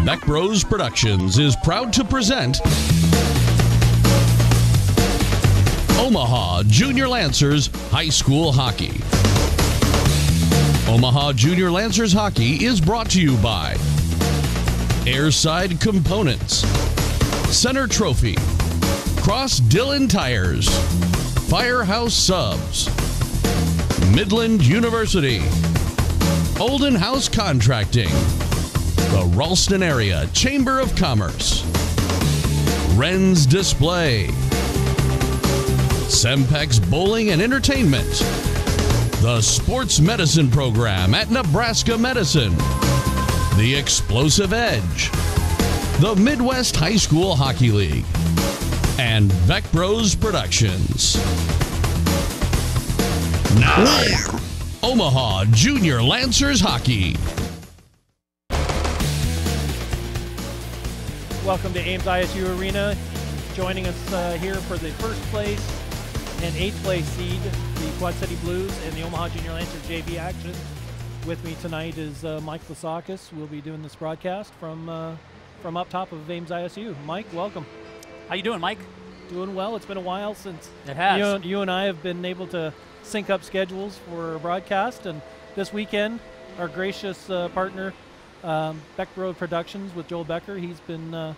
Beck Bros Productions is proud to present Omaha Junior Lancers High School Hockey. Omaha Junior Lancers Hockey is brought to you by Airside Components, Center Trophy, Cross Dillon Tires, Firehouse Subs, Midland University, Olden House Contracting, the Ralston Area Chamber of Commerce, Wren's Display, Sempex Bowling and Entertainment, the Sports Medicine Program at Nebraska Medicine, the Explosive Edge, the Midwest High School Hockey League, and Beck Bros Productions. Now, Omaha Junior Lancers Hockey. Welcome to Ames ISU Arena. Joining us here for the first place and 8th place seed, the Quad City Blues and the Omaha Junior Lancers JV action. With me tonight is Mike Lasakis. We'll be doing this broadcast from up top of Ames ISU. Mike, welcome. How you doing, Mike? Doing well. It's been a while since it has. You and I have been able to sync up schedules for a broadcast, and this weekend, our gracious partner, Beck Bros Productions with Joel Becker, he's been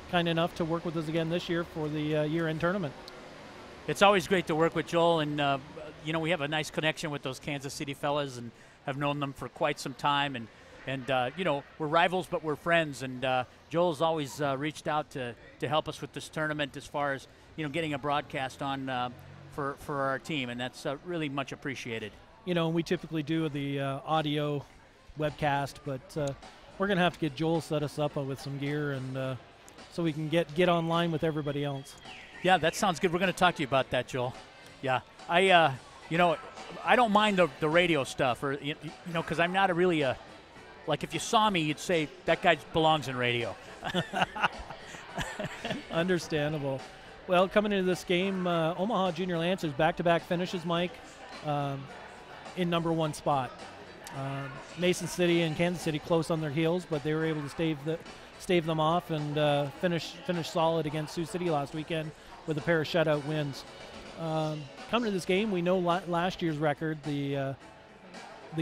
kind enough to work with us again this year for the year-end tournament. It's always great to work with Joel, and you know, we have a nice connection with those Kansas City fellas and have known them for quite some time, and you know, we're rivals but we're friends, and Joel's always reached out to help us with this tournament as far as, you know, getting a broadcast on for our team, and that's really much appreciated. You know, we typically do the audio webcast, but we're going to have to get Joel set us up with some gear, and so we can get online with everybody else. Yeah, that sounds good. We're going to talk to you about that, Joel. Yeah, you know, I don't mind the radio stuff, or you know, because I'm not a really like, if you saw me, you'd say that guy belongs in radio. Understandable. Well, coming into this game, Omaha Junior Lancers back-to-back finishes, Mike, in number one spot. Mason City and Kansas City close on their heels, but they were able to stave them off and finish solid against Sioux City last weekend with a pair of shutout wins. Coming to this game, we know last year's record, the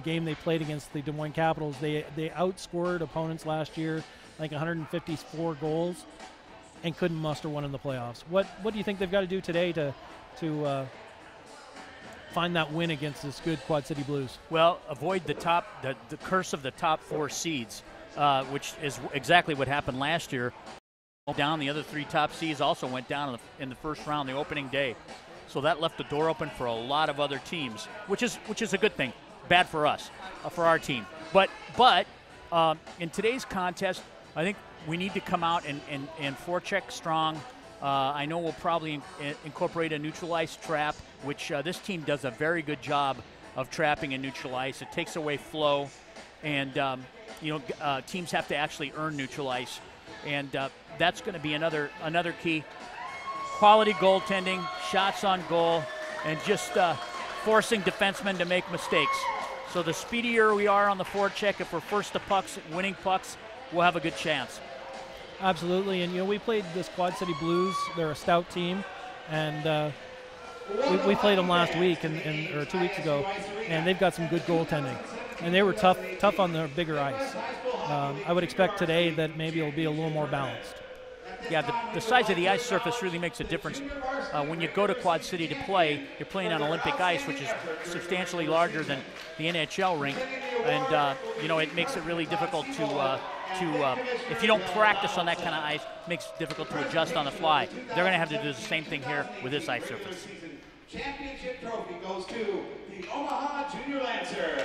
game they played against the Des Moines Capitals. They outscored opponents last year, like 154 goals, and couldn't muster one in the playoffs. What do you think they've got to do today to find that win against this good Quad City Blues? Well, avoid the curse of the top four seeds, which is exactly what happened last year. Down, the other three top seeds also went down in the first round, the opening day. So that left the door open for a lot of other teams, which is a good thing. Bad for us, for our team. But in today's contest, I think we need to come out and forecheck strong. I know we'll probably incorporate a neutral ice trap, which this team does a very good job of trapping in neutral ice. It takes away flow, and you know, teams have to actually earn neutral ice, and that's going to be another key. Quality goaltending, shots on goal, and just forcing defensemen to make mistakes. So the speedier we are on the forecheck, if we're first to pucks, winning pucks, we'll have a good chance. Absolutely, and you know, we played this Quad City Blues. They're a stout team, and we played them last week or 2 weeks ago, and they've got some good goaltending, and they were tough on the bigger ice. I would expect today that maybe it'll be a little more balanced. Yeah, the size of the ice surface really makes a difference. When you go to Quad City to play, you're playing on Olympic ice, which is substantially larger than the NHL rink, and you know, it makes it really difficult to if you don't practice on that kind of ice, it makes it difficult to adjust on the fly. They're going to have to do the same thing here with this ice surface. Championship trophy goes to the Omaha Junior Lancers.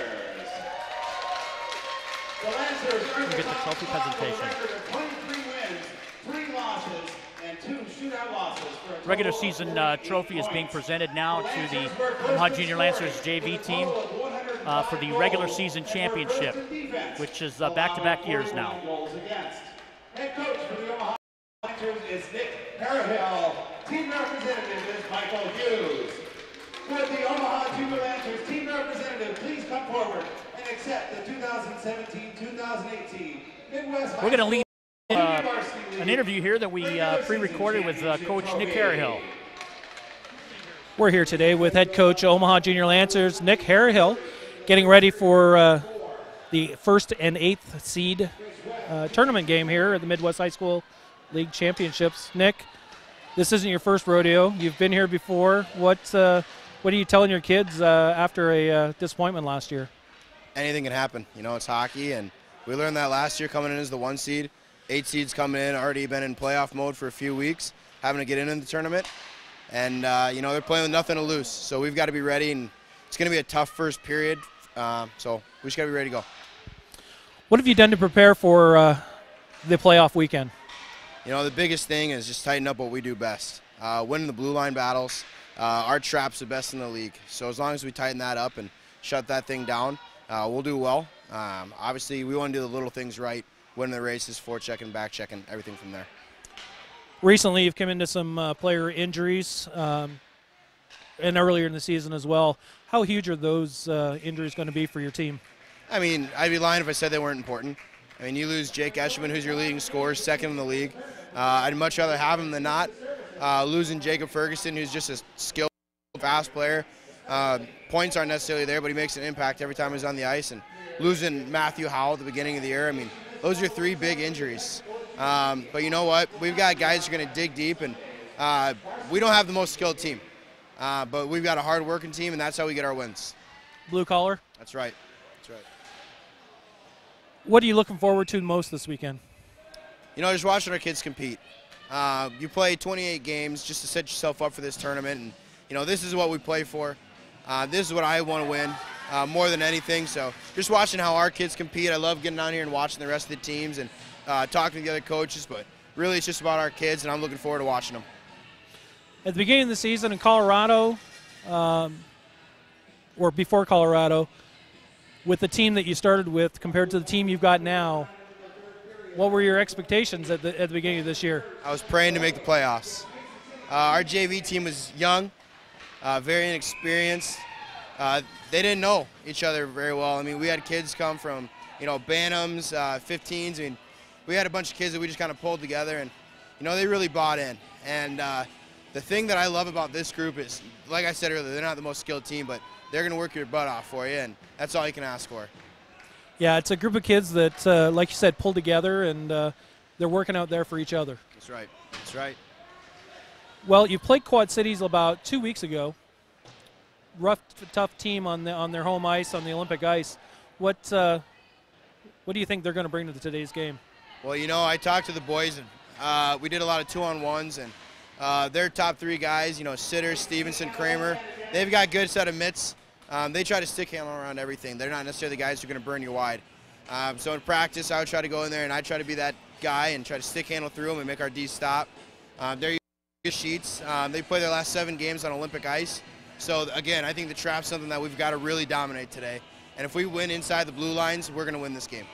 The Lancers earned get the trophy presentation. 23 wins, 3 losses, and 2 shootout losses. Regular season trophy is being presented now to the Omaha Junior Lancers JV team for the regular season championship, which is back-to-back years now. Head coach for the Omaha Lancers is Nick Parahill. Team representative is Michael Hughes. Would the Omaha Junior Lancers team representative please come forward and accept the 2017-2018 Midwest. We're going to leave an interview here that we pre-recorded with Coach Nick Harrihill. We're here today with head coach Omaha Junior Lancers, Nick Harrihill, getting ready for the 1st and 8th seed tournament game here at the Midwest High School League Championships. Nick, this isn't your first rodeo. You've been here before. What are you telling your kids after a disappointment last year? Anything can happen. You know, it's hockey, and we learned that last year coming in as the 1 seed. 8 seeds coming in, already been in playoff mode for a few weeks, having to get in the tournament. And, you know, they're playing with nothing to lose. So we've got to be ready, and it's going to be a tough first period. So we just got to be ready to go. What have you done to prepare for the playoff weekend? You know, the biggest thing is just tighten up what we do best. Winning the blue line battles. Our trap's the best in the league. So as long as we tighten that up and shut that thing down, we'll do well. Obviously, we want to do the little things right, winning the races, forechecking, back-checking, everything from there. Recently, you've come into some player injuries, and earlier in the season as well. How huge are those injuries going to be for your team? I mean, I'd be lying if I said they weren't important. I mean, you lose Jake Eschman, who's your leading scorer, 2nd in the league. I'd much rather have him than not. Losing Jacob Ferguson, who's just a skilled, fast player. Points aren't necessarily there, but he makes an impact every time he's on the ice. And losing Matthew Howell at the beginning of the year, I mean, those are 3 big injuries. But you know what? We've got guys who are going to dig deep, and we don't have the most skilled team. But we've got a hard-working team, and that's how we get our wins. Blue collar? That's right. That's right. What are you looking forward to most this weekend? You know, just watching our kids compete. You play 28 games just to set yourself up for this tournament, and, you know, this is what we play for. This is what I want to win more than anything. So just watching how our kids compete. I love getting down here and watching the rest of the teams and talking to the other coaches, but really it's just about our kids, and I'm looking forward to watching them. At the beginning of the season in Colorado, or before Colorado, with the team that you started with compared to the team you've got now, what were your expectations at the beginning of this year? I was praying to make the playoffs. Our JV team was young, very inexperienced. They didn't know each other very well. I mean, we had kids come from, you know, Bantams, 15s. I mean, we had a bunch of kids that we just kind of pulled together, and, you know, they really bought in. And the thing that I love about this group is, like I said earlier, they're not the most skilled team, but they're going to work your butt off for you, and that's all you can ask for. Yeah, it's a group of kids that, like you said, pull together, and they're working out there for each other. That's right. That's right. Well, you played Quad Cities about 2 weeks ago. Rough, tough team on their home ice, on the Olympic ice. What do you think they're going to bring to today's game? Well, you know, I talked to the boys, and we did a lot of 2-on-1s, and their top 3 guys, you know, Sitter, Stevenson, Kramer, they've got good set of mitts. They try to stick handle around everything. They're not necessarily the guys who are going to burn you wide. So in practice, I would try to go in there, and I try to be that guy and try to stick handle through them and make our D stop. They're sheets. They play their last 7 games on Olympic ice. So, again, I think the trap's something that we've got to really dominate today. And if we win inside the blue lines, we're going to win this game.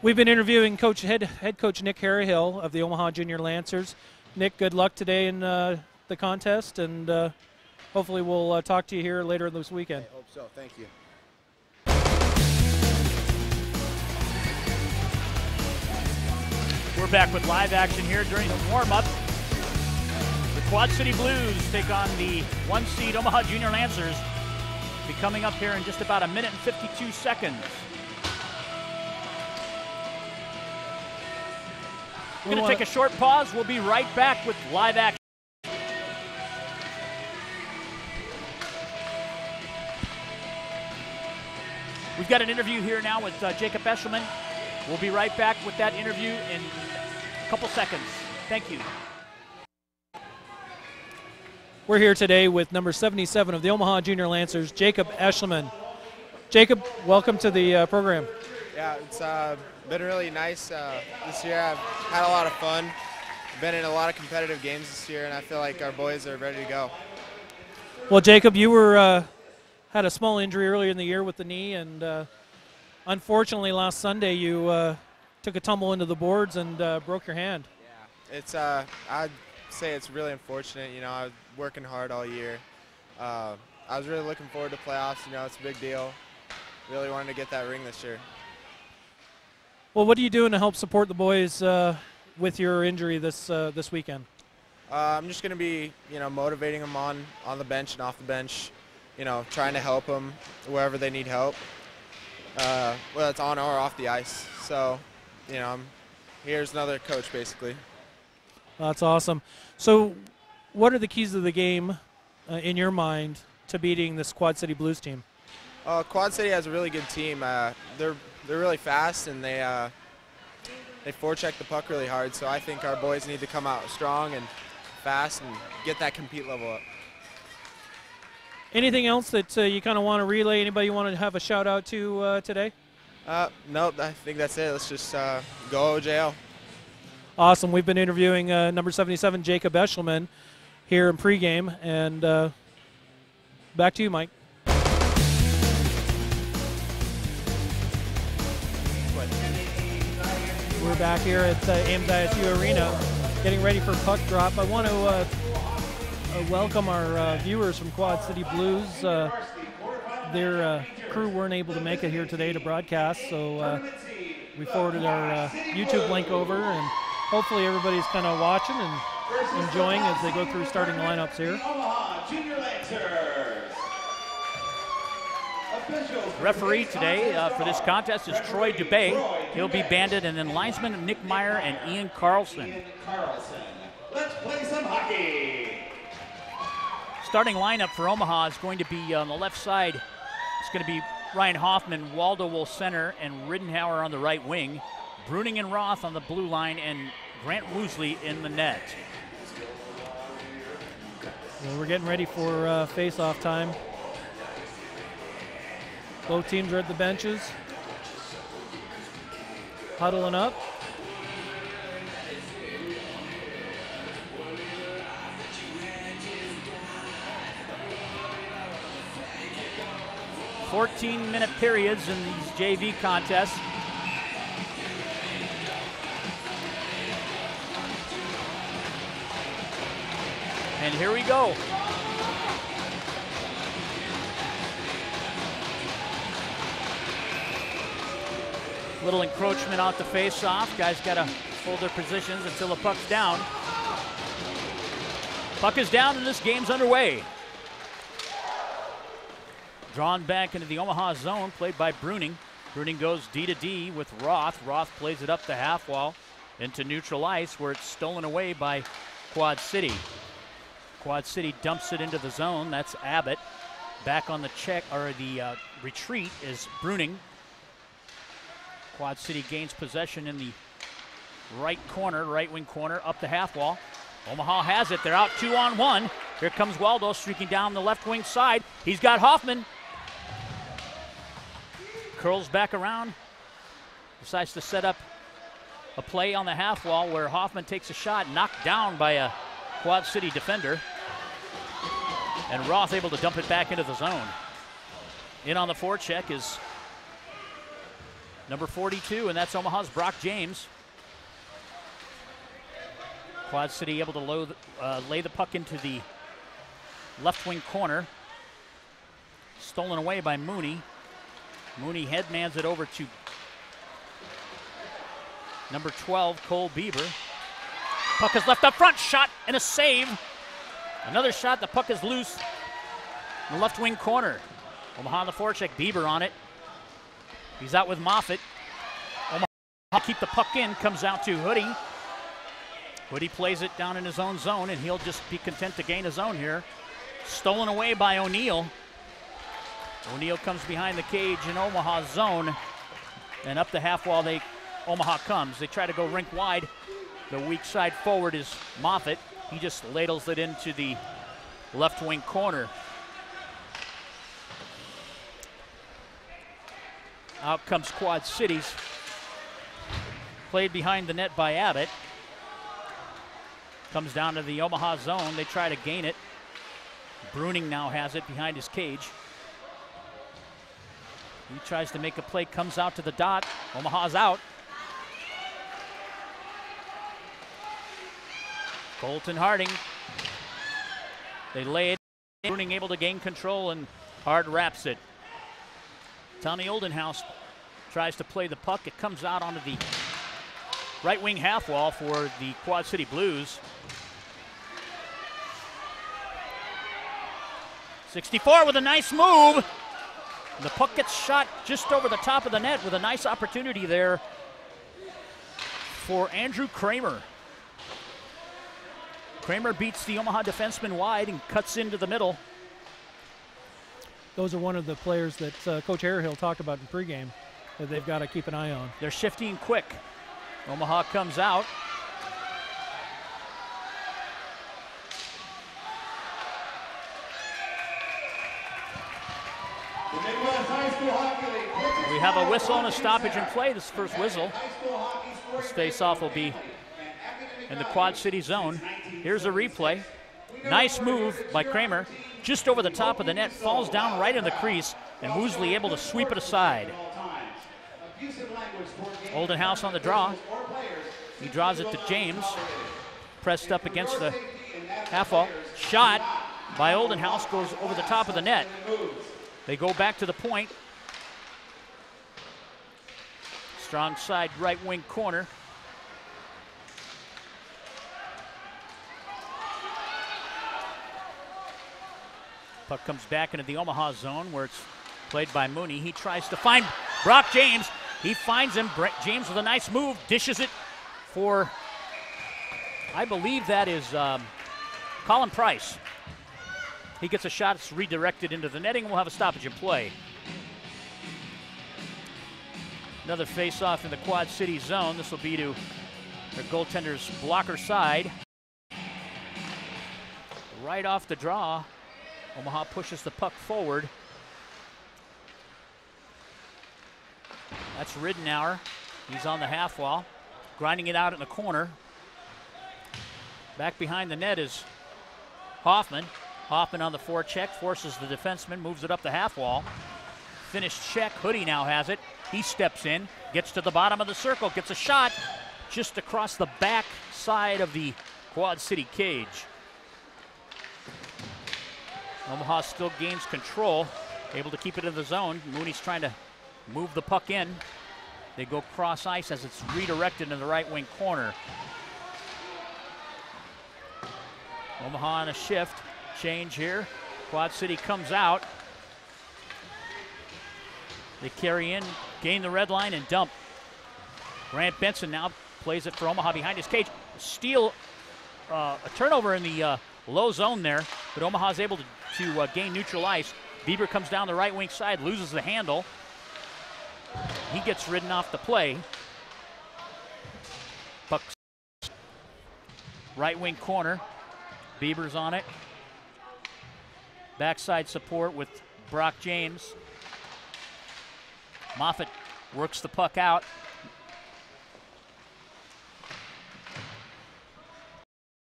We've been interviewing head coach Nick Harrihill of the Omaha Junior Lancers. Nick, good luck today in the contest, and hopefully we'll talk to you here later this weekend. I hope so. Thank you. We're back with live action here during the warm-up. The Quad City Blues take on the 1 seed Omaha Junior Lancers. Be coming up here in just about 1 minute and 52 seconds. We're going to take a short pause. We'll be right back with live action. We've got an interview here now with Jacob Eschman. We'll be right back with that interview in a couple seconds. Thank you. We're here today with number 77 of the Omaha Junior Lancers, Jacob Eschman. Jacob, welcome to the program. Yeah, it's been really nice this year. I've had a lot of fun. Been in a lot of competitive games this year, and I feel like our boys are ready to go. Well, Jacob, you had a small injury earlier in the year with the knee, and unfortunately last Sunday you took a tumble into the boards and broke your hand. Yeah, it's I'd say it's really unfortunate. You know, I was working hard all year. I was really looking forward to playoffs. You know, it's a big deal. Really wanted to get that ring this year. Well, what are you doing to help support the boys with your injury this weekend? I'm just going to be, motivating them on the bench and off the bench, trying to help them wherever they need help, whether it's on or off the ice. So, here's another coach, basically. That's awesome. So what are the keys to the game in your mind to beating this Quad City Blues team? Quad City has a really good team. They're really fast, and they forecheck the puck really hard. So I think our boys need to come out strong and fast and get that compete level up. Anything else that you kind of want to relay? Anybody you want to have a shout out to today? No, I think that's it. Let's just go OJL. Awesome. We've been interviewing number 77, Jacob Eshelman, here in pregame. And back to you, Mike. We're back here at Ames ISU Arena getting ready for puck drop. I want to welcome our viewers from Quad City Blues. Their crew weren't able to make it here today to broadcast, so we forwarded our YouTube link over, and hopefully everybody's kind of watching and enjoying as they go through starting lineups here. Omaha Junior Lancers. Referee today for this contest is Troy Dubé. He'll be banded, and then linesmen Nick Meyer and Ian Carlson. Let's play some hockey. Starting lineup for Omaha is going to be on the left side. It's going to be Ryan Hoffman, Waldo will center, and Riddenhauer on the right wing. Bruning and Roth on the blue line, and Grant Woosley in the net. Well, we're getting ready for face-off time. Both teams are at the benches, huddling up. "14-minute periods in these JV contests. And here we go. Little encroachment out the face-off. Guys got to hold their positions until the puck's down. Puck is down and this game's underway. Drawn back into the Omaha zone, played by Bruning. Bruning goes D to D with Roth. Roth plays it up the half wall into neutral ice, where it's stolen away by Quad City. Quad City dumps it into the zone. That's Abbott. Back on the check, or the retreat, is Bruning. Quad City gains possession in the right corner, right wing corner, up the half wall. Omaha has it. They're out 2-on-1. Here comes Waldo streaking down the left wing side. He's got Hoffman. Curls back around. Decides to set up a play on the half wall where Hoffman takes a shot, knocked down by a Quad City defender. And Roth able to dump it back into the zone. In on the forecheck is number 42, and that's Omaha's Brock James. Quad City able to lay the puck into the left wing corner. Stolen away by Mooney. Mooney headmans it over to number 12, Cole Bieber. Puck is left up front, shot and a save. Another shot, the puck is loose in the left wing corner. Omaha on the forecheck, Bieber on it. He's out with Moffitt. Omaha keep the puck in, comes out to Hoodie. Hoodie plays it down in his own zone, and he'll just be content to gain his own here. Stolen away by O'Neill. O'Neill comes behind the cage in Omaha's zone, and up the half wall Omaha comes. They try to go rink wide. The weak side forward is Moffitt. He just ladles it into the left wing corner. Out comes Quad Cities. Played behind the net by Abbott. Comes down to the Omaha zone. They try to gain it. Bruning now has it behind his cage. He tries to make a play, comes out to the dot. Omaha's out. Colton Harding. They lay it. Bruning able to gain control, and Hard wraps it. Tommy Oldenhouse tries to play the puck. It comes out onto the right wing half wall for the Quad City Blues. 64 with a nice move. The puck gets shot just over the top of the net with a nice opportunity there for Andrew Kramer. Kramer beats the Omaha defenseman wide and cuts into the middle. Those are one of the players that Coach Harehill talked about in pregame that they've got to keep an eye on. They're shifting quick. Omaha comes out. We have a whistle and a stoppage in play. This first whistle. This face-off will be in the Quad City zone. Here's a replay. Nice move by Kramer. Just over the top of the net, falls down right in the crease, and Woosley able to sweep it aside. Oldenhouse on the draw. He draws it to James. Pressed up against the half wall. Shot by Oldenhouse goes over the top of the net. They go back to the point. Strong side right wing corner. Puck comes back into the Omaha zone where it's played by Mooney. He tries to find Brock James. He finds him. James with a nice move, dishes it for, I believe that is Colin Price. He gets a shot, it's redirected into the netting, and we'll have a stoppage in play. Another face-off in the Quad City zone. This will be to their goaltender's blocker side. Right off the draw, Omaha pushes the puck forward. That's Ridenour. He's on the half wall, grinding it out in the corner. Back behind the net is Hoffman. Hoffman on the forecheck, forces the defenseman, moves it up the half wall. Finished check, Hoodie now has it. He steps in, gets to the bottom of the circle, gets a shot just across the back side of the Quad City cage. Omaha still gains control, able to keep it in the zone. Mooney's trying to move the puck in. They go cross ice as it's redirected in the right wing corner. Omaha on a shift, change here. Quad City comes out. They carry in, gain the red line, and dump. Grant Benson now plays it for Omaha behind his cage. Steal, a turnover in the low zone there, but Omaha's able to gain neutral ice. Bieber comes down the right wing side, loses the handle. He gets ridden off the play. Puck right wing corner. Bieber's on it. Backside support with Brock James. Moffitt works the puck out.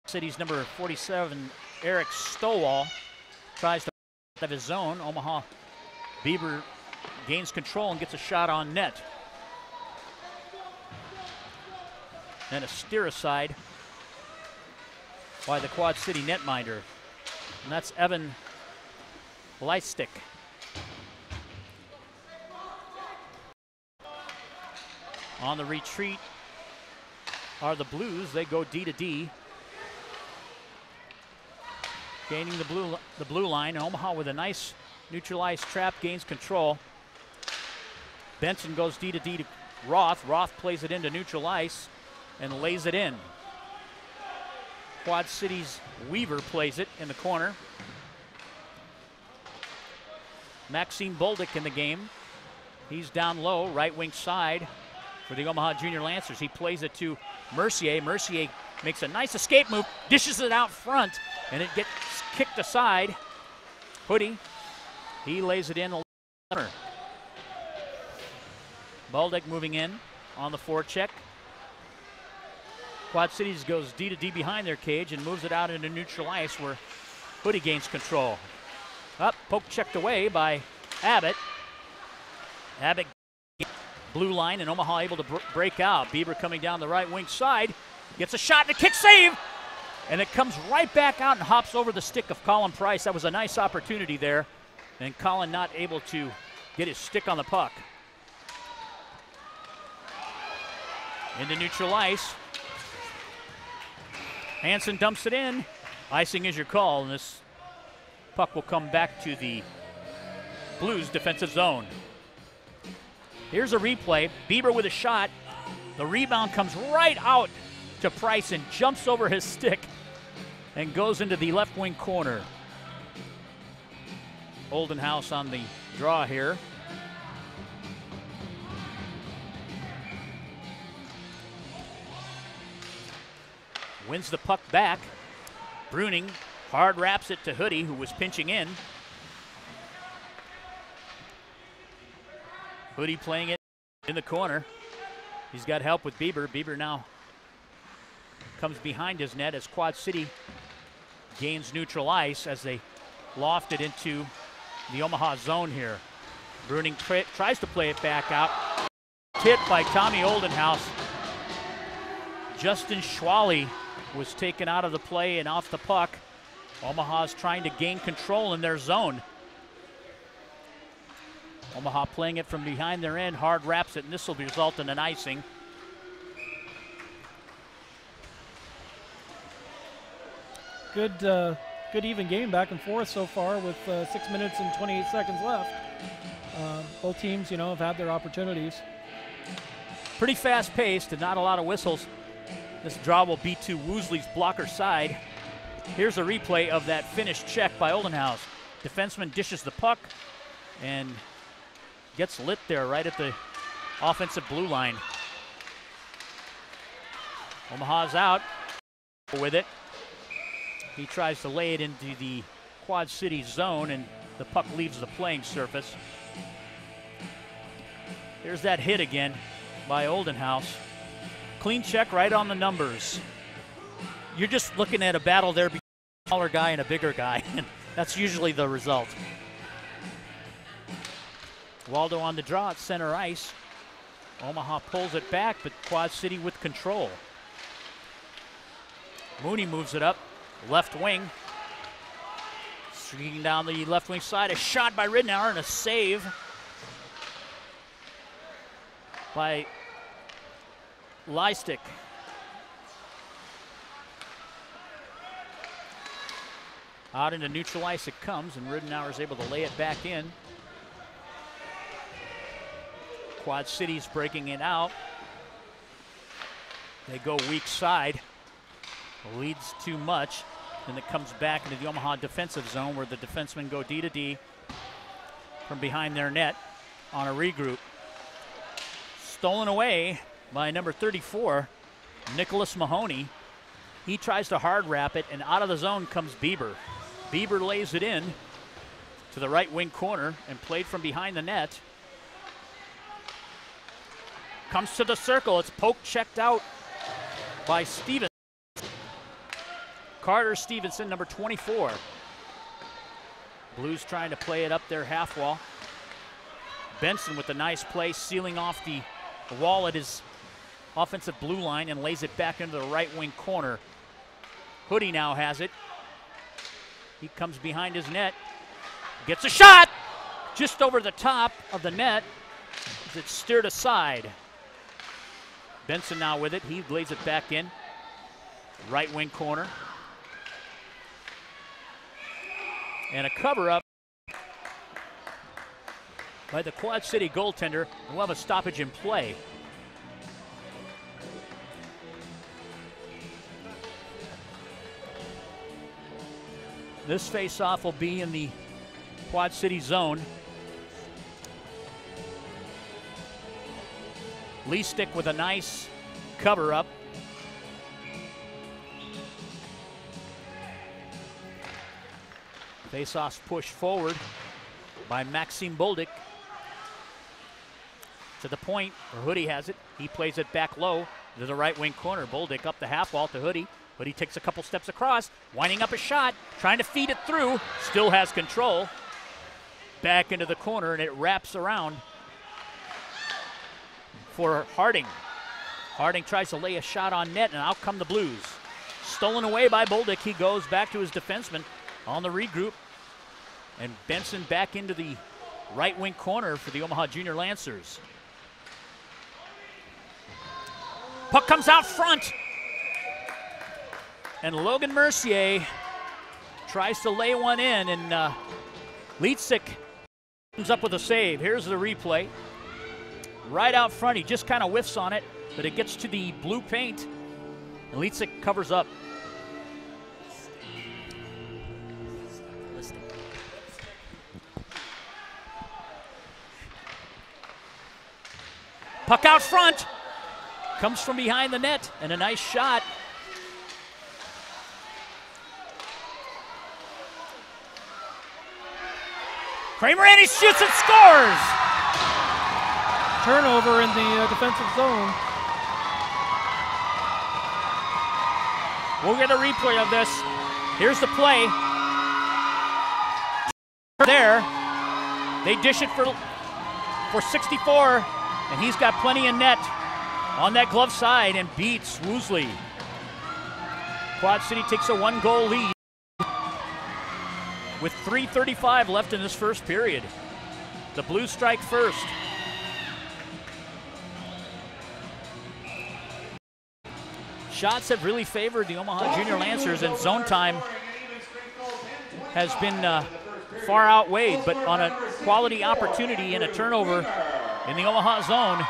City's number 47, Eric Stowall, tries to out of his zone. Omaha, Bieber gains control and gets a shot on net. And a steer aside by the Quad City netminder. And that's Evan Leistick. On the retreat are the Blues. They go D to D. Gaining the blue line. Omaha with a nice neutral ice trap, gains control. Benson goes D to D to Roth. Roth plays it into neutral ice and lays it in. Quad City's Weaver plays it in the corner. Maxime Bolduc in the game. He's down low, right wing side for the Omaha Junior Lancers. He plays it to Mercier. Mercier makes a nice escape move, dishes it out front, and it gets kicked aside. Hoodie, he lays it in. Bolduc moving in on the forecheck. Quad Cities goes D to D behind their cage and moves it out into neutral ice where Hoodie gains control. Up, poke checked away by Abbott. Abbott blue line and Omaha able to break out. Bieber coming down the right wing side, gets a shot and a kick save, and it comes right back out and hops over the stick of Colin Price. That was a nice opportunity there, and Colin not able to get his stick on the puck. into neutral ice. Hansen dumps it in. Icing is your call, and this puck will come back to the Blues defensive zone. Here's a replay. Bieber with a shot. The rebound comes right out to Price and jumps over his stick and goes into the left wing corner. Oldenhouse on the draw here. Wins the puck back. Bruning hard wraps it to Hoodie, who was pinching in. Hoodie playing it in the corner. He's got help with Bieber. Bieber now comes behind his net as Quad City gains neutral ice as they loft it into the Omaha zone here. Bruning tries to play it back out. Hit by Tommy Oldenhouse. Justin Schwally was taken out of the play and off the puck. Omaha's trying to gain control in their zone. Omaha playing it from behind their end, hard wraps it, and this will result in an icing. Good even game back and forth so far with 6 minutes and 28 seconds left. Both teams, have had their opportunities. Pretty fast paced and not a lot of whistles. This draw will be to Woosley's blocker side. Here's a replay of that finished check by Oldenhouse. Defenseman dishes the puck and gets lit there right at the offensive blue line. Omaha's out with it. He tries to lay it into the Quad City zone, and the puck leaves the playing surface. Here's that hit again by Oldenhouse. Clean check right on the numbers. You're just looking at a battle there between a smaller guy and a bigger guy, and that's usually the result. Waldo on the draw at center ice. Omaha pulls it back, but Quad City with control. Mooney moves it up, left wing. Streaking down the left wing side, a shot by Ridnour and a save by Leistick. Out into neutral ice it comes, and Ridnour is able to lay it back in. Quad City's breaking it out. They go weak side. Leads too much, and it comes back into the Omaha defensive zone where the defensemen go D to D from behind their net on a regroup. Stolen away by number 34, Nicholas Mahoney. He tries to hard wrap it, and out of the zone comes Bieber. Bieber lays it in to the right wing corner and played from behind the net. Comes to the circle. It's poke checked out by Stevenson. Carter Stevenson, number 24. Blues trying to play it up their half wall. Benson with a nice play, sealing off the wall at his offensive blue line and lays it back into the right wing corner. Hoodie now has it. He comes behind his net. Gets a shot! Just over the top of the net as it's steered aside. Benson now with it. He lays it back in. Right wing corner. And a cover-up by the Quad City goaltender. We'll have a stoppage in play. This face-off will be in the Quad City zone. Leistick with a nice cover-up. Face-offs pushed forward by Maxime Bolduc. To the point where Hoodie has it. He plays it back low to the right wing corner. Bolduc up the half wall to Hoodie. Hoodie takes a couple steps across, winding up a shot, trying to feed it through. Still has control. Back into the corner, and it wraps around for Harding. Harding tries to lay a shot on net, and out come the Blues. Stolen away by Bolduc. He goes back to his defenseman on the regroup. And Benson back into the right wing corner for the Omaha Junior Lancers. Puck comes out front. And Logan Mercier tries to lay one in, and Leitzik comes up with a save. Here's the replay. Right out front, he just kind of whiffs on it, but it gets to the blue paint, and Leitzik covers up. Puck out front, comes from behind the net, and a nice shot. Kramer, and he shoots and scores! Turnover in the defensive zone. We'll get a replay of this. Here's the play. There, they dish it for 64, and he's got plenty in net on that glove side and beats Woosley. Quad City takes a 1-goal lead with 3:35 left in this first period. The Blues strike first. Shots have really favored the Omaha Junior Lancers, and zone time has been far outweighed, but on a quality opportunity and a turnover in the Omaha zone,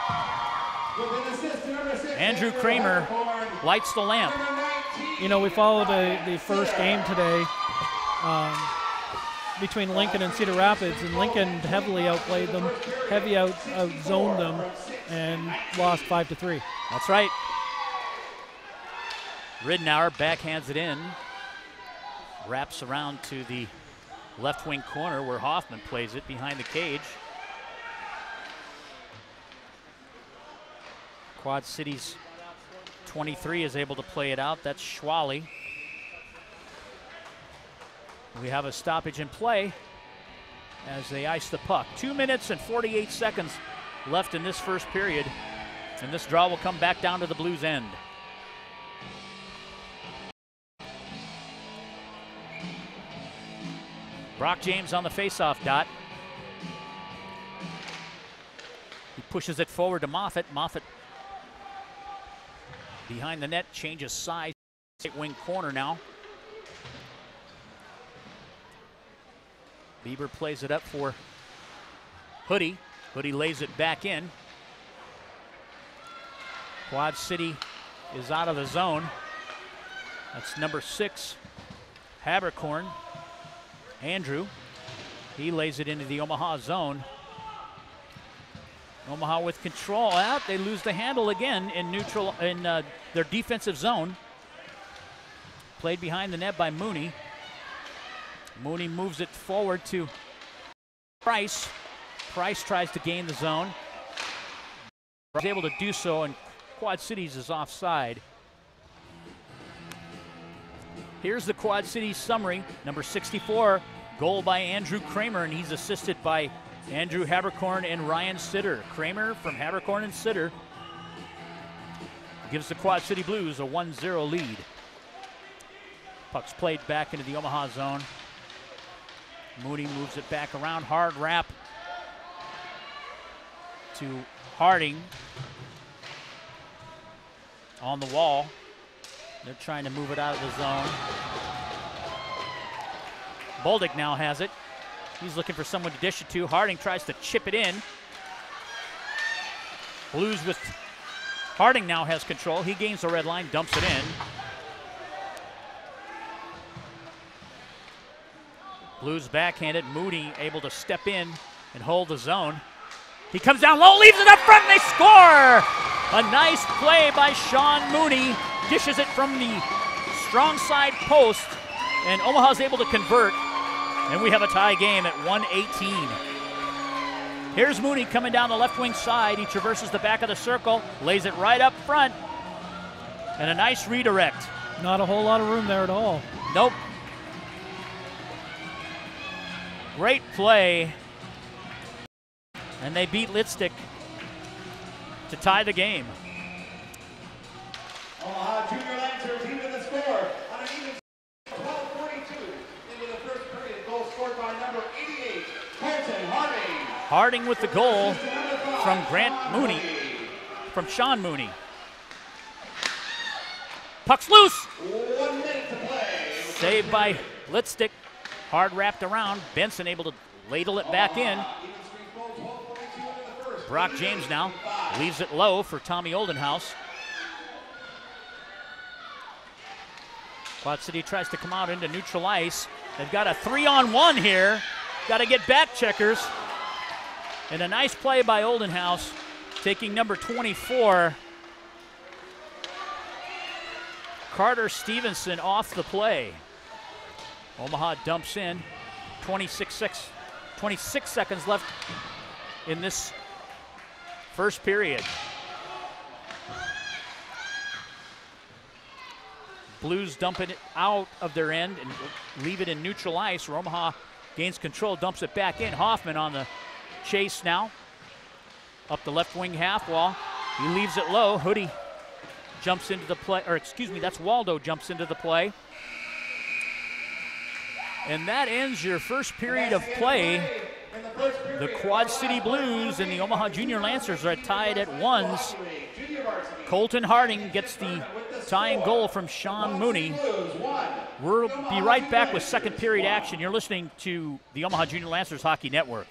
Andrew Kramer lights the lamp. You know, we followed the first game today between Lincoln and Cedar Rapids, and Lincoln heavily outplayed them, out-zoned them, and lost 5-3. That's right. Ridenour backhands it in, wraps around to the left wing corner where Hoffman plays it behind the cage. Quad City's 23 is able to play it out. That's Schwally. We have a stoppage in play as they ice the puck. 2 minutes and 48 seconds left in this first period, and this draw will come back down to the Blues' end. Brock James on the faceoff dot. He pushes it forward to Moffitt. Moffitt behind the net, changes size, right wing corner now. Bieber plays it up for Hoodie. Hoodie lays it back in. Quad City is out of the zone. That's number 6, Habercorn. Andrew, he lays it into the Omaha zone. Omaha with control out. They lose the handle again in neutral in their defensive zone. Played behind the net by Mooney. Mooney moves it forward to Price. Price tries to gain the zone. He's able to do so, and Quad Cities is offside. Here's the Quad Cities summary. Number 64, goal by Andrew Kramer, and he's assisted by Andrew Habercorn and Ryan Sitter. Kramer from Habercorn and Sitter gives the Quad City Blues a 1-0 lead. Puck's played back into the Omaha zone. Mooney moves it back around. Hard wrap to Harding on the wall. They're trying to move it out of the zone. Boldick now has it. He's looking for someone to dish it to. Harding tries to chip it in. Blues with Harding now has control. He gains the red line, dumps it in. Blues backhanded. Mooney able to step in and hold the zone. He comes down low, leaves it up front, and they score! A nice play by Sean Mooney. Dishes it from the strong side post, and Omaha's able to convert, and we have a tie game at 1:18. Here's Mooney coming down the left wing side. He traverses the back of the circle, lays it right up front, and a nice redirect. Not a whole lot of room there at all. Nope. Great play, and they beat Litstick to tie the game. Omaha Junior Lancers even the score on an even 12:42 into the first period. Goal scored by number 88, Colton Harding. Harding with the goal from Grant Mooney, from Sean Mooney. Puck's loose. 1 minute to play. Saved by Litstick. Hard wrapped around. Benson able to ladle it back in. Brock James now leaves it low for Tommy Oldenhouse. Quad City tries to come out into neutral ice. They've got a 3-on-1 here. Got to get back checkers. And a nice play by Oldenhouse, taking number 24. Carter Stevenson off the play. Omaha dumps in. 26 seconds left in this first period. Blues dumping it out of their end and leave it in neutral ice, where Omaha gains control, dumps it back in. Hoffman on the chase now. Up the left wing half wall. He leaves it low. Hoodie jumps into the play, or excuse me, that's Waldo jumps into the play. And that ends your first period of play. The Quad City Blues and the Omaha Junior Lancers are tied at 1s. Colton Harding gets the tying goal from Sean Mooney. We'll be right back with second period action. You're listening to the Omaha Junior Lancers Hockey Network.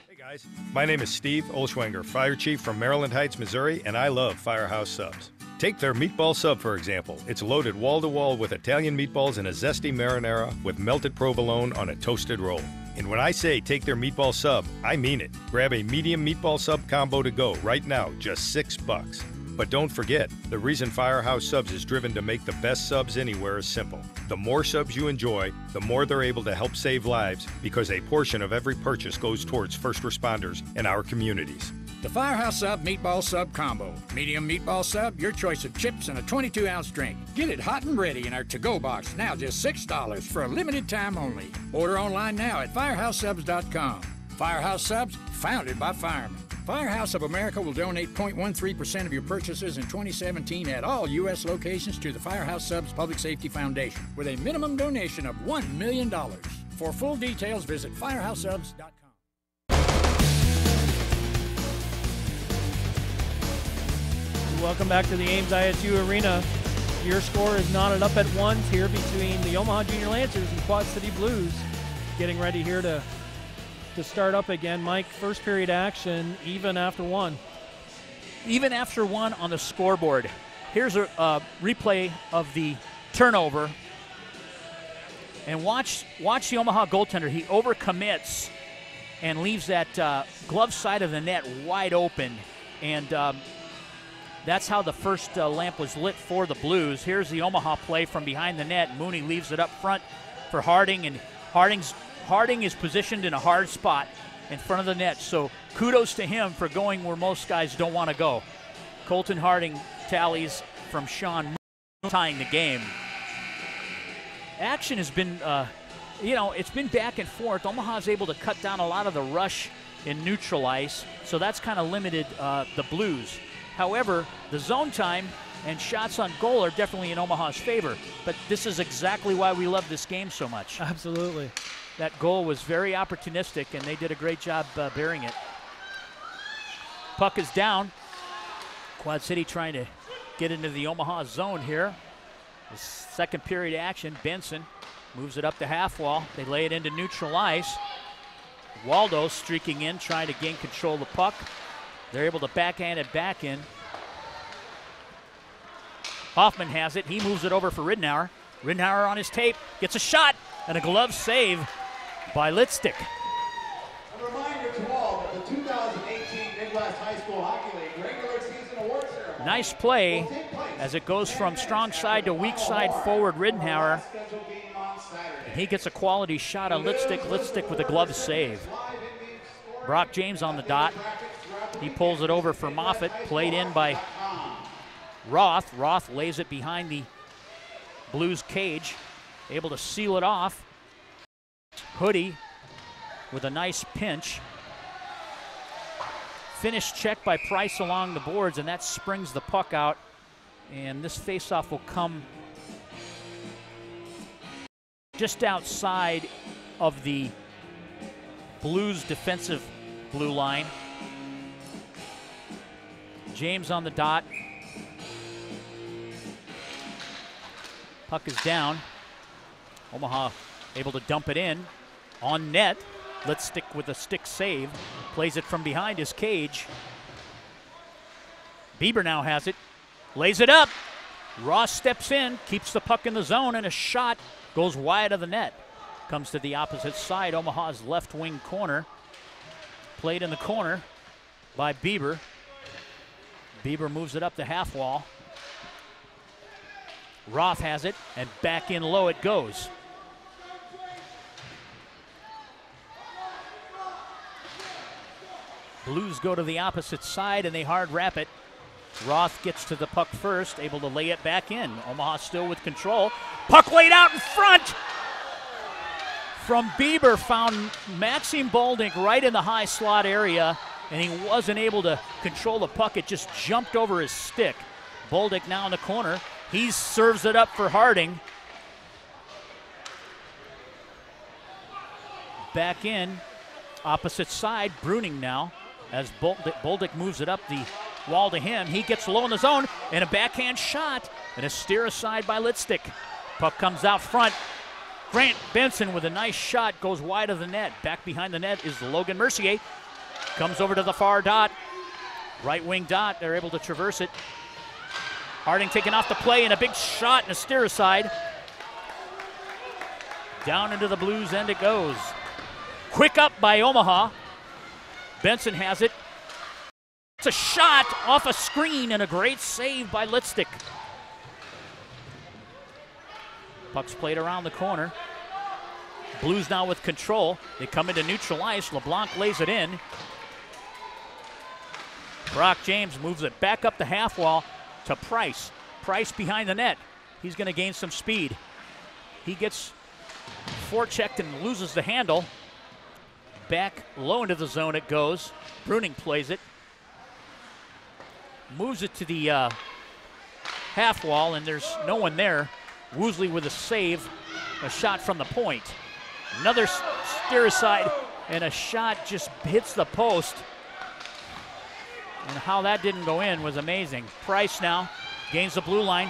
Hey guys, my name is Steve Olschwenger, Fire Chief from Maryland Heights, Missouri, and I love Firehouse Subs. Take their meatball sub, for example. It's loaded wall-to-wall with Italian meatballs and a zesty marinara with melted provolone on a toasted roll. And when I say take their meatball sub, I mean it. Grab a medium meatball sub combo to go right now, just $6. But don't forget, the reason Firehouse Subs is driven to make the best subs anywhere is simple. The more subs you enjoy, the more they're able to help save lives, because a portion of every purchase goes towards first responders in our communities. The Firehouse Sub Meatball Sub Combo. Medium meatball sub, your choice of chips, and a 22-ounce drink. Get it hot and ready in our to-go box, now just $6 for a limited time only. Order online now at firehousesubs.com. Firehouse Subs, founded by firemen. Firehouse of America will donate 0.13% of your purchases in 2017 at all U.S. locations to the Firehouse Subs Public Safety Foundation, with a minimum donation of $1 million. For full details, visit firehousesubs.com. Welcome back to the Ames ISU Arena. Your score is knotted up at 1s here between the Omaha Junior Lancers and Quad City Blues. Getting ready here to start up again. Mike, first period action, even after 1. Even after 1 on the scoreboard. Here's a replay of the turnover. And watch the Omaha goaltender. He overcommits and leaves that glove side of the net wide open. And that's how the first lamp was lit for the Blues. Here's the Omaha play from behind the net. Mooney leaves it up front for Harding, and Harding is positioned in a hard spot in front of the net. So kudos to him for going where most guys don't want to go. Colton Harding tallies from Sean Mooney, tying the game. Action has been, it's been back and forth. Omaha's able to cut down a lot of the rush in neutral ice, so that's kind of limited the Blues. However, the zone time and shots on goal are definitely in Omaha's favor. But this is exactly why we love this game so much. Absolutely. That goal was very opportunistic, and they did a great job bearing it. Puck is down. Quad City trying to get into the Omaha zone here. The second period action. Benson moves it up the half wall. They lay it into neutral ice. Waldo streaking in, trying to gain control of the puck. They're able to backhand it back in. Hoffman has it. He moves it over for Ridnour. Ridnour on his tape, gets a shot, and a glove save by Litstick. A reminder to all that the 2018 Midwest High School Hockey League regular season award ceremony. Nice play as it goes from strong side to weak side forward. Ridnour. He gets a quality shot on Litstick. Litstick with a glove save. Brock James on the dot. He pulls it over for Moffitt, played in by Roth. Roth lays it behind the Blues cage, able to seal it off. Hoodie with a nice pinch. Finish check by Price along the boards, and that springs the puck out. And this faceoff will come just outside of the Blues defensive blue line. James on the dot. Puck is down. Omaha able to dump it in. On net. Litstick with a stick save. Plays it from behind his cage. Bieber now has it. Lays it up. Ross steps in, keeps the puck in the zone, and a shot goes wide of the net. Comes to the opposite side, Omaha's left wing corner. Played in the corner by Bieber. Bieber moves it up the half wall. Roth has it, and back in low it goes. Blues go to the opposite side, and they hard wrap it. Roth gets to the puck first, able to lay it back in. Omaha still with control. Puck laid out in front from Bieber, found Maxime Boldik right in the high slot area, and he wasn't able to control the puck. It just jumped over his stick. Boldik now in the corner. He serves it up for Harding. Back in, opposite side, Bruning now, as Boldik moves it up the wall to him. He gets low in the zone, and a backhand shot, and a steer aside by Litstick. Puck comes out front. Grant Benson with a nice shot goes wide of the net. Back behind the net is Logan Mercier. Comes over to the far dot. Right wing dot, they're able to traverse it. Harding taking off the play, and a big shot and a steer aside. Down into the Blues end it goes. Quick up by Omaha. Benson has it. It's a shot off a screen and a great save by Litstick. Puck's played around the corner. Blues now with control. They come into neutral ice. LeBlanc lays it in. Brock James moves it back up the half wall to Price. Price behind the net. He's going to gain some speed. He gets forechecked and loses the handle. Back low into the zone it goes. Bruning plays it. Moves it to the half wall, and there's no one there. Woosley with a save, a shot from the point. Another steer aside, and a shot just hits the post. And how that didn't go in was amazing. Price now gains the blue line.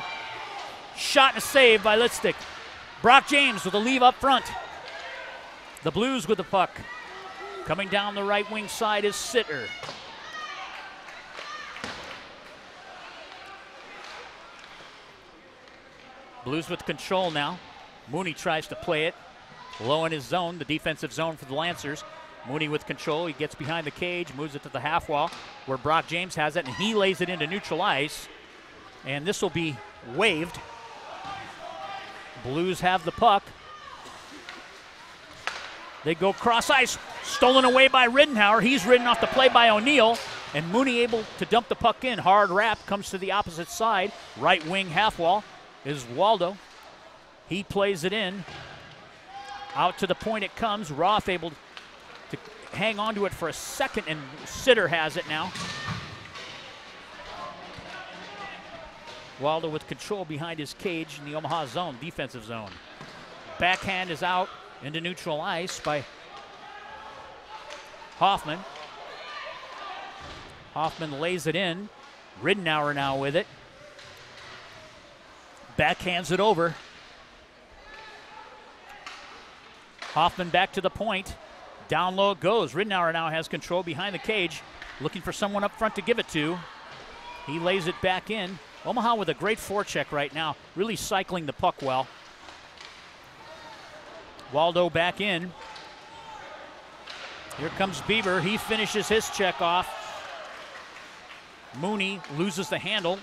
Shot and a save by Litstick. Brock James with a leave up front. The Blues with the puck. Coming down the right wing side is Sitter. Blues with control now. Mooney tries to play it. Low in his zone, the defensive zone for the Lancers. Mooney with control. He gets behind the cage, moves it to the half wall where Brock James has it, and he lays it into neutral ice. And this will be waved. Blues have the puck. They go cross ice. Stolen away by Riddenhauer. He's ridden off the play by O'Neill. And Mooney able to dump the puck in. Hard wrap comes to the opposite side. Right wing half wall is Waldo. He plays it in. Out to the point it comes. Roth able to hang on to it for a second, and Sitter has it now. Waldo with control behind his cage in the Omaha zone, defensive zone. Backhand is out into neutral ice by Hoffman. Hoffman lays it in. Riddenauer now with it. Backhands it over. Hoffman back to the point. Down low it goes. Riddenauer now has control behind the cage, looking for someone up front to give it to. He lays it back in. Omaha with a great forecheck right now, really cycling the puck well. Waldo back in. Here comes Bieber. He finishes his check off. Mooney loses the handle,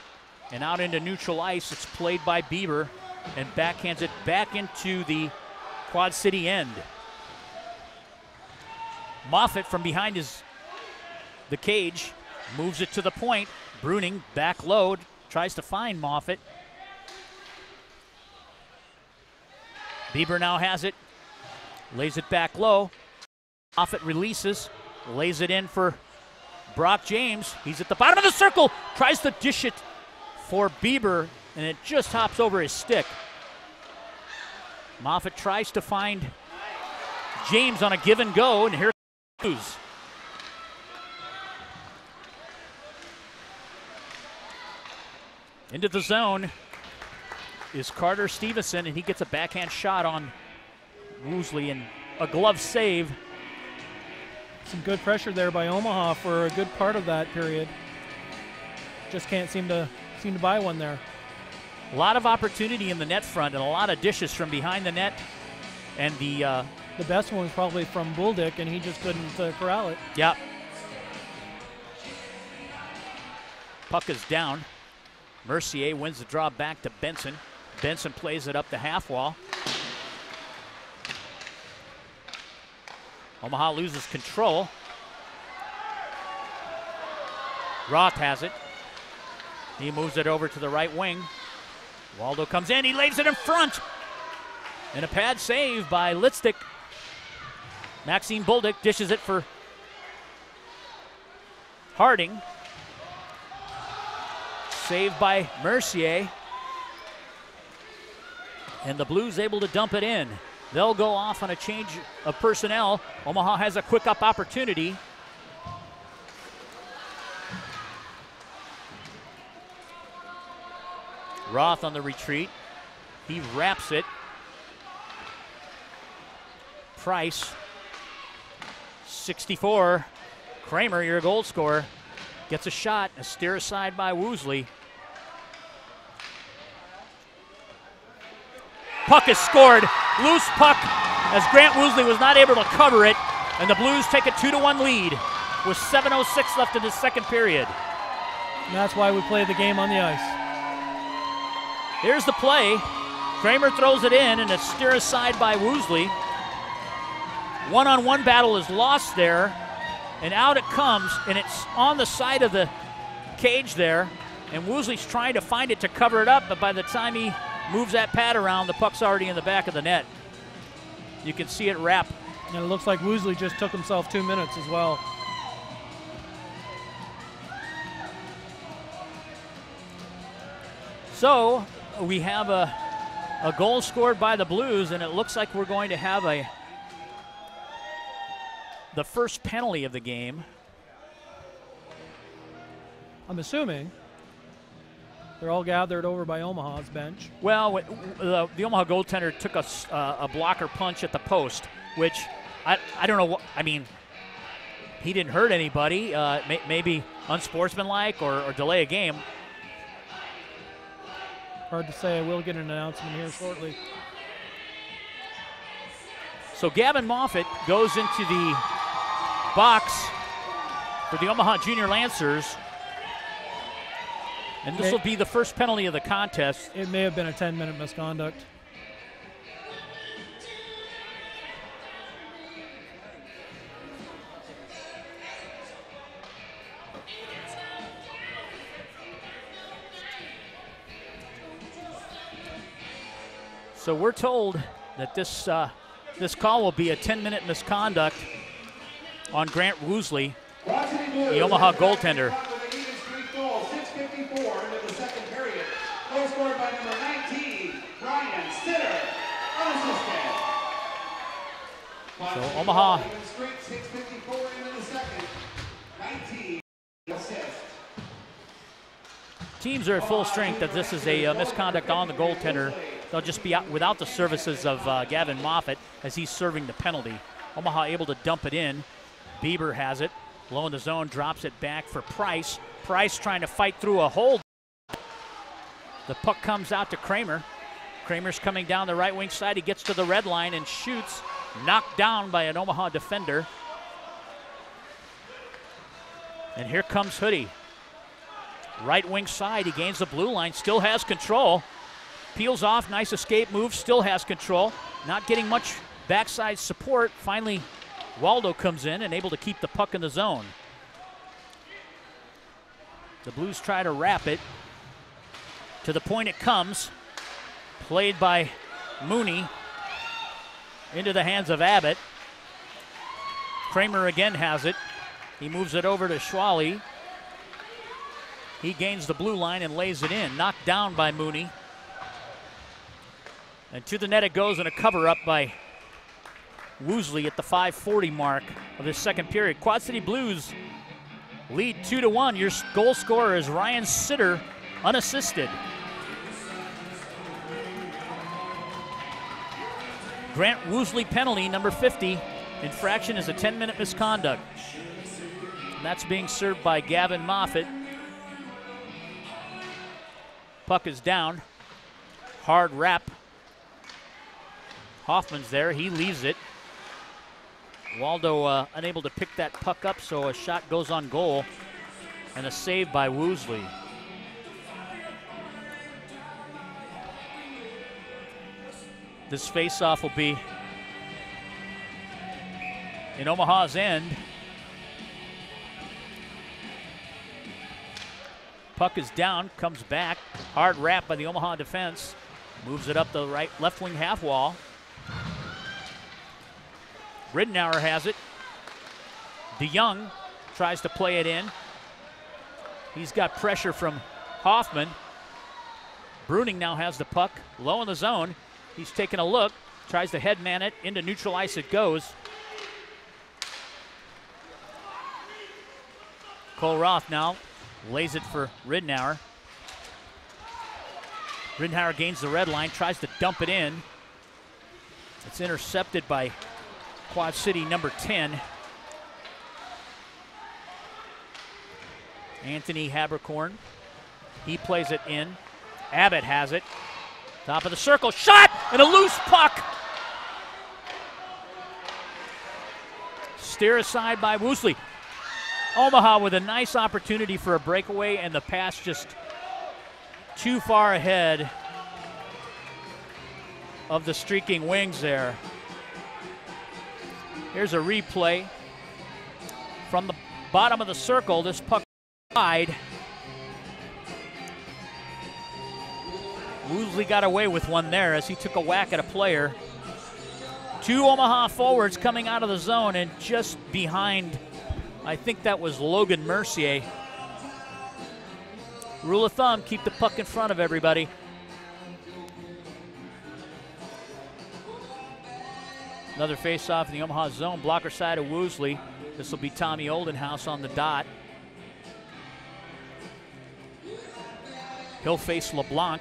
and out into neutral ice. It's played by Bieber, and backhands it back into the Quad City end. Moffitt from behind the cage moves it to the point. Bruning back low, tries to find Moffitt. Bieber now has it, lays it back low. Moffitt releases, lays it in for Brock James. He's at the bottom of the circle, tries to dish it for Bieber, and it just hops over his stick. Moffitt tries to find James on a give and go, and here comes. Into the zone. is Carter Stevenson, and he gets a backhand shot on Woosley and a glove save. Some good pressure there by Omaha for a good part of that period. Just can't seem to buy one there. A lot of opportunity in the net front and a lot of dishes from behind the net. And the best one was probably from Buldick, and he just couldn't corral it. Yep. Puck is down. Mercier wins the draw back to Benson. Benson plays it up the half wall. Omaha loses control. Roth has it. He moves it over to the right wing. Waldo comes in, he lays it in front. And a pad save by Litstick. Maxime Buldick dishes it for Harding. Saved by Mercier. And the Blues able to dump it in. They'll go off on a change of personnel. Omaha has a quick up opportunity. Roth on the retreat. He wraps it. Price, 64. Kramer, your goal scorer, gets a shot. A steer aside by Woosley. Puck is scored. Loose puck as Grant Woosley was not able to cover it. And the Blues take a 2-1 lead with 7:06 left in the second period. And that's why we play the game on the ice. Here's the play. Kramer throws it in, and a steer aside by Woosley. One-on-one battle is lost there, and out it comes, and it's on the side of the cage there, and Woosley's trying to find it to cover it up, but by the time he moves that pad around, the puck's already in the back of the net. You can see it wrap. And it looks like Woosley just took himself 2 minutes as well. So we have a goal scored by the Blues, and it looks like we're going to have the first penalty of the game. I'm assuming they're all gathered over by Omaha's bench. Well, the Omaha goaltender took a blocker punch at the post, which I don't know. I mean, he didn't hurt anybody. Maybe unsportsmanlike or delay a game. Hard to say. I will get an announcement here shortly. So Gavin Moffitt goes into the box for the Omaha Junior Lancers. And this will be the first penalty of the contest. It may have been a 10-minute misconduct. So we're told that this call will be a 10-minute misconduct on Grant Woosley, the Omaha goaltender. Scored by number 19, Brian Sitter, unassisted. So Omaha 6:54 into the second, 19 assist. Teams are at full strength that this is a misconduct on the goaltender. They'll just be out without the services of Gavin Moffitt as he's serving the penalty. Omaha able to dump it in. Bieber has it. Low in the zone, drops it back for Price. Price trying to fight through a hold. The puck comes out to Kramer. Kramer's coming down the right wing side. He gets to the red line and shoots. Knocked down by an Omaha defender. And here comes Hoodie. Right wing side, he gains the blue line, still has control. Peels off, nice escape move, still has control. Not getting much backside support. Finally, Waldo comes in and able to keep the puck in the zone. The Blues try to wrap it. To the point it comes. Played by Mooney. Into the hands of Abbott. Kramer again has it. He moves it over to Schwally. He gains the blue line and lays it in. Knocked down by Mooney. And to the net it goes, and a cover up by Woosley at the 5:40 mark of this second period. Quad City Blues lead 2-1. Your goal scorer is Ryan Sitter, unassisted. Grant Woosley penalty, number 50. Infraction is a 10-minute misconduct. And that's being served by Gavin Moffitt. Puck is down. Hard wrap. Hoffman's there. He leaves it. Waldo unable to pick that puck up, so a shot goes on goal. And a save by Woosley. This faceoff will be in Omaha's end. Puck is down, comes back. Hard wrap by the Omaha defense. Moves it up the left wing half wall. Riddenauer has it. DeYoung tries to play it in. He's got pressure from Hoffman. Bruning now has the puck, low in the zone. He's taking a look, tries to headman it, into neutral ice it goes. Cole Roth now lays it for Riddenauer. Riddenauer gains the red line, tries to dump it in. It's intercepted by Quad City number 10. Anthony Habercorn. He plays it in. Abbott has it. Top of the circle, shot, and a loose puck. Steer aside by Woosley. Omaha with a nice opportunity for a breakaway, and the pass just too far ahead of the streaking wings there. Here's a replay from the bottom of the circle. This puck wide. Woosley got away with one there as he took a whack at a player. Two Omaha forwards coming out of the zone, and just behind, I think that was Logan Mercier. Rule of thumb, keep the puck in front of everybody. Another face-off in the Omaha zone, blocker side of Woosley. This will be Tommy Oldenhouse on the dot. He'll face LeBlanc.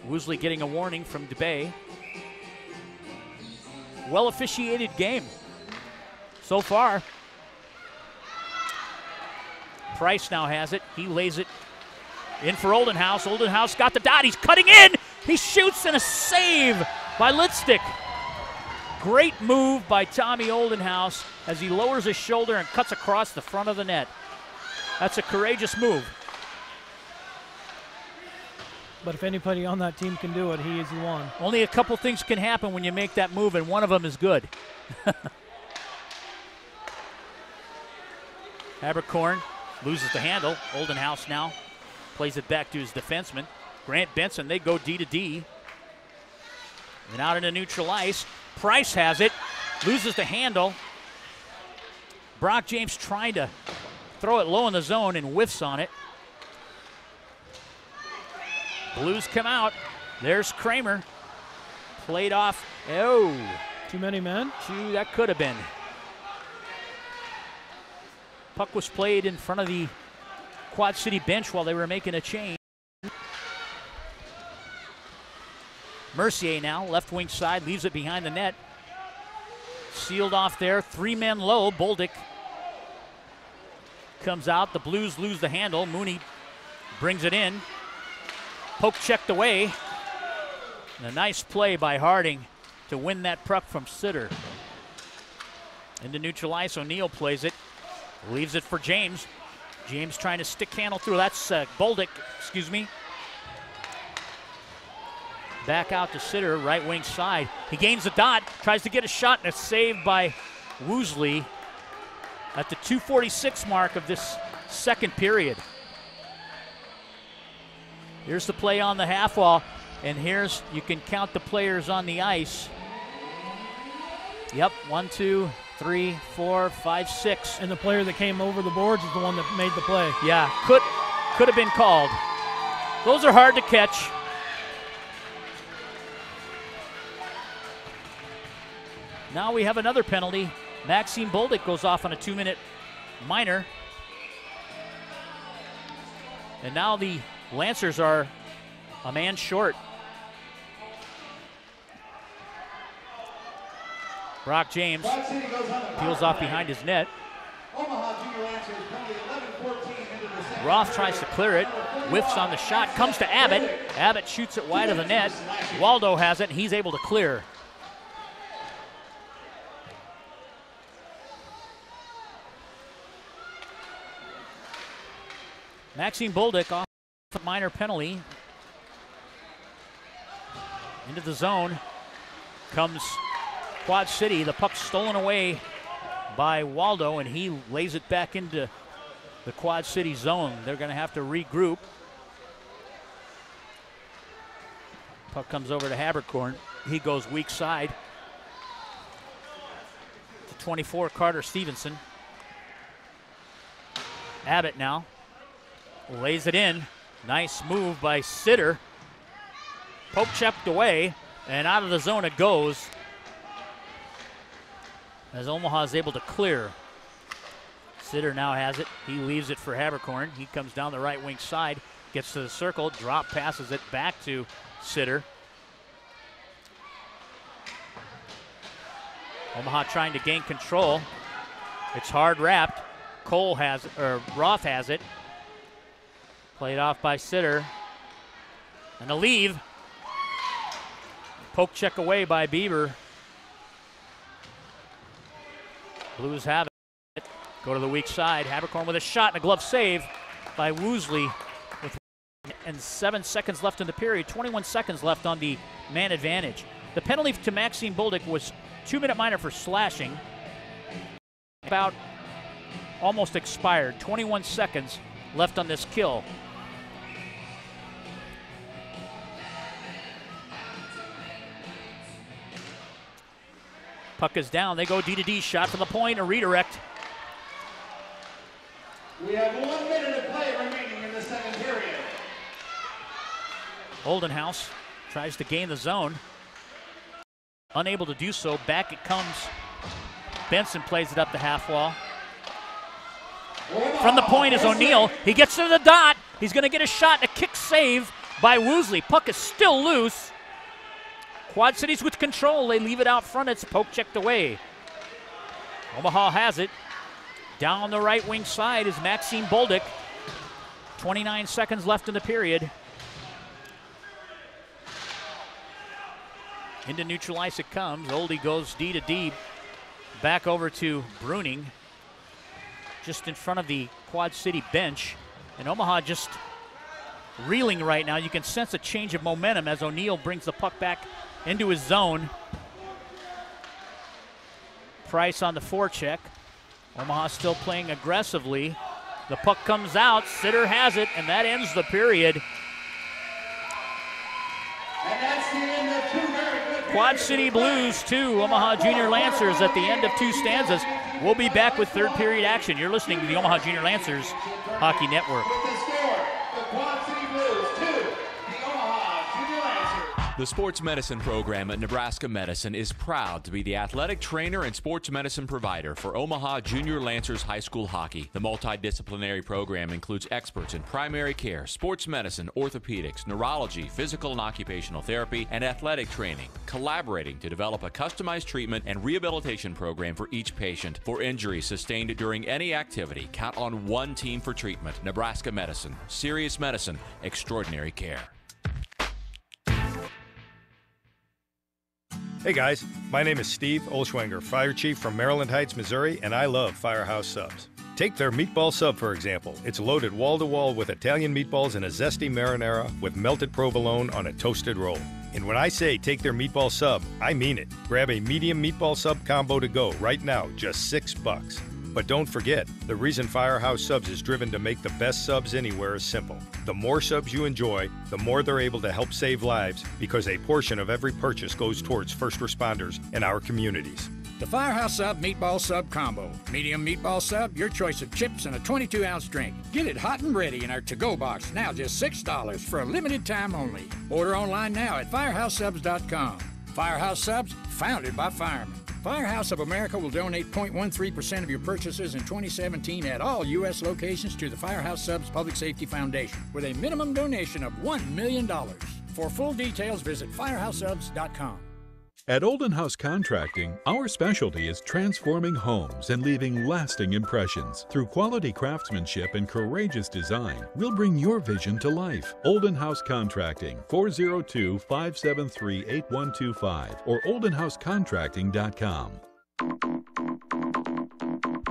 Woosley getting a warning from DeBay. Well officiated game so far. Price now has it. He lays it in for Oldenhouse. Oldenhouse got the dot. He's cutting in. He shoots, and a save by Litstick. Great move by Tommy Oldenhouse as he lowers his shoulder and cuts across the front of the net. That's a courageous move. But if anybody on that team can do it, he is the one. Only a couple things can happen when you make that move, and one of them is good. Habercorn loses the handle. Oldenhouse now plays it back to his defenseman. Grant Benson, they go D to D. And out into neutral ice. Price has it, loses the handle. Brock James trying to throw it low in the zone and whiffs on it. Blues come out. There's Kramer. Played off. Oh. Too many men? That could have been. Puck was played in front of the Quad City bench while they were making a change. Mercier now, left wing side, leaves it behind the net. Sealed off there, 3 men low. Boldick comes out. The Blues lose the handle. Mooney brings it in. Poke checked away. And a nice play by Harding to win that puck from Sitter. Into neutral ice, O'Neill plays it. Leaves it for James. James trying to stick handle through. That's Boldick, excuse me. Back out to Sitter, right wing side. He gains the dot, tries to get a shot, and it's saved by Woosley at the 2:46 mark of this second period. Here's the play on the half wall, and here's, you can count the players on the ice. Yep, 1, 2, 3, 4, 5, 6. And the player that came over the boards is the one that made the play. Yeah, could have been called. Those are hard to catch. Now we have another penalty. Maxime Boldick goes off on a 2-minute minor. And now the Lancers are A man short. Brock James peels off behind his net. Roth tries to clear it, whiffs on the shot, comes to Abbott. Abbott shoots it wide of the net. Waldo has it, and he's able to clear. Maxime Bolduc off a minor penalty. Into the zone comes Quad City. The puck stolen away by Waldo, and he lays it back into the Quad City zone. They're going to have to regroup. Puck comes over to Habercorn. He goes weak side. To 24, Carter Stevenson. Abbott now lays it in. Nice move by Sitter. Poke checked away, and out of the zone it goes as Omaha is able to clear. Sitter now has it. He leaves it for Habercorn. He comes down the right wing side, gets to the circle, drop passes it back to Sitter. Omaha trying to gain control. It's hard wrapped. Roth has it. Played off by Sitter. And a leave. Poke check away by Bieber. Blues have it. Go to the weak side. Habercorn with a shot and a glove save by Woosley. With 7 seconds left in the period. 21 seconds left on the man advantage. The penalty to Maxime Bolduc was 2-minute minor for slashing. About almost expired. 21 seconds left on this kill. Puck is down. They go D to D. Shot from the point. A redirect. We have 1 minute of play remaining in the second period. Oldenhouse tries to gain the zone. Unable to do so. Back it comes. Benson plays it up the half wall. From the point is O'Neill. He gets to the dot. He's going to get a shot. A kick save by Woosley. Puck is still loose. Quad Cities with control. They leave it out front. It's poke checked away. Omaha has it. Down the right wing side is Maxime Bolduc. 29 seconds left in the period. Into neutral ice it comes. Oldie goes D to D. Back over to Bruning. Just in front of the Quad City bench. And Omaha just reeling right now. You can sense a change of momentum as O'Neill brings the puck back into his zone. Price on the forecheck. Omaha still playing aggressively. The puck comes out. Sitter has it, and that ends the period. And that's the end of 2 very good Quad City Blues 2, Omaha Junior Lancers at the end of 2 stanzas. We'll be back with third period action. You're listening to the Omaha Junior Lancers Hockey Network. With the score, the Quad City Blues 2, the Omaha Junior Lancers. The sports medicine program at Nebraska Medicine is proud to be the athletic trainer and sports medicine provider for Omaha Junior Lancers High School hockey. The multidisciplinary program includes experts in primary care, sports medicine, orthopedics, neurology, physical and occupational therapy, and athletic training, collaborating to develop a customized treatment and rehabilitation program for each patient. For injuries sustained during any activity, count on one team for treatment. Nebraska Medicine. Serious medicine, extraordinary care. Hey guys, my name is Steve Olschwenger, Fire Chief from Maryland Heights, Missouri, and I love Firehouse Subs. Take their meatball sub, for example. It's loaded wall-to-wall with Italian meatballs and a zesty marinara with melted provolone on a toasted roll. And when I say take their meatball sub, I mean it. Grab a medium meatball sub combo to go right now, just $6. But don't forget, the reason Firehouse Subs is driven to make the best subs anywhere is simple. The more subs you enjoy, the more they're able to help save lives because a portion of every purchase goes towards first responders in our communities. The Firehouse Sub Meatball Sub Combo. Medium meatball sub, your choice of chips and a 22-ounce drink. Get it hot and ready in our to-go box, now just $6 for a limited time only. Order online now at firehousesubs.com. Firehouse Subs, founded by firemen. Firehouse of America will donate 0.13% of your purchases in 2017 at all U.S. locations to the Firehouse Subs Public Safety Foundation with a minimum donation of $1 million. For full details, visit firehousesubs.com. At Olden House Contracting, our specialty is transforming homes and leaving lasting impressions. Through quality craftsmanship and courageous design, we'll bring your vision to life. Olden House Contracting, 402-573-8125 or oldenhousecontracting.com.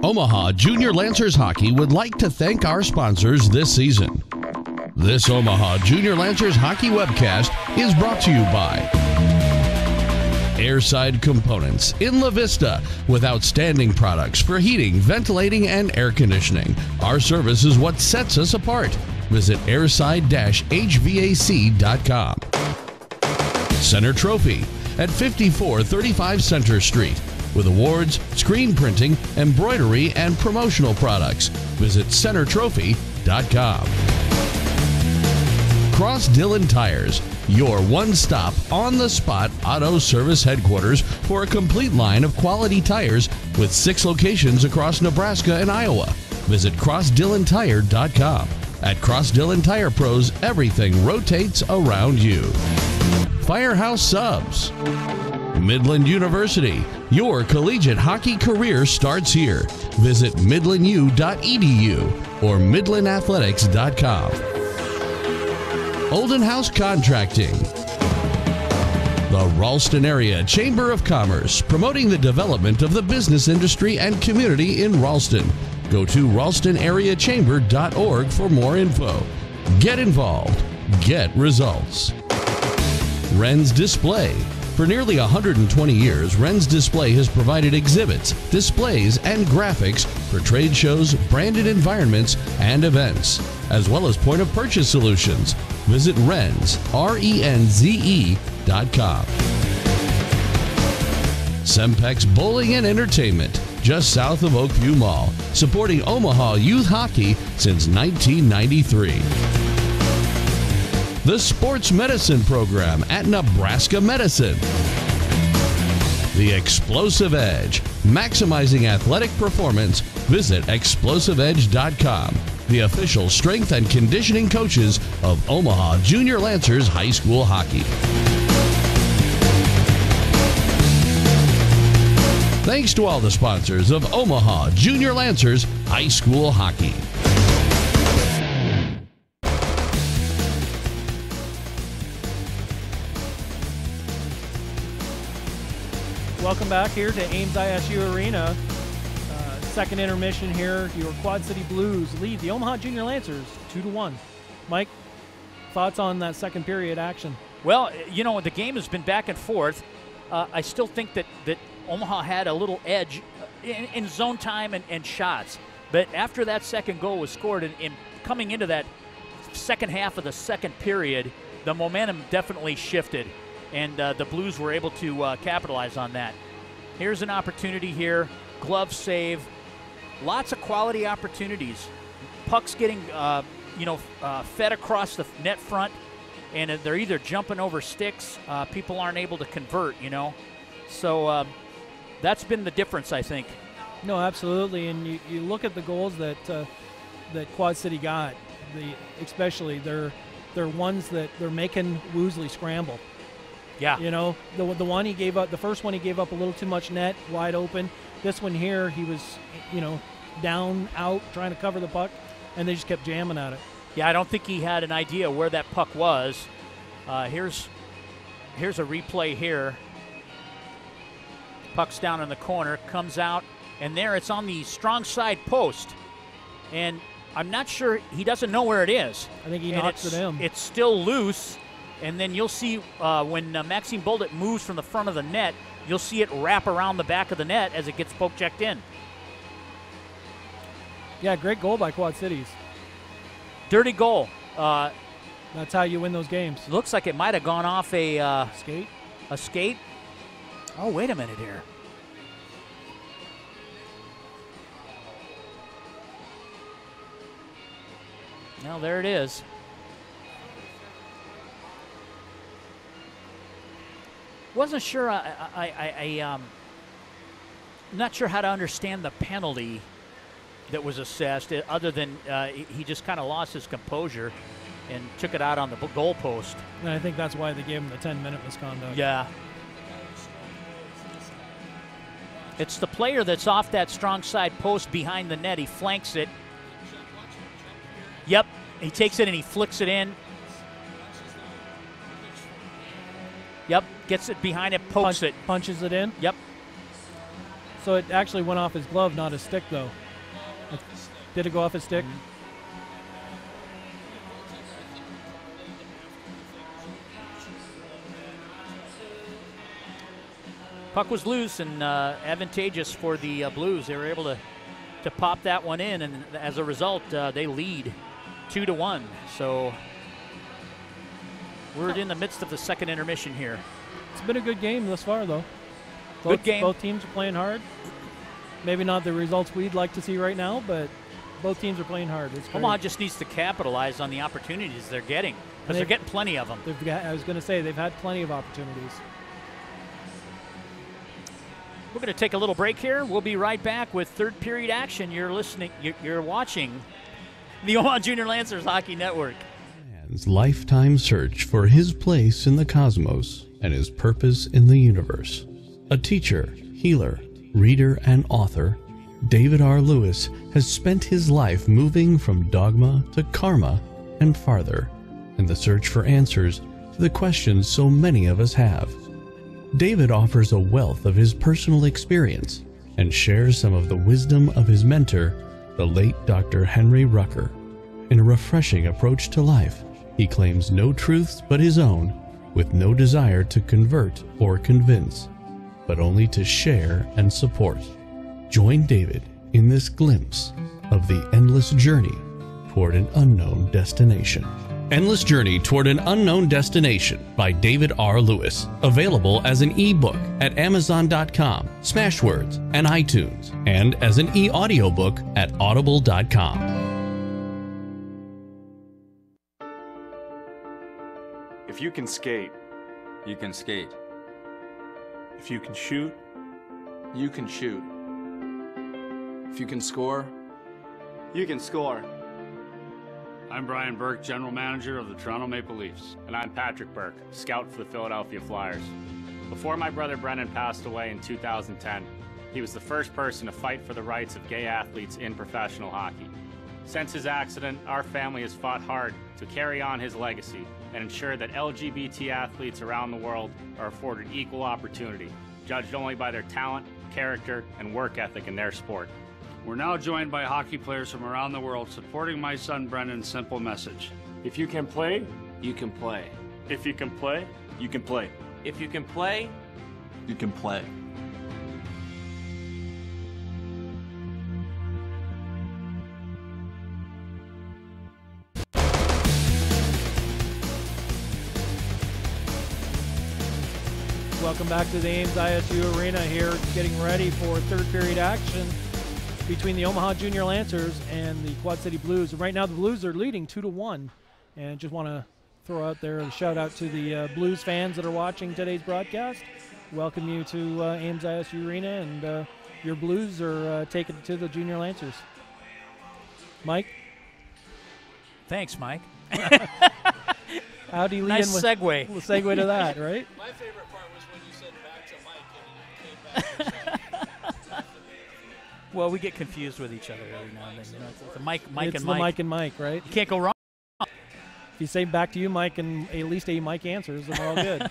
Omaha Junior Lancers Hockey would like to thank our sponsors this season. This Omaha Junior Lancers Hockey webcast is brought to you by Airside Components in La Vista with outstanding products for heating, ventilating, and air conditioning. Our service is what sets us apart. Visit airside-hvac.com. Center Trophy at 5435 Center Street with awards, screen printing, embroidery, and promotional products. Visit centertrophy.com. Cross Dillon Tires, your one-stop, on-the-spot auto service headquarters for a complete line of quality tires with 6 locations across Nebraska and Iowa. Visit crossdillontire.com. At Cross Dillon Tire Pros, everything rotates around you. Firehouse Subs. Midland University, your collegiate hockey career starts here. Visit midlandu.edu or midlandathletics.com. Olden House Contracting. The Ralston Area Chamber of Commerce, promoting the development of the business industry and community in Ralston. Go to ralstonareachamber.org for more info. Get involved. Get results. Wren's Display. For nearly 120 years, Wren's Display has provided exhibits, displays, and graphics for trade shows, branded environments, and events, as well as point-of-purchase solutions. Visit Wren's, RENZE.com. Sempex Bowling and Entertainment, just south of Oakview Mall, supporting Omaha youth hockey since 1993. The Sports Medicine Program at Nebraska Medicine. The Explosive Edge, maximizing athletic performance. Visit explosiveedge.com, the official strength and conditioning coaches of Omaha Junior Lancers High School Hockey. Thanks to all the sponsors of Omaha Junior Lancers High School Hockey. Welcome back here to Ames ISU Arena. Second intermission here. Your Quad City Blues lead the Omaha Junior Lancers 2-1. Mike, thoughts on that second period action? Well, you know, the game has been back and forth. I still think that Omaha had a little edge in zone time and shots. But after that second goal was scored and coming into that second half of the second period, the momentum definitely shifted. And the Blues were able to capitalize on that. Here's an opportunity here. Glove save. Lots of quality opportunities. Pucks getting, fed across the net front, and they're either jumping over sticks. People aren't able to convert, So that's been the difference, I think. No, absolutely. And you look at the goals that Quad City got. Especially they're ones that they're making Woosley scramble. Yeah. The one he gave up, the first one he gave up a little too much net, wide open. This one here, he was, down, out, trying to cover the puck, and they just kept jamming at it. Yeah, I don't think he had an idea where that puck was. Here's a replay here. Puck's down in the corner, comes out, and there it's on the strong side post. And I'm not sure, he doesn't know where it is. I think he knocks it in. It's still loose. And then you'll see when Maxime Boldet moves from the front of the net, you'll see it wrap around the back of the net as it gets poke checked in. Yeah, great goal by Quad Cities. Dirty goal. That's how you win those games. Looks like it might have gone off a skate. A skate. Oh, wait a minute here. Now there it is. Wasn't sure. Not sure how to understand the penalty that was assessed, other than he just kind of lost his composure and took it out on the goal post. And I think that's why they gave him the 10-minute misconduct. Yeah. It's the player that's off that strong side post behind the net. He flanks it. Yep, he takes it and he flicks it in. Yep, gets it behind it, pokes it. Punches it in? Yep. So it actually went off his glove, not his stick, though. Did it go off his stick? Puck was loose and advantageous for the Blues. They were able to pop that one in, and as a result, they lead 2-1. So we're in the midst of the second intermission here. It's been a good game thus far, though. Good game. Both teams are playing hard. Maybe not the results we'd like to see right now, but both teams are playing hard. It's Omaha just needs to capitalize on the opportunities they're getting, because they're getting plenty of them. I was going to say, they've had plenty of opportunities. We're going to take a little break here. We'll be right back with third period action. You're watching the Omaha Junior Lancers Hockey Network. Man's lifetime search for his place in the cosmos and his purpose in the universe. A teacher, healer, reader, and author, David R. Lewis has spent his life moving from dogma to karma and farther in the search for answers to the questions so many of us have. David offers a wealth of his personal experience and shares some of the wisdom of his mentor, the late Dr. Henry Rucker. In a refreshing approach to life, he claims no truths but his own, with no desire to convert or convince, but only to share and support. Join David in this glimpse of the endless journey toward an unknown destination. Endless Journey Toward an Unknown Destination by David R. Lewis. Available as an e-book at Amazon.com, Smashwords, and iTunes, and as an e-audiobook at Audible.com. If you can skate, you can skate. If you can shoot, you can shoot. If you can score, you can score. I'm Brian Burke, General Manager of the Toronto Maple Leafs. And I'm Patrick Burke, Scout for the Philadelphia Flyers. Before my brother Brennan passed away in 2010, he was the first person to fight for the rights of gay athletes in professional hockey. Since his accident, our family has fought hard to carry on his legacy and ensure that LGBT athletes around the world are afforded equal opportunity, judged only by their talent, character, and work ethic in their sport. We're now joined by hockey players from around the world supporting my son Brennan's simple message. If you can play, you can play. If you can play, you can play. If you can play, you can play. Welcome back to the Ames ISU Arena here, getting ready for third period action between the Omaha Junior Lancers and the Quad City Blues. Right now the Blues are leading 2-1, and just want to throw out there a shout out to the Blues fans that are watching today's broadcast. Welcome you to Ames ISU Arena, and your Blues are taking it to the Junior Lancers. Mike? Thanks, Mike. How do you lead nice in with segue. We'll segue to that, right? My favorite part was when you said back to Mike and you came back. Well, we get confused with each other every now and then. You know, it's the Mike it's and the Mike. Mike and Mike, right? You can't go wrong. If you say back to you, Mike, and at least a Mike answers, then we're all good.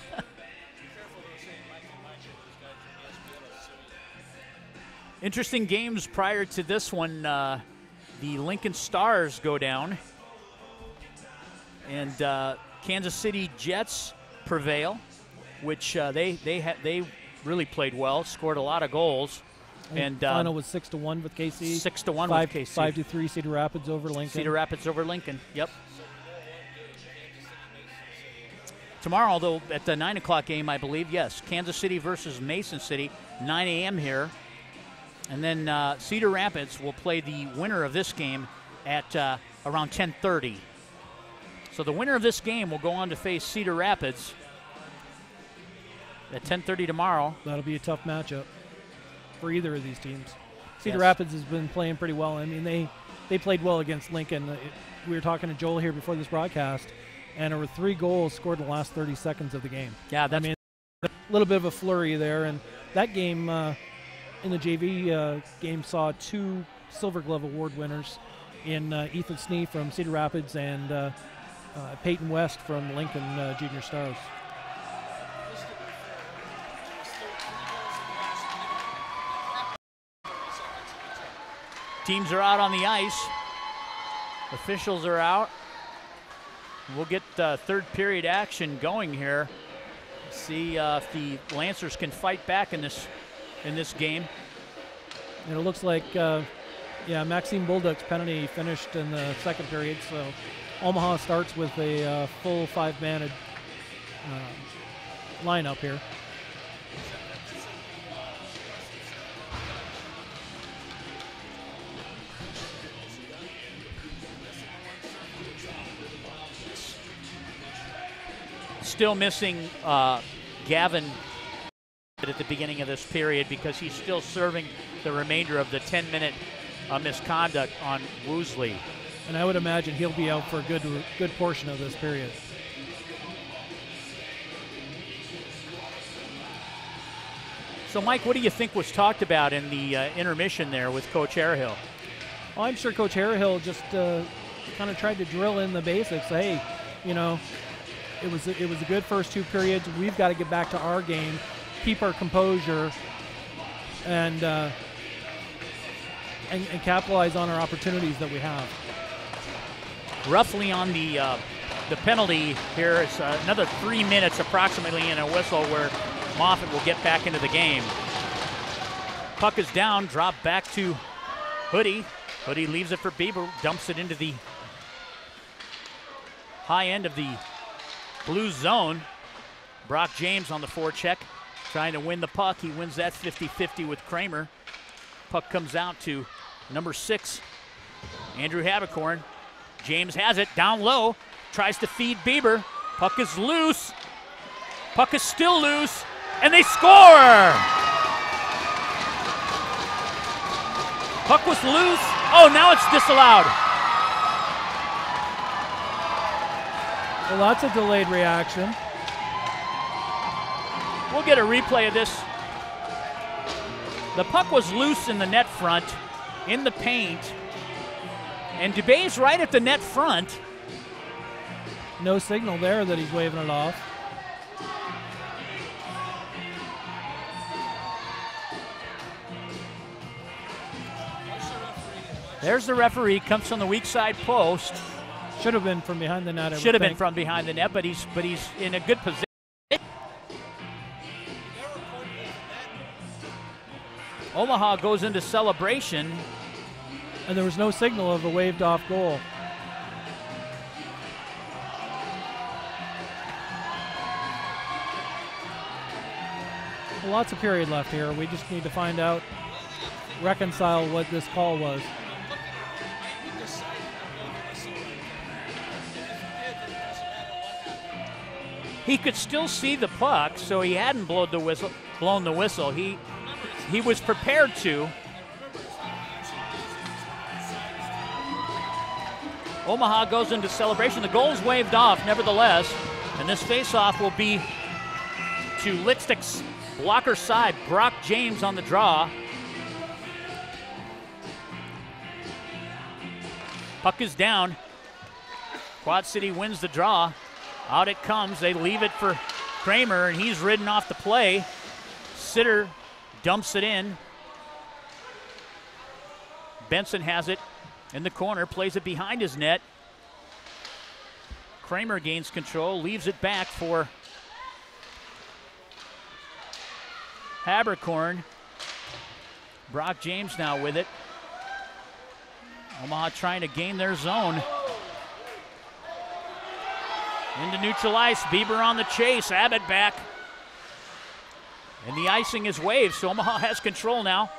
Interesting games prior to this one. The Lincoln Stars go down, and Kansas City Jets prevail, which they really played well, scored a lot of goals. And final was 6-1 with KC. 6-1 with KC. 5-3 Cedar Rapids over Lincoln. Cedar Rapids over Lincoln. Yep. Tomorrow, though, at the 9 o'clock game, I believe, yes, Kansas City versus Mason City, 9 a.m. here. And then Cedar Rapids will play the winner of this game at around 10:30. So the winner of this game will go on to face Cedar Rapids at 10:30 tomorrow. That'll be a tough matchup. for either of these teams. Cedar Yes. Rapids has been playing pretty well. I mean, they played well against Lincoln. We were talking to Joel here before this broadcast, and there were 3 goals scored in the last 30 seconds of the game. Yeah, that's a little bit of a flurry there, and that game in the JV game saw 2 Silver Glove Award winners in Ethan Snee from Cedar Rapids and Peyton West from Lincoln Junior Stars. Teams are out on the ice. Officials are out. We'll get third period action going here. See if the Lancers can fight back in this game. And it looks like, Maxime Bullduk's penalty finished in the second period, so Omaha starts with a full 5-man lineup here. Still missing Gavin at the beginning of this period because he's still serving the remainder of the 10-minute misconduct on Woosley. And I would imagine he'll be out for a good portion of this period. So, Mike, what do you think was talked about in the intermission there with Coach Harehill? Well, I'm sure Coach Harehill just kind of tried to drill in the basics. Hey, you know, it was a good first 2 periods. We've got to get back to our game, keep our composure, and capitalize on our opportunities that we have. Roughly on the penalty here, it's another 3 minutes approximately in a whistle where Moffett will get back into the game. Puck is down, dropped back to Hoodie. Hoodie leaves it for Bieber, dumps it into the high end of the blue zone. Brock James on the forecheck, trying to win the puck. He wins that 50-50 with Kramer. Puck comes out to number 6, Andrew Habercorn. James has it down low, tries to feed Bieber. Puck is loose. Puck is still loose, and they score! Puck was loose. Oh, now it's disallowed. Well, that's a delayed reaction. We'll get a replay of this. The puck was loose in the net front, in the paint, and Dubé's right at the net front. No signal there that he's waving it off. There's the referee, comes from the weak side post. Should have been from behind the net. Should have been from behind the net, but he's in a good position. Omaha goes into celebration. And there was no signal of a waved off goal. Well, lots of period left here. We just need to find out, reconcile what this call was. He could still see the puck, so he hadn't blown the whistle. He was prepared to. Omaha goes into celebration. The goal's waved off, nevertheless, and this faceoff will be to Litstick's blocker side. Brock James on the draw. Puck is down. Quad City wins the draw. Out it comes. They leave it for Kramer, and he's ridden off the play. Sitter dumps it in. Benson has it in the corner, plays it behind his net. Kramer gains control, leaves it back for Habercorn. Brock James now with it. Omaha trying to gain their zone. Into neutral ice, Bieber on the chase, Abbott back. And the icing is waved, so Omaha has control now.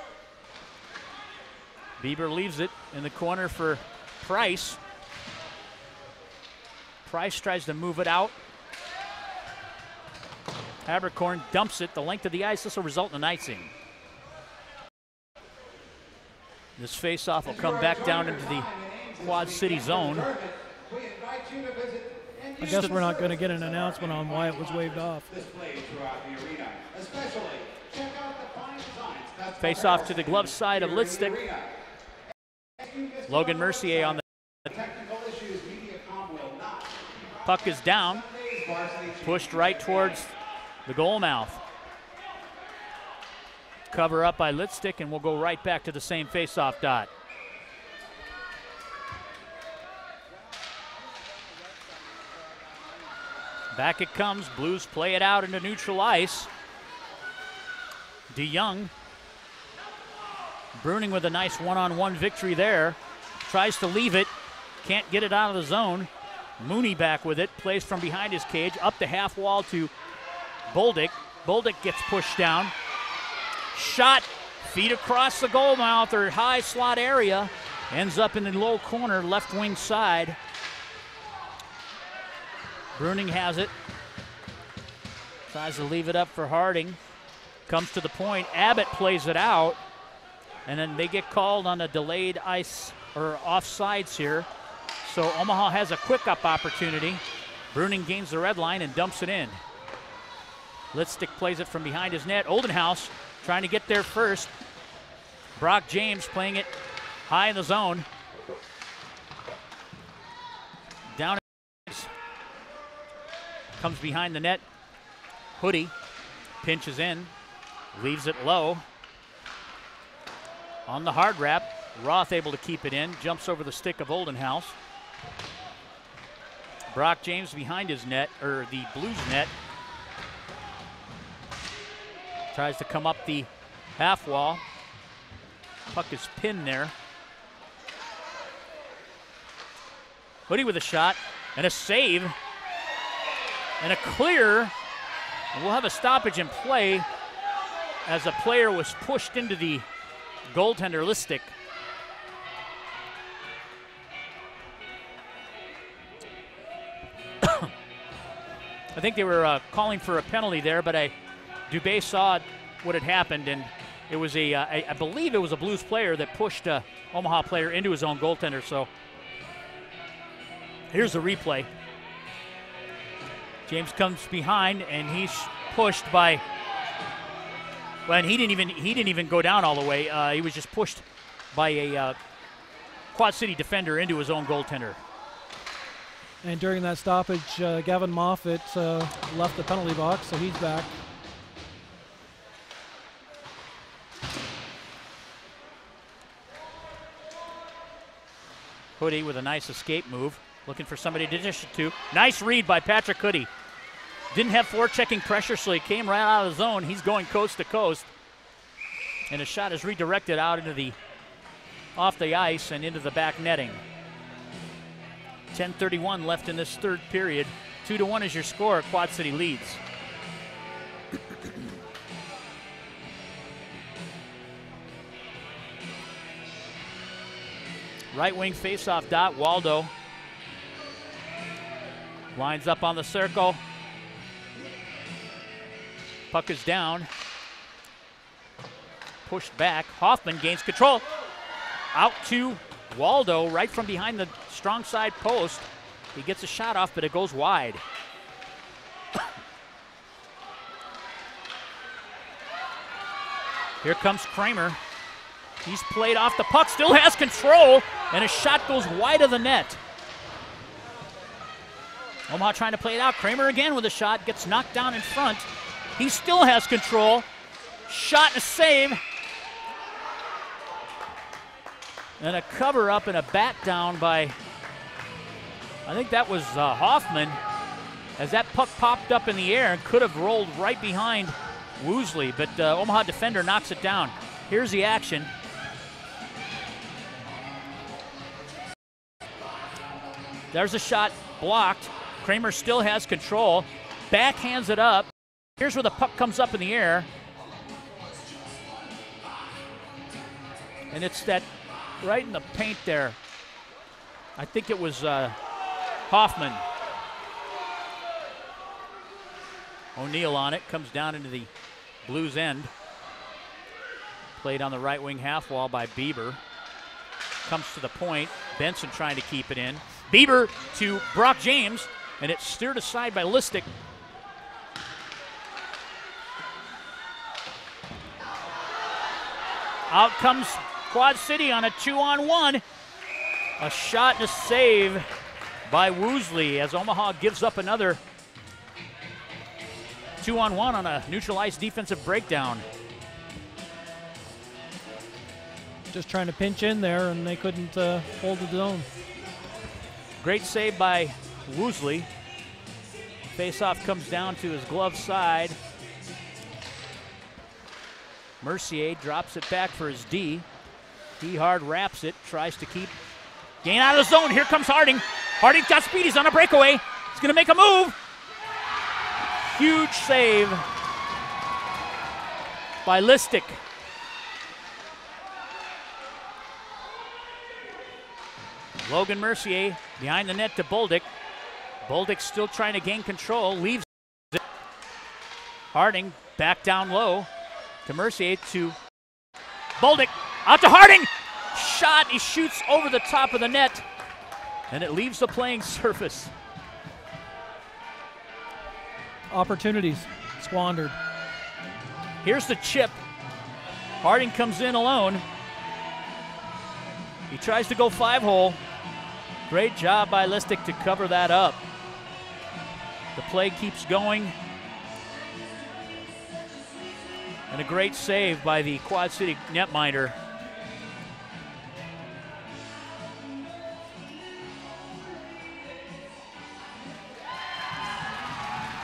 Bieber leaves it in the corner for Price. Price tries to move it out. Habercorn dumps it the length of the ice. This will result in an icing. This face-off will come back down into the Quad City zone. I guess we're not going to get an announcement on why it was waved off. Face-off to the glove side of Litstick. Logan Mercier on the puck is down, pushed right towards the goal mouth. Cover up by Litstick, and we'll go right back to the same face-off dot. Back it comes. Blues play it out into neutral ice. DeYoung. Bruning with a nice one-on-one victory there. Tries to leave it. Can't get it out of the zone. Mooney back with it. Plays from behind his cage. Up the half wall to Boldick. Boldick gets pushed down. Shot. Feet across the goal mouth or high slot area. Ends up in the low corner, left wing side. Bruning has it. Tries to leave it up for Harding. Comes to the point. Abbott plays it out. And then they get called on a delayed ice or offsides here. So Omaha has a quick up opportunity. Bruning gains the red line and dumps it in. Litstick plays it from behind his net. Oldenhouse trying to get there first. Brock James playing it high in the zone. Down comes behind the net. Hoodie pinches in, leaves it low. On the hard wrap, Roth able to keep it in, jumps over the stick of Oldenhouse. Brock James behind his net, or the Blues net. Tries to come up the half wall. Puck is pinned there. Hoodie with a shot and a save and a clear. And we'll have a stoppage in play as a player was pushed into the goaltender Listic. I think they were calling for a penalty there, but Dubé saw what had happened, and it was I believe it was a Blues player that pushed a Omaha player into his own goaltender. So here's the replay. James comes behind, and he's pushed by. Well, and he didn't even go down all the way. He was just pushed by a Quad City defender into his own goaltender. And during that stoppage, Gavin Moffett left the penalty box, so he's back. Hoodie with a nice escape move, looking for somebody to dish it to. Nice read by Patrick Hoodie. Didn't have forechecking pressure, so he came right out of the zone. He's going coast to coast. And a shot is redirected out into off the ice and into the back netting. 10:31 left in this third period. 2-1 is your score. Quad City leads. Right wing faceoff dot. Waldo lines up on the circle. Puck is down. Pushed back. Hoffman gains control. Out to Waldo right from behind the strong side post. He gets a shot off, but it goes wide. Here comes Kramer. He's played off the puck, still has control, and a shot goes wide of the net. Omaha trying to play it out. Kramer again with a shot, gets knocked down in front. He still has control. Shot and a save. And a cover up and a bat down by, I think that was Hoffman, as that puck popped up in the air and could have rolled right behind Woosley, but Omaha defender knocks it down. Here's the action. There's a shot blocked. Kramer still has control. Backhands it up. Here's where the puck comes up in the air. And it's that right in the paint there. I think it was Hoffman. O'Neill on it, comes down into the Blues end. Played on the right wing half wall by Bieber. comes to the point. Benson trying to keep it in. Bieber to Brock James, and it's steered aside by Listic. Out comes Quad City on a 2-on-1. A shot and a save by Woosley as Omaha gives up another 2-on-1 on a neutral ice defensive breakdown. Just trying to pinch in there, and they couldn't hold the zone. Great save by Woosley. Face-off comes down to his glove side. Mercier drops it back for his D. He hard wraps it, tries to keep gain out of the zone. Here comes Harding. Harding's got speed. He's on a breakaway. He's going to make a move. Huge save by Listic. Logan Mercier behind the net to Bolduc. Bolduc still trying to gain control. Leaves it. Harding back down low to Mercier to Bolduc. Out to Harding. Shot. He shoots over the top of the net. And it leaves the playing surface. Opportunities squandered. Here's the chip. Harding comes in alone. He tries to go 5-hole. Great job by Listic to cover that up. The play keeps going. And a great save by the Quad City netminder.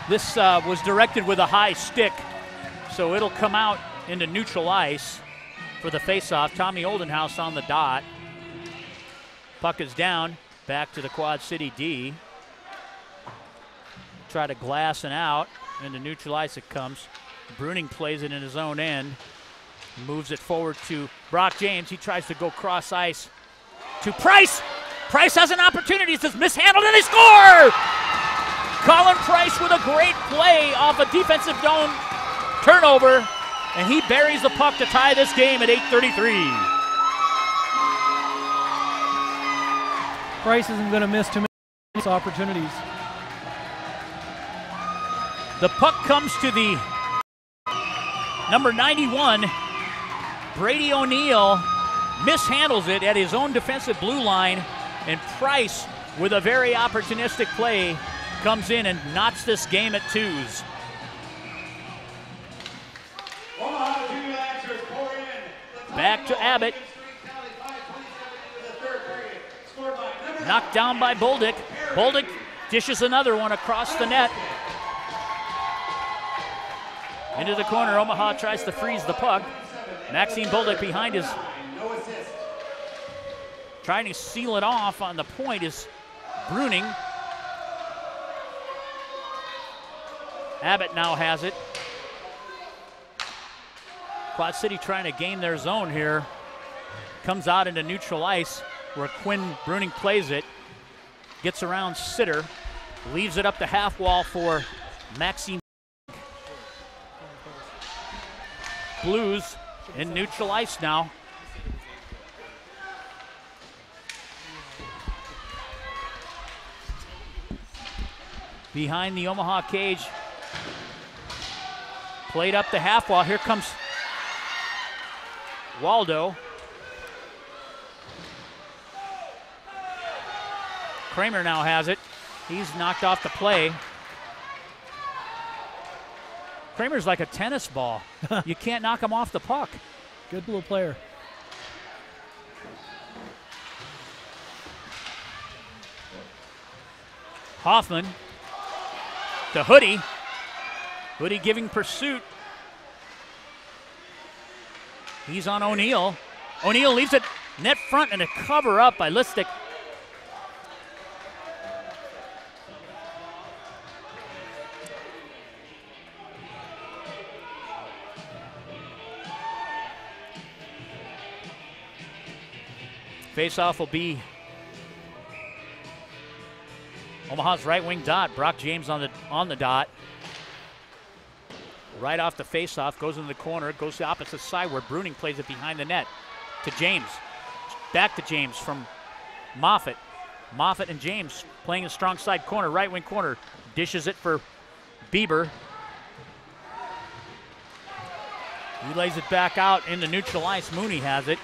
This was directed with a high stick, so it'll come out into neutral ice for the faceoff. Tommy Oldenhouse on the dot. Puck is down, back to the Quad City D. Try to glass and out, into neutral ice it comes. Bruning plays it in his own end. Moves it forward to Brock James. He tries to go cross ice to Price. Price has an opportunity. It's mishandled and they score! Colin Price with a great play off a defensive zone turnover, and he buries the puck to tie this game at 8:33. Price isn't going to miss too many opportunities. The puck comes to the number 91. Brady O'Neill mishandles it at his own defensive blue line, and Price, with a very opportunistic play, comes in and knots this game at 2s. Back to Abbott. Knocked down by Bolduc. Bolduc dishes another one across the net. Into the corner, Omaha tries to freeze the puck. Maxime Bolduc behind his, trying to seal it off on the point is Bruning. Abbott now has it. Quad City trying to gain their zone here. Comes out into neutral ice where Quinn Bruning plays it. Gets around Sitter. Leaves it up the half wall for Maxime. Blues in neutral ice now. Behind the Omaha cage. Played up the half wall. Here comes Waldo. Kramer now has it. He's knocked off the play. Kramer's like a tennis ball. You can't knock him off the puck. Good little player. Hoffman to Hoodie. Hoodie giving pursuit. He's on O'Neill. O'Neill leaves it net front and a cover up by Listic. Face-off will be Omaha's right wing dot. Brock James on the dot. Right off the face-off, goes into the corner, goes the opposite side where Bruning plays it behind the net to James. Back to James from Moffitt. Moffitt and James playing a strong side corner, right wing corner. Dishes it for Bieber. He lays it back out into neutral ice. Mooney has it.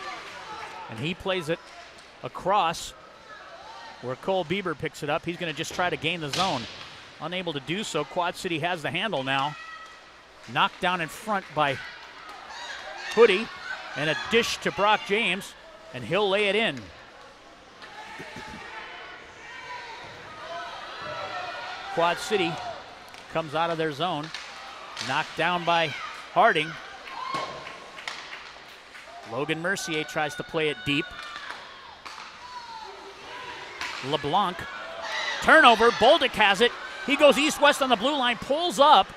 And he plays it across where Cole Bieber picks it up. He's going to just try to gain the zone. Unable to do so. Quad City has the handle now. Knocked down in front by Hoodie. And a dish to Brock James. And he'll lay it in. Quad City comes out of their zone. Knocked down by Harding. Logan Mercier tries to play it deep. LeBlanc. Turnover. Bolduc has it. He goes east-west on the blue line, pulls up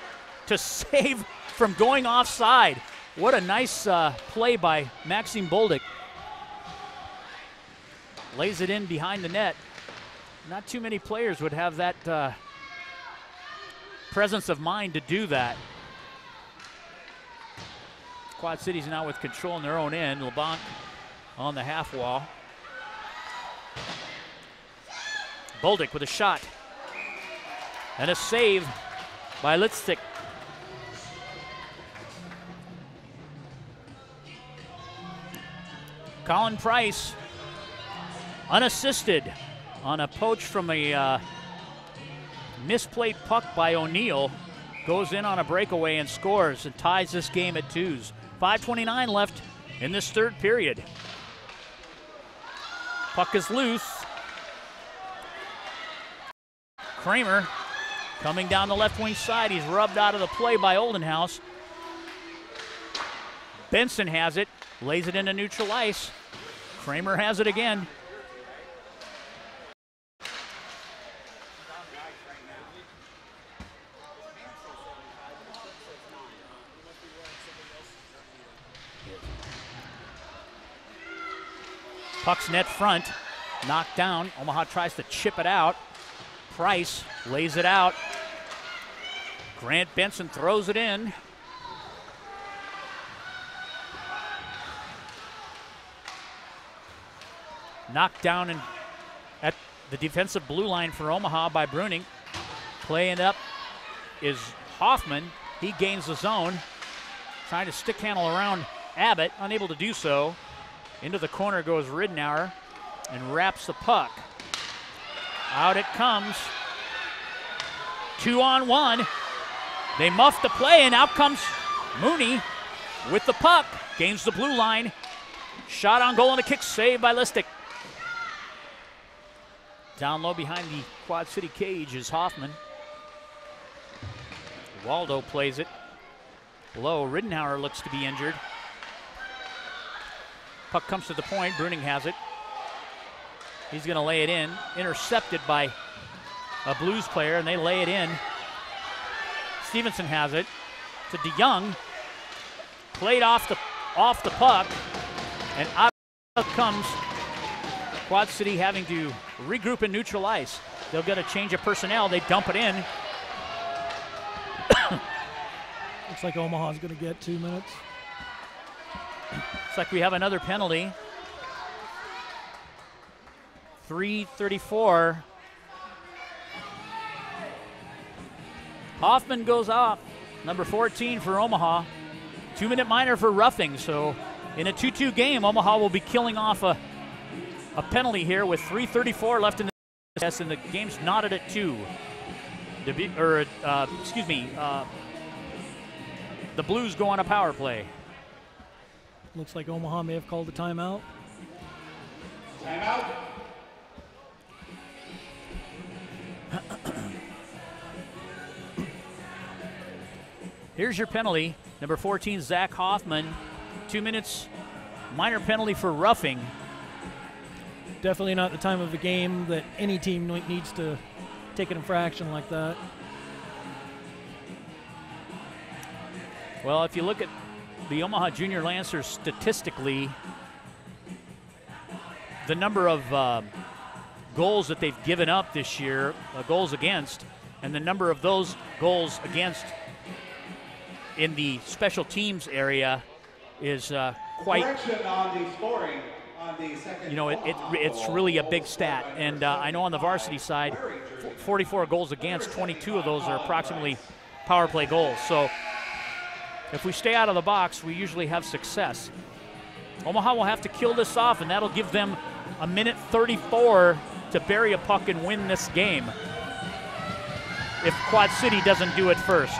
to save from going offside. What a nice play by Maxime Bolduc. Lays it in behind the net. Not too many players would have that presence of mind to do that. Quad City's now with control in their own end. LeBlanc on the half wall. Bolduc with a shot. And a save by Litstick. Colin Price unassisted on a poach from a misplayed puck by O'Neill. Goes in on a breakaway and scores and ties this game at 2s. 5:29 left in this third period. Puck is loose. Kramer coming down the left wing side. He's rubbed out of the play by Oldenhouse. Benson has it, lays it into neutral ice. Kramer has it again. Puck's net front, knocked down. Omaha tries to chip it out. Price lays it out. Grant Benson throws it in. Knocked down at the defensive blue line for Omaha by Bruning. Playing up is Hoffman. He gains the zone. Trying to stick handle around Abbott, unable to do so. Into the corner goes Ridenour and wraps the puck. Out it comes. 2-on-1. They muff the play, and out comes Mooney with the puck. Gains the blue line. Shot on goal and a kick saved by Listic. Down low behind the Quad City cage is Hoffman. Waldo plays it. Low. Ridenour looks to be injured. Puck comes to the point. Bruning has it. He's going to lay it in. Intercepted by a Blues player, and they lay it in. Stevenson has it to DeYoung. Played off the puck, and out comes Quad City having to regroup in neutral ice. They'll get a change of personnel. They dump it in. Looks like Omaha's going to get 2 minutes. Looks like we have another penalty. 3:34. Hoffman goes off. Number 14 for Omaha. 2-minute minor for roughing. So in a 2-2 game, Omaha will be killing off a penalty here with 3:34 left in the test, and the game's knotted at 2. The Blues go on a power play. Looks like Omaha may have called a timeout. Timeout. Here's your penalty. Number 14, Zach Hoffman. 2 minutes minor penalty for roughing. Definitely not the time of the game that any team needs to take an infraction like that. Well, if you look at the Omaha Junior Lancers statistically, the number of goals that they've given up this year, goals against, and the number of those goals against in the special teams area is quite. Correction on the scoring. you know, it's really a big stat. And I know on the varsity side, 44 goals against, 22 of those are approximately power play goals. So if we stay out of the box, we usually have success. Omaha will have to kill this off, and that'll give them a minute 34 to bury a puck and win this game if Quad City doesn't do it first.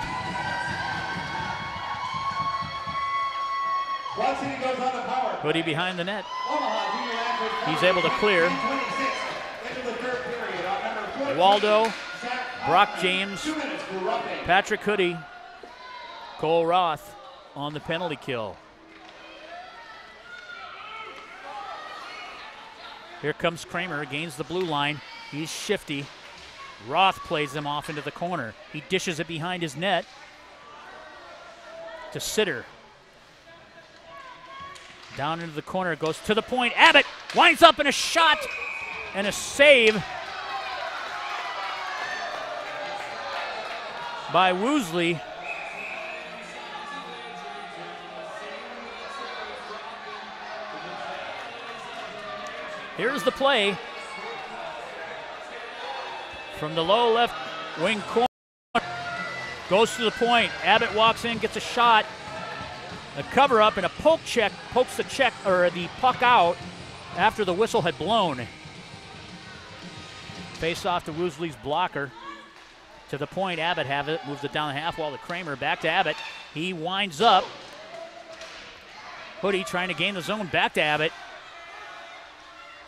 Quad City goes on the power. Hoodie behind the net. Omaha, he's able to clear. Into the third period on number 14, Waldo, Zach Brock Hoffman. James, 2 minutes for roughing. Patrick Hoodie, Cole Roth on the penalty kill. Here comes Kramer, gains the blue line. He's shifty. Roth plays him off into the corner. He dishes it behind his net to Sitter. Down into the corner, goes to the point. Abbott winds up in a shot and a save by Woosley. Here's the play from the low left wing corner. Goes to the point. Abbott walks in, gets a shot. A cover up and a poke check, pokes the puck out after the whistle had blown. Face off to Woosley's blocker. To the point, Abbott have it, moves it down the half wall to Kramer, back to Abbott. He winds up. Hoodie trying to gain the zone, back to Abbott.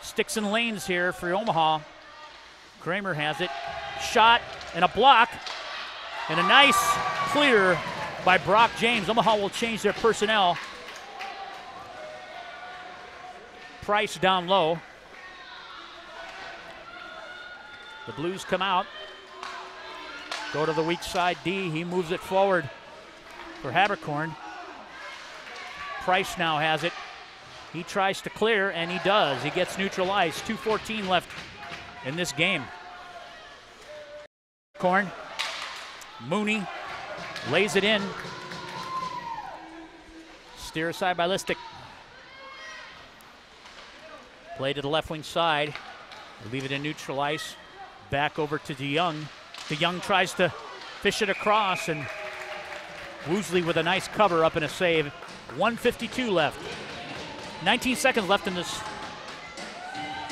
Sticks and lanes here for Omaha. Kramer has it. Shot and a block. And a nice clear by Brock James. Omaha will change their personnel. Price down low. The Blues come out. Go to the weak side D. He moves it forward for Haberkorn. Price now has it. He tries to clear, and he does. He gets neutralized. 2:14 left in this game. Korn. Mooney lays it in. Steer aside by Listic. Play to the left wing side. Leave it in neutral ice. Back over to DeYoung. DeYoung tries to fish it across, and Woosley with a nice cover up and a save. 1:52 left. 19 seconds left in this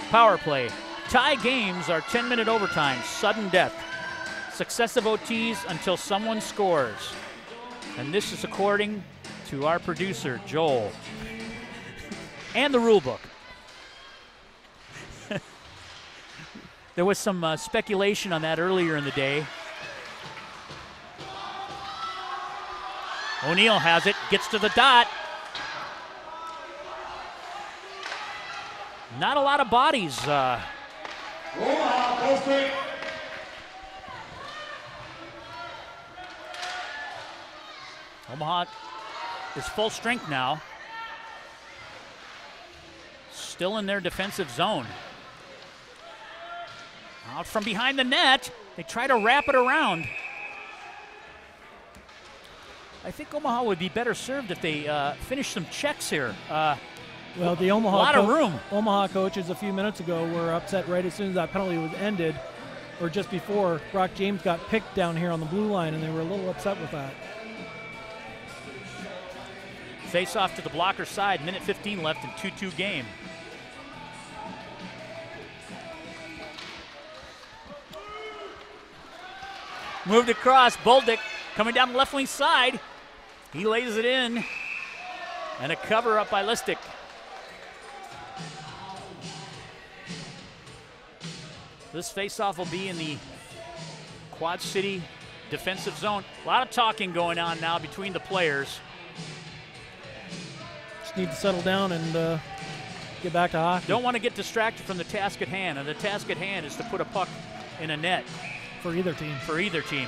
power play. Tie games are 10-minute overtime, sudden death. Successive OTs until someone scores. And this is according to our producer, Joel. And the rule book. There was some speculation on that earlier in the day. O'Neal has it, gets to the dot. Not a lot of bodies. Omaha is full strength now. Still in their defensive zone. Out from behind the net. They try to wrap it around. I think Omaha would be better served if they finish some checks here. Well, the Omaha a lot of room. Omaha coaches a few minutes ago were upset right as soon as that penalty was ended, or just before. Brock James got picked down here on the blue line, and they were a little upset with that. Face off to the blocker side, minute 15 left in 2-2 game. Moved across, Boldick coming down the left wing side. He lays it in, and a cover up by Listic. This face-off will be in the Quad City defensive zone. A lot of talking going on now between the players. Just need to settle down and get back to hockey. Don't want to get distracted from the task at hand, and the task at hand is to put a puck in a net. For either team. For either team.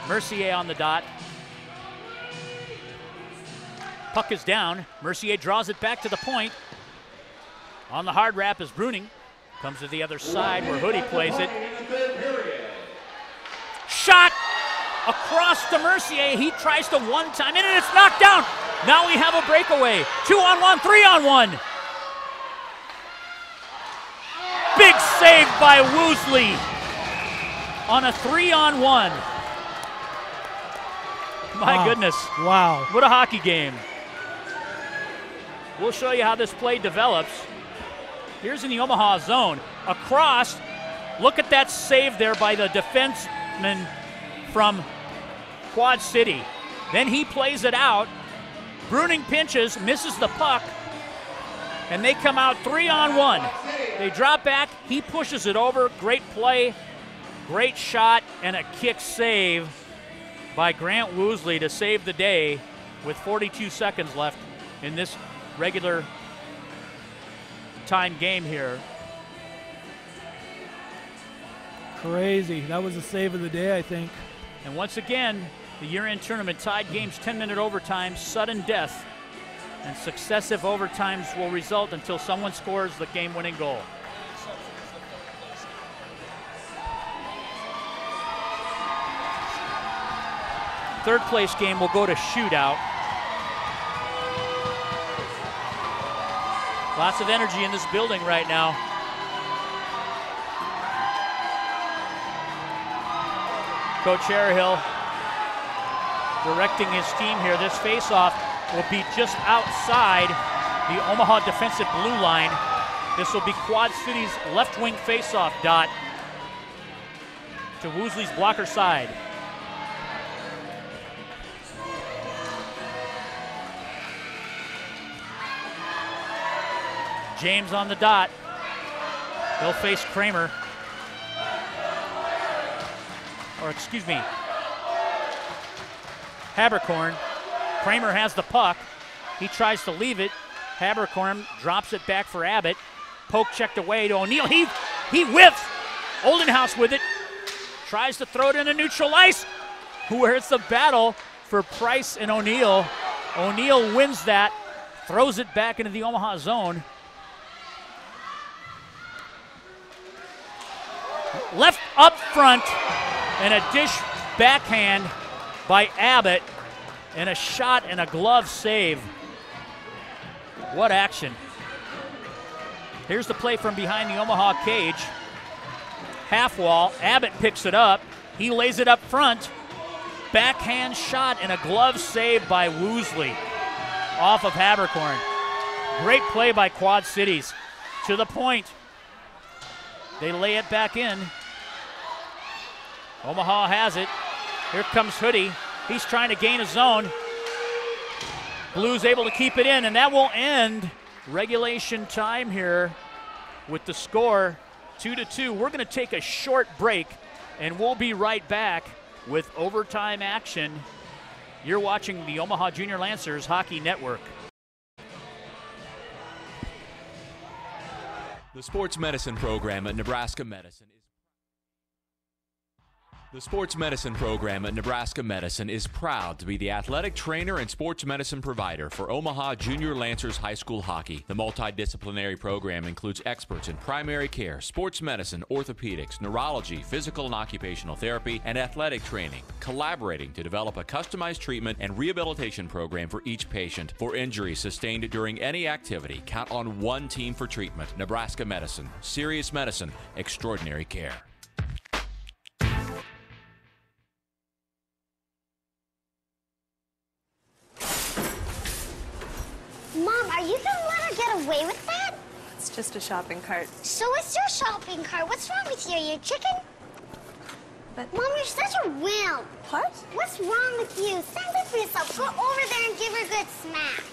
Mercier on the dot. Puck is down. Mercier draws it back to the point. On the hard wrap is Bruning. Comes to the other side where Hoodie plays it. Shot across to Mercier. He tries to one-time in, and it's knocked down. Now we have a breakaway. 2-on-1, 3-on-1. big save by Woosley on a 3-on-1. My goodness. Wow. What a hockey game. We'll show you how this play develops. Here's in the Omaha zone. Across, look at that save there by the defenseman from Quad City. Then he plays it out. Bruning pinches, misses the puck, and they come out 3-on-1. They drop back, he pushes it over. Great play, great shot, and a kick save by Grant Woosley to save the day with 42 seconds left in this regular time game here. Crazy. That was the save of the day, I think. And once again, the year-end tournament tied games 10-minute overtime, sudden death, and successive overtimes will result until someone scores the game-winning goal. Third place game will go to shootout. Lots of energy in this building right now. Coach Harehill directing his team here. This faceoff will be just outside the Omaha defensive blue line. This will be Quad City's left wing faceoff dot to Woosley's blocker side. James on the dot. They'll face Kramer. Or excuse me, Haberkorn. Kramer has the puck. He tries to leave it. Haberkorn drops it back for Abbott. Poke checked away to O'Neill. He whiffs. Oldenhouse with it. Tries to throw it into neutral ice. Where it's a battle for Price and O'Neill. O'Neill wins that. Throws it back into the Omaha zone. Left up front. And a dish backhand by Abbott, and a shot and a glove save. What action. Here's the play from behind the Omaha cage. Half wall, Abbott picks it up. He lays it up front. Backhand shot and a glove save by Woosley off of Haberkorn. Great play by Quad Cities. To the point. They lay it back in. Omaha has it. Here comes Hoodie. He's trying to gain a zone. Blues able to keep it in, and that will end regulation time here with the score 2-2. We're going to take a short break, and we'll be right back with overtime action. You're watching the Omaha Junior Lancers Hockey Network. The sports medicine program at Nebraska Medicine is proud to be the athletic trainer and sports medicine provider for Omaha Junior Lancers High School Hockey. The multidisciplinary program includes experts in primary care, sports medicine, orthopedics, neurology, physical and occupational therapy, and athletic training, collaborating to develop a customized treatment and rehabilitation program for each patient. For injuries sustained during any activity, count on one team for treatment. Nebraska Medicine. Serious medicine, extraordinary care. Mom, are you gonna let her get away with that? It's just a shopping cart. So it's your shopping cart. What's wrong with you? Are you a chicken? But Mom, you're such a wimp. What? What's wrong with you? Stand up for yourself. Go over there and give her a good smack.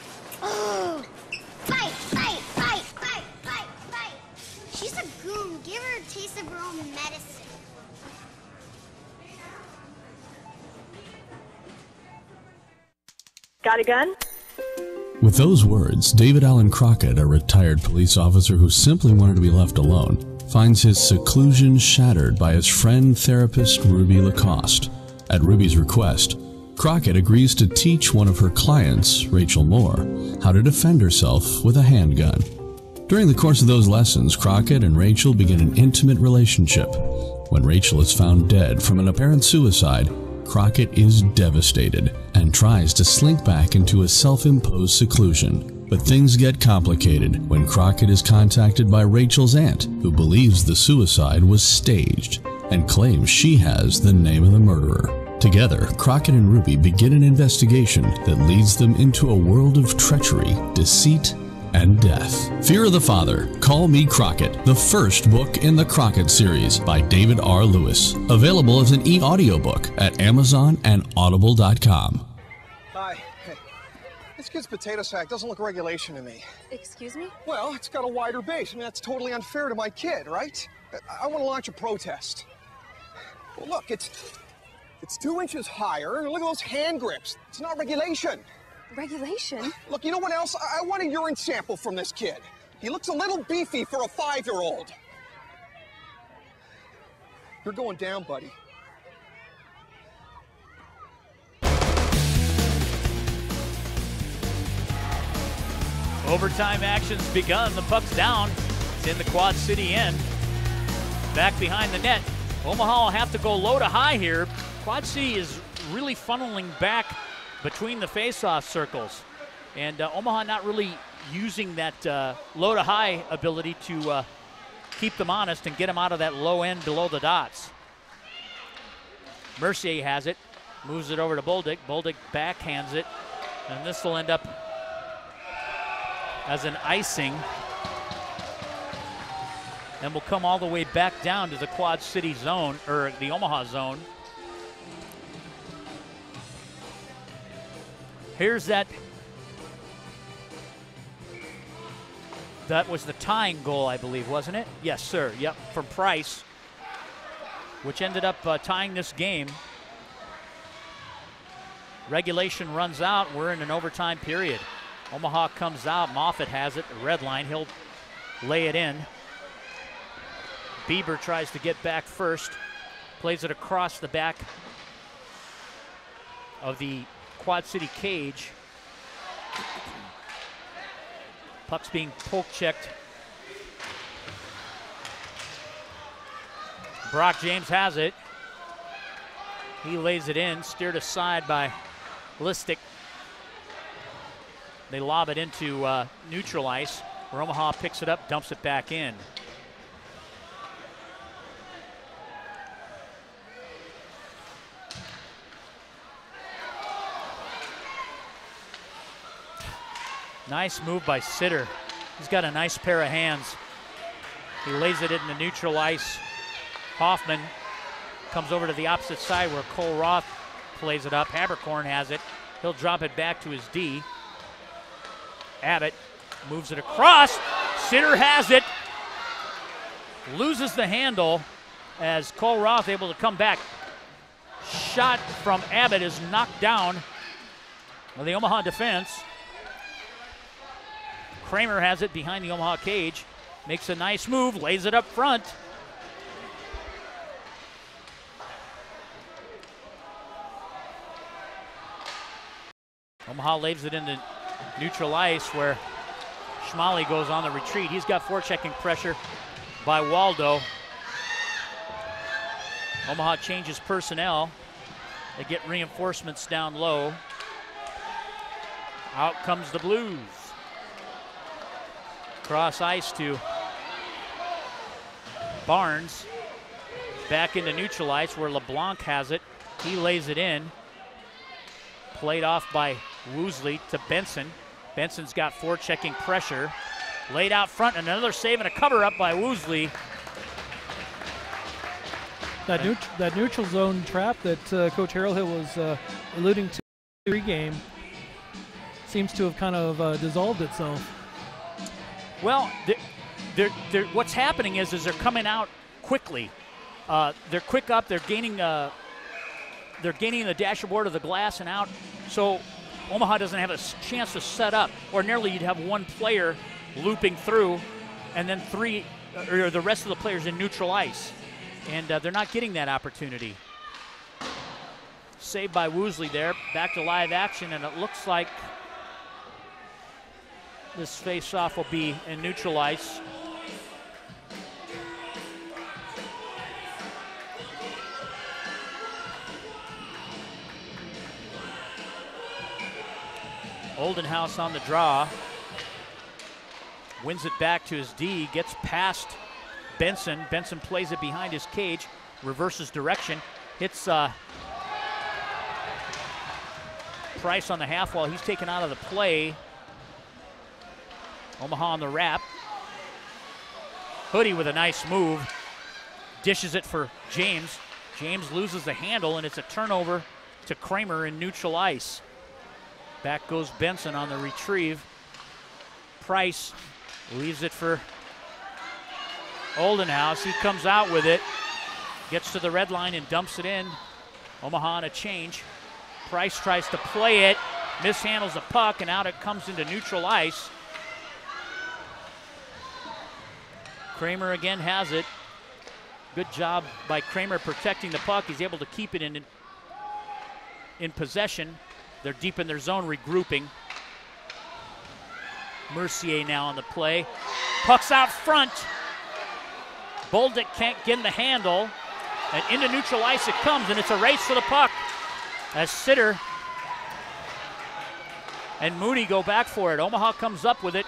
Oh. Fight, fight, fight, fight, fight, fight. She's a goon. Give her a taste of her own medicine. Got a gun? With those words, David Allen Crockett, a retired police officer who simply wanted to be left alone, finds his seclusion shattered by his friend therapist Ruby Lacoste. At Ruby's request, Crockett agrees to teach one of her clients, Rachel Moore, how to defend herself with a handgun. During the course of those lessons, Crockett and Rachel begin an intimate relationship. When Rachel is found dead from an apparent suicide, Crockett is devastated and tries to slink back into a self-imposed seclusion. But things get complicated when Crockett is contacted by Rachel's aunt, who believes the suicide was staged and claims she has the name of the murderer. Together, Crockett and Ruby begin an investigation that leads them into a world of treachery, deceit, and death. Fear of the Father, Call Me Crockett, the first book in the Crockett series by David R. Lewis. Available as an e-audiobook at Amazon and Audible.com. Hi. Hey. This kid's potato sack doesn't look regulation to me. Excuse me? Well, it's got a wider base. I mean, that's totally unfair to my kid, right? I want to launch a protest. Well, look, it's 2 inches higher. Look at those hand grips. It's not regulation. Regulation? Look, you know what else? I want a urine sample from this kid. He looks a little beefy for a 5-year-old. You're going down, buddy. Overtime action's begun. The puck's down. It's in the Quad City end. Back behind the net. Omaha will have to go low to high here. Quad City is really funneling back between the face-off circles. And Omaha not really using that low to high ability to keep them honest and get them out of that low end below the dots. Mercier has it. Moves it over to Bolduc. Bolduc backhands it. And this will end up as an icing. And will come all the way back down to the Quad City zone, or the Omaha zone. Here's that. That was the tying goal, I believe, wasn't it? Yes, sir. Yep, from Price, which ended up tying this game. Regulation runs out. We're in an overtime period. Omaha comes out. Moffitt has it. The red line. He'll lay it in. Bieber tries to get back first. Plays it across the back of the Quad City cage. Puck's being poke checked. Brock James has it. He lays it in, steered aside by Listic. They lob it into neutral ice, where Omaha picks it up, dumps it back in. Nice move by Sitter. He's got a nice pair of hands. He lays it into neutral ice. Hoffman comes over to the opposite side where Cole Roth plays it up. Haberkorn has it. He'll drop it back to his D. Abbott moves it across. Sitter has it. Loses the handle as Cole Roth able to come back. Shot from Abbott is knocked down by the Omaha defense. Kramer has it behind the Omaha cage. Makes a nice move, lays it up front. Omaha lays it into neutral ice where Schmally goes on the retreat. He's got forechecking pressure by Waldo. Omaha changes personnel. They get reinforcements down low. Out comes the Blues. Cross ice to Barnes. Back into neutral ice where LeBlanc has it. He lays it in. Played off by Woosley to Benson. Benson's got forechecking pressure. Laid out front, another save and a cover up by Woosley. That neutral zone trap that Coach Harrellhill was alluding to pregame seems to have kind of dissolved itself. Well, what's happening is they're coming out quickly. They're quick up. They're gaining the dashboard of the glass and out. So Omaha doesn't have a chance to set up. Ordinarily, you'd have one player looping through, and then the rest of the players in neutral ice. And they're not getting that opportunity. Saved by Woosley there. Back to live action, and it looks like this face-off will be in neutral ice. Oldenhouse on the draw. Wins it back to his D, gets past Benson. Benson plays it behind his cage, reverses direction, hits Price on the half wall. He's taken out of the play. Omaha on the wrap. Hoodie with a nice move. Dishes it for James. James loses the handle, and it's a turnover to Kramer in neutral ice. Back goes Benson on the retrieve. Price leaves it for Oldenhouse. He comes out with it, gets to the red line and dumps it in. Omaha on a change. Price tries to play it, mishandles the puck, and out it comes into neutral ice. Kramer again has it. Good job by Kramer protecting the puck. He's able to keep it in possession. They're deep in their zone, regrouping. Mercier now on the play. Puck's out front. Boldick can't get in the handle. And into neutral ice it comes, and it's a race for the puck as Sitter and Mooney go back for it. Omaha comes up with it.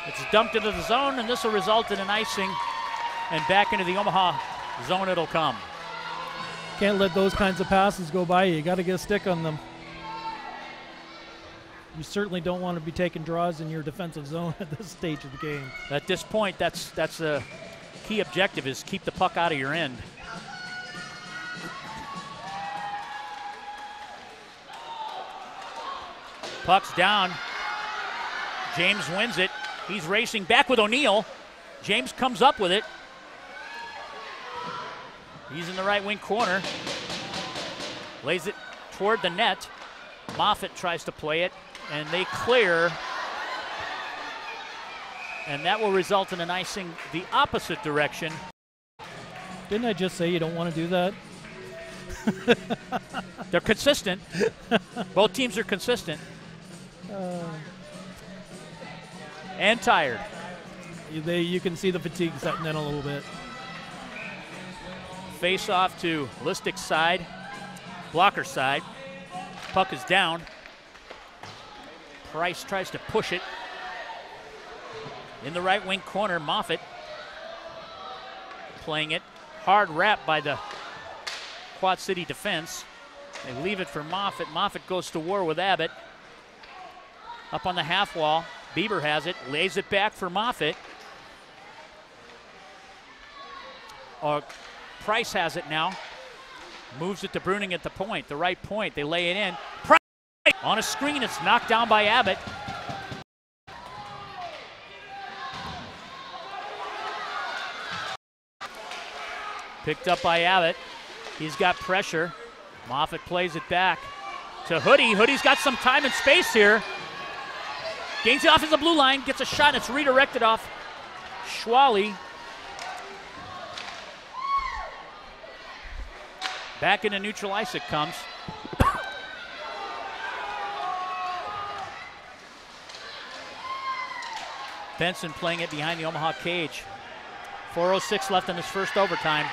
It's dumped into the zone, and this will result in an icing, and back into the Omaha zone it'll come. Can't let those kinds of passes go by you. You got to get a stick on them. You certainly don't want to be taking draws in your defensive zone at this stage of the game. At this point, that's a key objective, is keep the puck out of your end. Puck's down. James wins it. He's racing back with O'Neill. James comes up with it. He's in the right wing corner. Lays it toward the net. Moffitt tries to play it, and they clear. And that will result in an icing the opposite direction. Didn't I just say you don't want to do that? They're consistent. Both teams are consistent. And tired. You can see the fatigue setting in a little bit. Face off to Listick's side, blocker side. Puck is down. Price tries to push it. In the right wing corner, Moffitt playing it. Hard wrap by the Quad City defense. They leave it for Moffitt. Moffitt goes to war with Abbott. Up on the half wall, Bieber has it, lays it back for Moffitt. Price has it now. Moves it to Bruning at the point, the right point. They lay it in. Price on a screen. It's knocked down by Abbott. Picked up by Abbott. He's got pressure. Moffitt plays it back to Hoodie. Hoodie's got some time and space here. Gains it off of the blue line, gets a shot, it's redirected off Schwally. Back into neutral ice it comes. Benson playing it behind the Omaha cage. 4:06 left in this first overtime.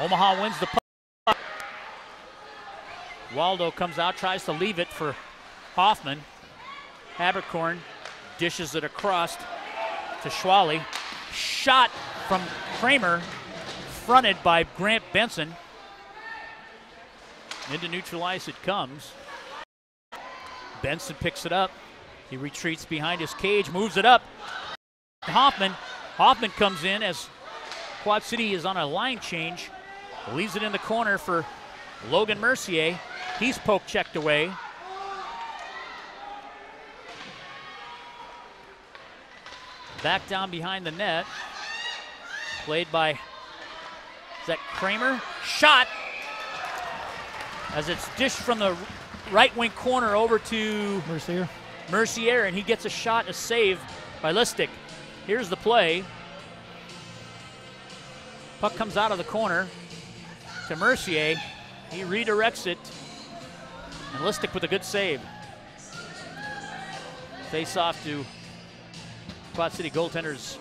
Omaha wins the puck. Waldo comes out, tries to leave it for Hoffman. Haberkorn dishes it across to Schwally. Shot from Kramer, fronted by Grant Benson. Into neutral ice it comes. Benson picks it up. He retreats behind his cage, moves it up. Hoffman. Hoffman comes in as Quad City is on a line change. Leaves it in the corner for Logan Mercier. He's poke checked away. Back down behind the net. Played by, is that Kramer? Shot as it's dished from the right wing corner over to Mercier, and he gets a shot and a save by Listick. Here's the play. Puck comes out of the corner to Mercier. He redirects it, and Listick with a good save. Face off to Quad City goaltender's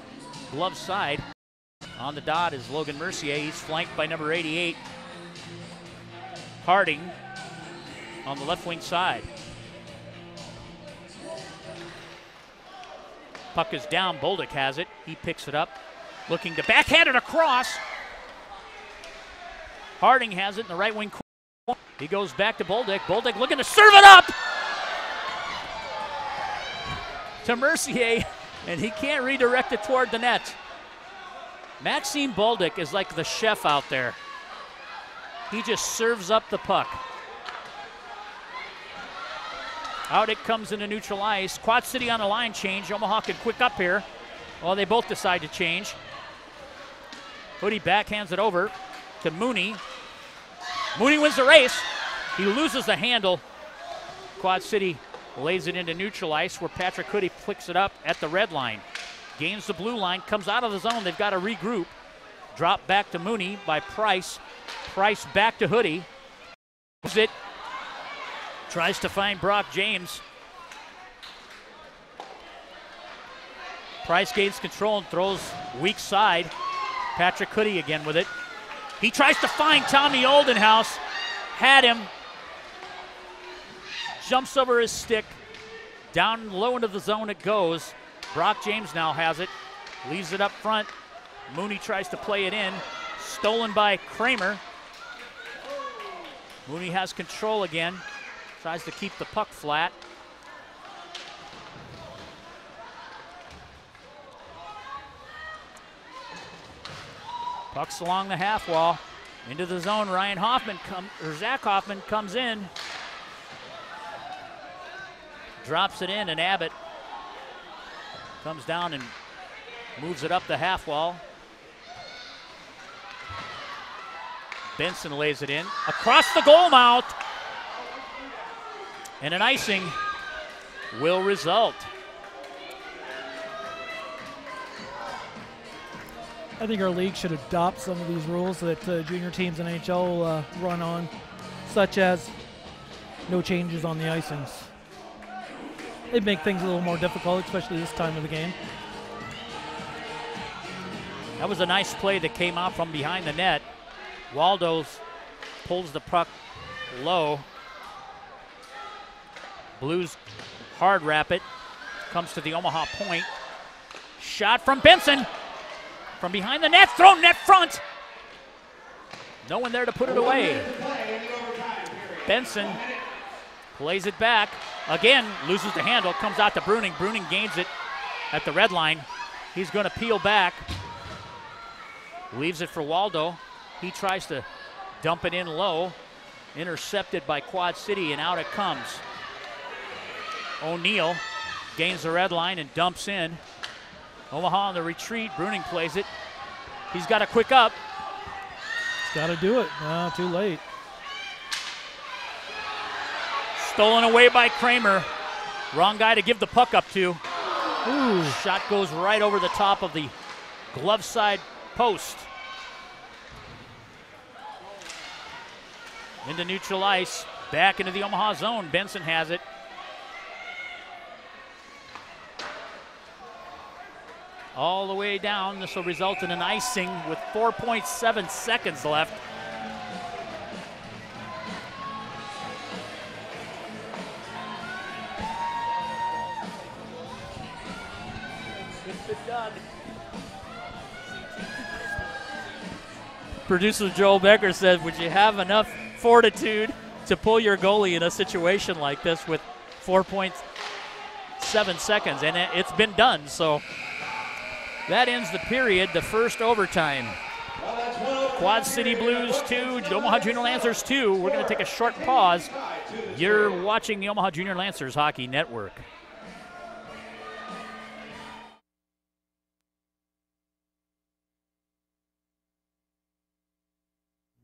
glove side. On the dot is Logan Mercier. He's flanked by number 88, Harding, on the left wing side. Puck is down. Bolduc has it. He picks it up, looking to backhand it across. Harding has it in the right wing corner. He goes back to Bolduc. Bolduc looking to serve it up to Mercier, and he can't redirect it toward the net. Maxime Bolduc is like the chef out there. He just serves up the puck. Out it comes into neutral ice. Quad City on a line change. Omaha can quick up here. Well, they both decide to change. Hoodie backhands it over to Mooney. Mooney wins the race. He loses the handle. Quad City lays it into neutral ice where Patrick Hoodie flicks it up at the red line. Gains the blue line, comes out of the zone. They've got to regroup. Drop back to Mooney by Price. Price back to Hoodie. Moves it. Tries to find Brock James. Price gains control and throws weak side. Patrick Hoodie again with it. He tries to find Tommy Oldenhouse. Had him. Jumps over his stick. Down low into the zone it goes. Brock James now has it. Leaves it up front. Mooney tries to play it in. Stolen by Kramer. Mooney has control again. Tries to keep the puck flat. Puck's along the half wall. Into the zone. Zach Hoffman comes in. Drops it in, and Abbott comes down and moves it up the half wall. Benson lays it in. Across the goal mouth. And an icing will result. I think our league should adopt some of these rules that junior teams in NHL run on, such as no changes on the icings. They'd make things a little more difficult, especially this time of the game. That was a nice play that came out from behind the net. Waldo's pulls the puck low. Blues hard wrap it. Comes to the Omaha point. Shot from Benson. From behind the net, thrown net front. No one there to put it away. Benson plays it back. Again, loses the handle, comes out to Bruning. Bruning gains it at the red line. He's going to peel back. Leaves it for Waldo. He tries to dump it in low. Intercepted by Quad City, and out it comes. O'Neal gains the red line and dumps in. Omaha on the retreat. Bruning plays it. He's got to quick up. He's got to do it. No, too late. Stolen away by Kramer. Wrong guy to give the puck up to. Ooh. Shot goes right over the top of the glove side post. Into neutral ice. Back into the Omaha zone. Benson has it. All the way down. This will result in an icing with 4.7 seconds left. It's been done. Producer Joel Becker said, would you have enough fortitude to pull your goalie in a situation like this with 4.7 seconds? And it's been done, so that ends the period, the first overtime. Quad City Blues 2, Omaha Junior Lancers 2. We're going to take a short pause. You're watching the Omaha Junior Lancers Hockey Network.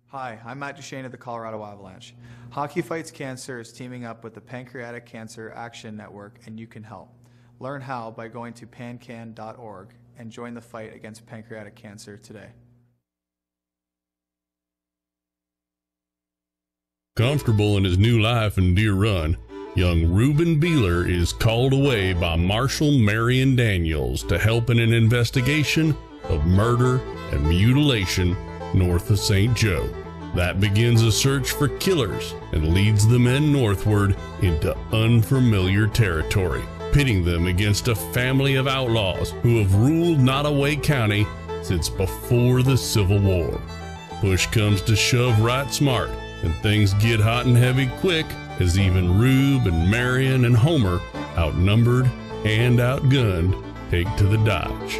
Hi, I'm Matt Duchesne of the Colorado Avalanche. Hockey Fights Cancer is teaming up with the Pancreatic Cancer Action Network, and you can help. Learn how by going to pancan.org and join the fight against pancreatic cancer today. Comfortable in his new life in Deer Run, young Reuben Beeler is called away by Marshal Marion Daniels to help in an investigation of murder and mutilation north of St. Joe. That begins a search for killers and leads the men northward into unfamiliar territory. pitting them against a family of outlaws who have ruled Nottoway County since before the Civil War. Push comes to shove right smart, and things get hot and heavy quick as even Rube and Marion and Homer, outnumbered and outgunned, take to the dodge.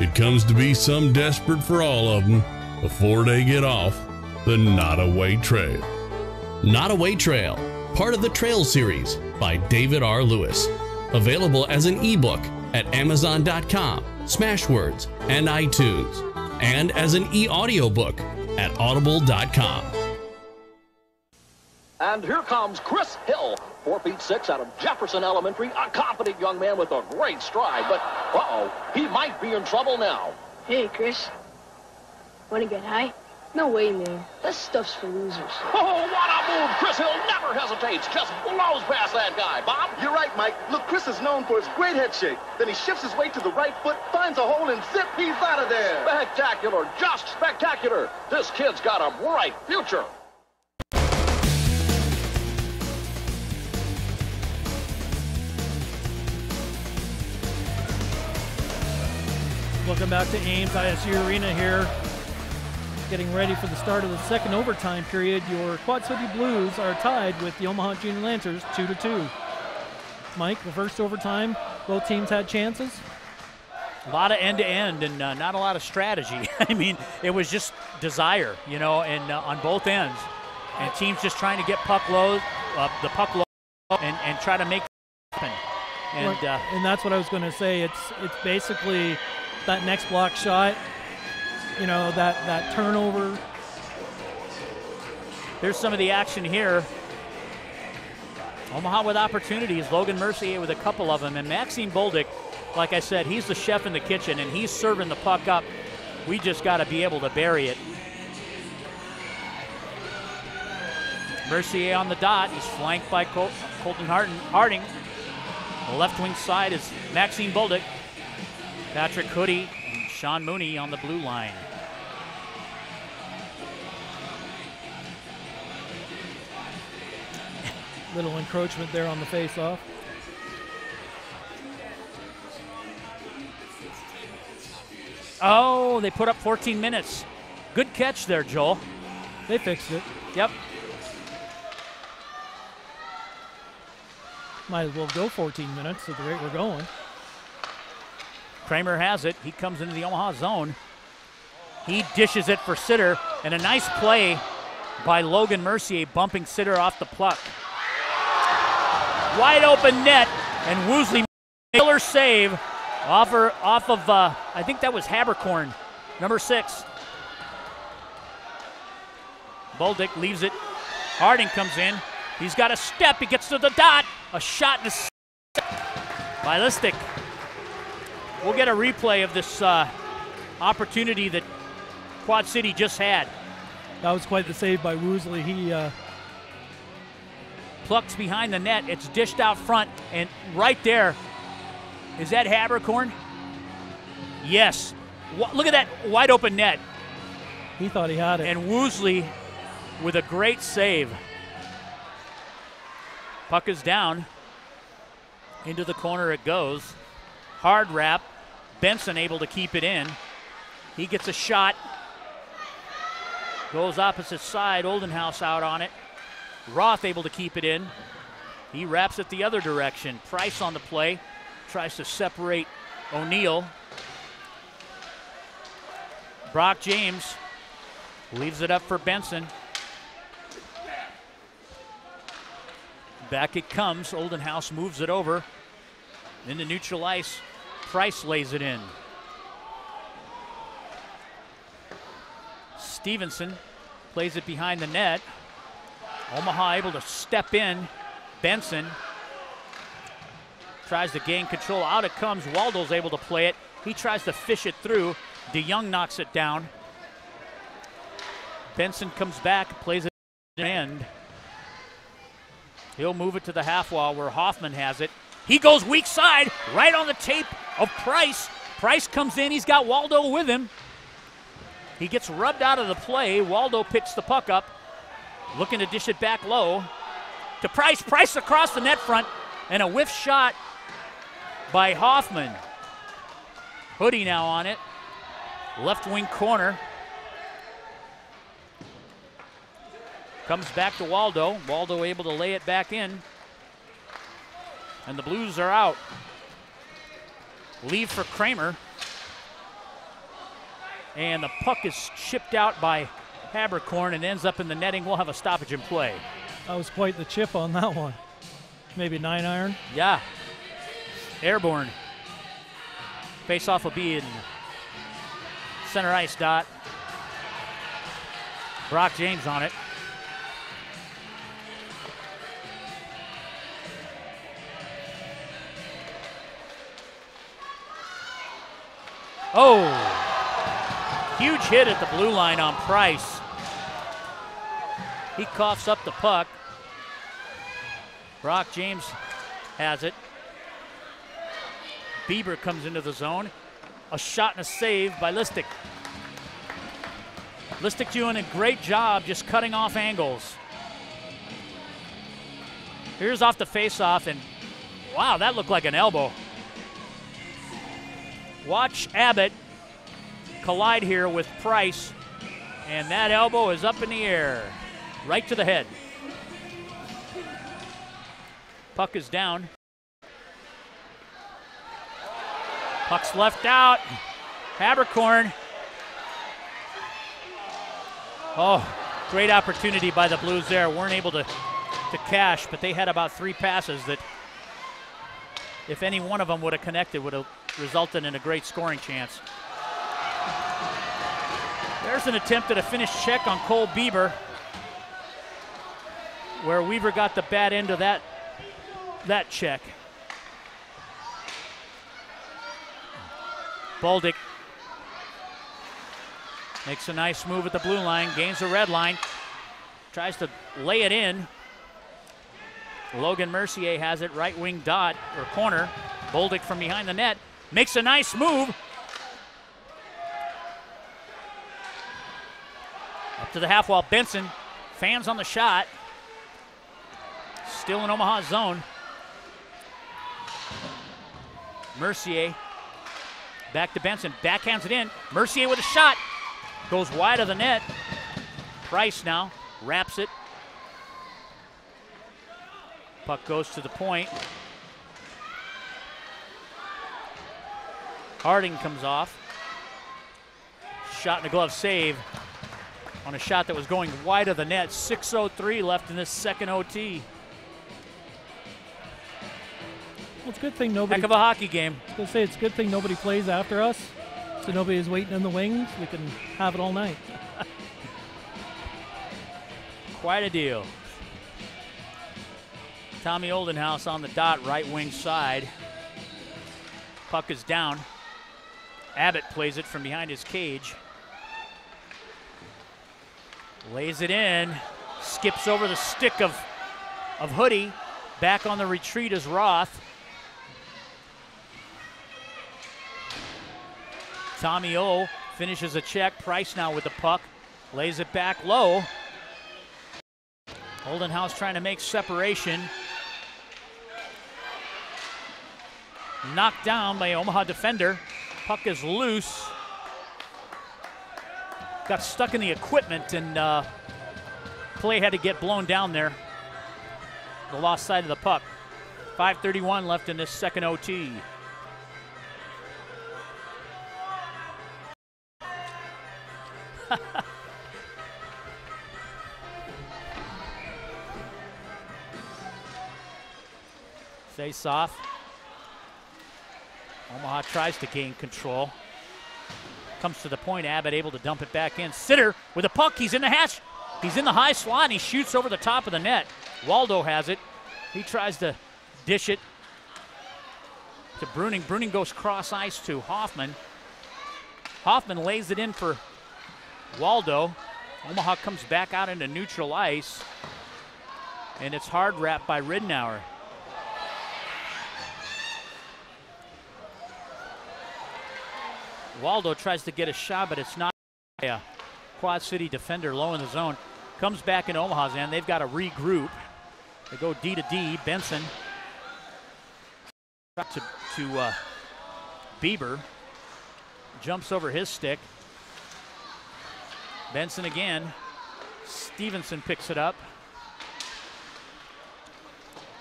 It comes to be some desperate for all of them before they get off the Nottoway Trail. Nottoway Trail, part of the Trail series by David R. Lewis. Available as an ebook at Amazon.com, Smashwords, and iTunes, and as an e-audiobook at Audible.com. And here comes Chris Hill, 4 feet 6 out of Jefferson Elementary, a confident young man with a great stride, but he might be in trouble now. Hey, Chris. Want to get high? No way, man. That stuff's for losers. Oh, what a move! Chris Hill never hesitates, just blows past that guy. Bob? You're right, Mike. Look, Chris is known for his great head shake. Then he shifts his weight to the right foot, finds a hole, and zip, he's out of there. Spectacular, just spectacular. This kid's got a bright future. Welcome back to Ames ISU Arena here. Getting ready for the start of the second overtime period. Your Quad City Blues are tied with the Omaha Junior Lancers 2-2. Mike, the first overtime, both teams had chances. A lot of end-to-end and not a lot of strategy. I mean, it was just desire, and on both ends. And teams just trying to get the puck low, and try to make it happen. And that's what I was going to say. It's basically that next block shot, that turnover. There's some of the action here. Omaha with opportunities. Logan Mercier with a couple of them. And Maxime Bolduc, like I said, he's the chef in the kitchen, and he's serving the puck up. We just got to be able to bury it. Mercier on the dot. He's flanked by Colton Harding. The left wing side is Maxime Bolduc. Patrick Hoodie and Sean Mooney on the blue line. Little encroachment there on the face-off. Oh, they put up 14 minutes. Good catch there, Joel. They fixed it. Yep. Might as well go 14 minutes at the rate we're going. Kramer has it. He comes into the Omaha zone. He dishes it for Sitter, and a nice play by Logan Mercier bumping Sitter off the puck. Wide open net, and Woosley killer save off of I think that was Habercorn, number 6. Bolduc leaves it. Harding comes in. He's got a step. He gets to the dot. A shot in the by Listic. We'll get a replay of this opportunity that Quad City just had. That was quite the save by Woosley. He plucks behind the net. It's dished out front, and right there, is that Habercorn? Yes. Look at that wide open net. He thought he had it. And Woosley with a great save. Puck is down. Into the corner it goes. Hard wrap. Benson able to keep it in. He gets a shot. Goes opposite side. Oldenhouse out on it. Roth able to keep it in. He wraps it the other direction. Price on the play. Tries to separate O'Neill. Brock James leaves it up for Benson. Back it comes. Oldenhouse moves it over. Into neutral ice. Price lays it in. Stevenson plays it behind the net. Omaha able to step in. Benson tries to gain control. Out it comes. Waldo's able to play it. He tries to fish it through. DeYoung knocks it down. Benson comes back, plays it end. He'll move it to the half wall where Hoffman has it. He goes weak side, right on the tape of Price. Price comes in, he's got Waldo with him. He gets rubbed out of the play. Waldo picks the puck up, looking to dish it back low to Price. Price across the net front, and a whiff shot by Hoffman. Hoodie now on it. Left wing corner. Comes back to Waldo. Waldo able to lay it back in. And the Blues are out. Leave for Kramer. And the puck is chipped out by Haberkorn and ends up in the netting. We'll have a stoppage in play. That was quite the chip on that one. Maybe 9-iron. Yeah. Airborne. Face-off will be in center ice dot. Brock James on it. Oh, huge hit at the blue line on Price. He coughs up the puck. Brock James has it. Bieber comes into the zone. A shot and a save by Listic. Listic doing a great job just cutting off angles. Here's off the face-off, and wow, that looked like an elbow. Watch Abbott collide here with Price, and that elbow is up in the air, right to the head. Puck is down. Puck's left out. Haberkorn. Oh, great opportunity by the Blues there. Weren't able to cash, but they had about 3 passes that, if any one of them would have connected, would have resulted in a great scoring chance. There's an attempt at a finish check on Cole Bieber, where Weaver got the bad end of that check. Boldick makes a nice move at the blue line, gains the red line, tries to lay it in. Logan Mercier has it, right wing dot or corner. Boldick from behind the net makes a nice move. Up to the half wall, Benson, fans on the shot. Still in Omaha's zone. Mercier, back to Benson, backhands it in. Mercier with a shot, goes wide of the net. Price now, wraps it. Puck goes to the point. Harding comes off. Shot in the glove save on a shot that was going wide of the net. 6:03 left in this second OT. Well, it's a good thing nobody. Heck of a hockey game. I was going to say, it's a good thing nobody plays after us, so nobody is waiting in the wings. We can have it all night. Quite a deal. Tommy Oldenhouse on the dot, right wing side. Puck is down. Abbott plays it from behind his cage. Lays it in. Skips over the stick of Hoodie. Back on the retreat is Roth. Tommy O finishes a check. Price now with the puck. Lays it back low. Oldenhouse trying to make separation. Knocked down by Omaha defender. Puck is loose. Got stuck in the equipment, and play had to get blown down there. The lost side of the puck. 5:31 left in this second OT. Face off. Omaha tries to gain control. Comes to the point, Abbott able to dump it back in. Sitter with a puck, he's in the hash. He's in the high slot and he shoots over the top of the net. Waldo has it. He tries to dish it to Bruning. Bruning goes cross ice to Hoffman. Hoffman lays it in for Waldo. Omaha comes back out into neutral ice, and it's hard wrapped by Ridenour. Waldo tries to get a shot, but it's not. A Quad City defender low in the zone. Comes back in Omaha's end. They've got to regroup. They go D to D. Benson to Bieber. Jumps over his stick. Benson again. Stevenson picks it up.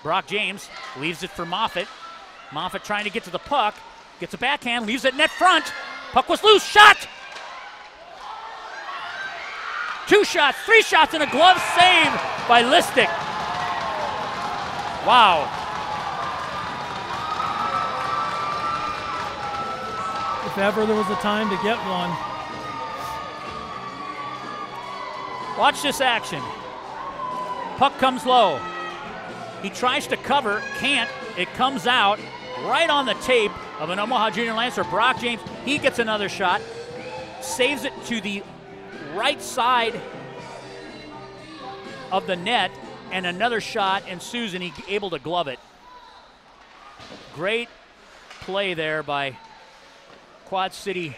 Brock James leaves it for Moffitt. Moffitt trying to get to the puck. Gets a backhand, leaves it net front. Puck was loose, shot! 2 shots, 3 shots, and a glove save by Listic. Wow. If ever there was a time to get one. Watch this action. Puck comes low. He tries to cover, can't. It comes out right on the tape of an Omaha Junior Lancer. Brock James, he gets another shot, saves it to the right side of the net, and another shot ensues, and he's able to glove it. Great play there by Quad City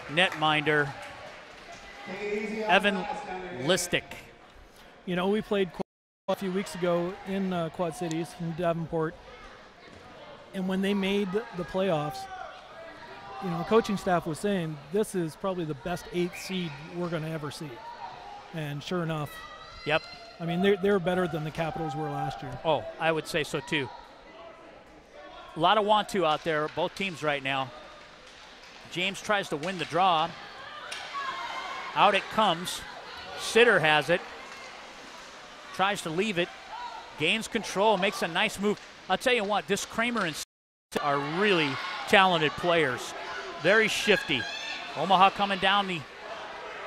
netminder Evan Listic. You know, we played a few weeks ago in Quad Cities in Davenport, and when they made the playoffs, you know, the coaching staff was saying this is probably the best 8th seed we're going to ever see. And sure enough, yep. I mean, they're better than the Capitals were last year. Oh, I would say so too. A lot of want-to out there, both teams right now. James tries to win the draw. Out it comes. Sitter has it. Tries to leave it. Gains control, makes a nice move. I'll tell you what, this Kramer and Sitter are really talented players. Very shifty. Omaha coming down the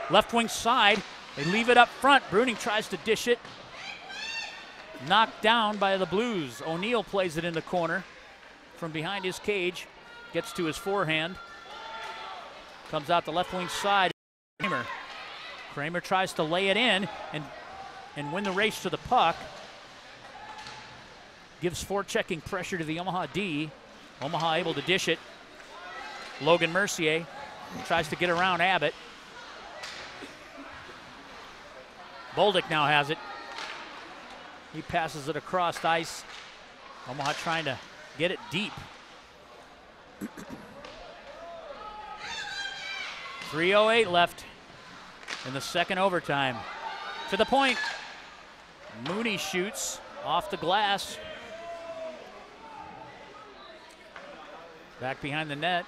left wing side. They leave it up front. Bruning tries to dish it. Knocked down by the Blues. O'Neill plays it in the corner from behind his cage. Gets to his forehand. Comes out the left wing side. Kramer tries to lay it in and win the race to the puck. Gives forechecking pressure to the Omaha D. Omaha able to dish it. Logan Mercier tries to get around Abbott. Bolduc now has it. He passes it across ice. Omaha trying to get it deep. 3:08 left in the second overtime. To the point. Mooney shoots off the glass. Back behind the net.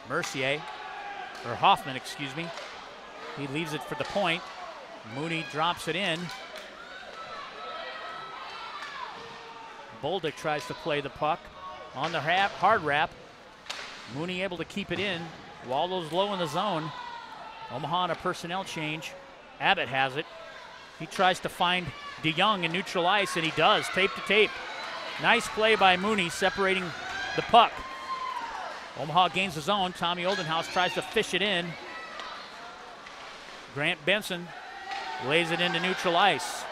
Mercier, or Hoffman, excuse me. He leaves it for the point. Mooney drops it in. Bolduc tries to play the puck on the hard wrap. Mooney able to keep it in. Waldo's low in the zone. Omaha on a personnel change. Abbott has it. He tries to find DeYoung in neutral ice, and he does, tape to tape. Nice play by Mooney separating the puck. Omaha gains the zone. Tommy Oldenhouse tries to fish it in. Grant Benson lays it into neutral ice.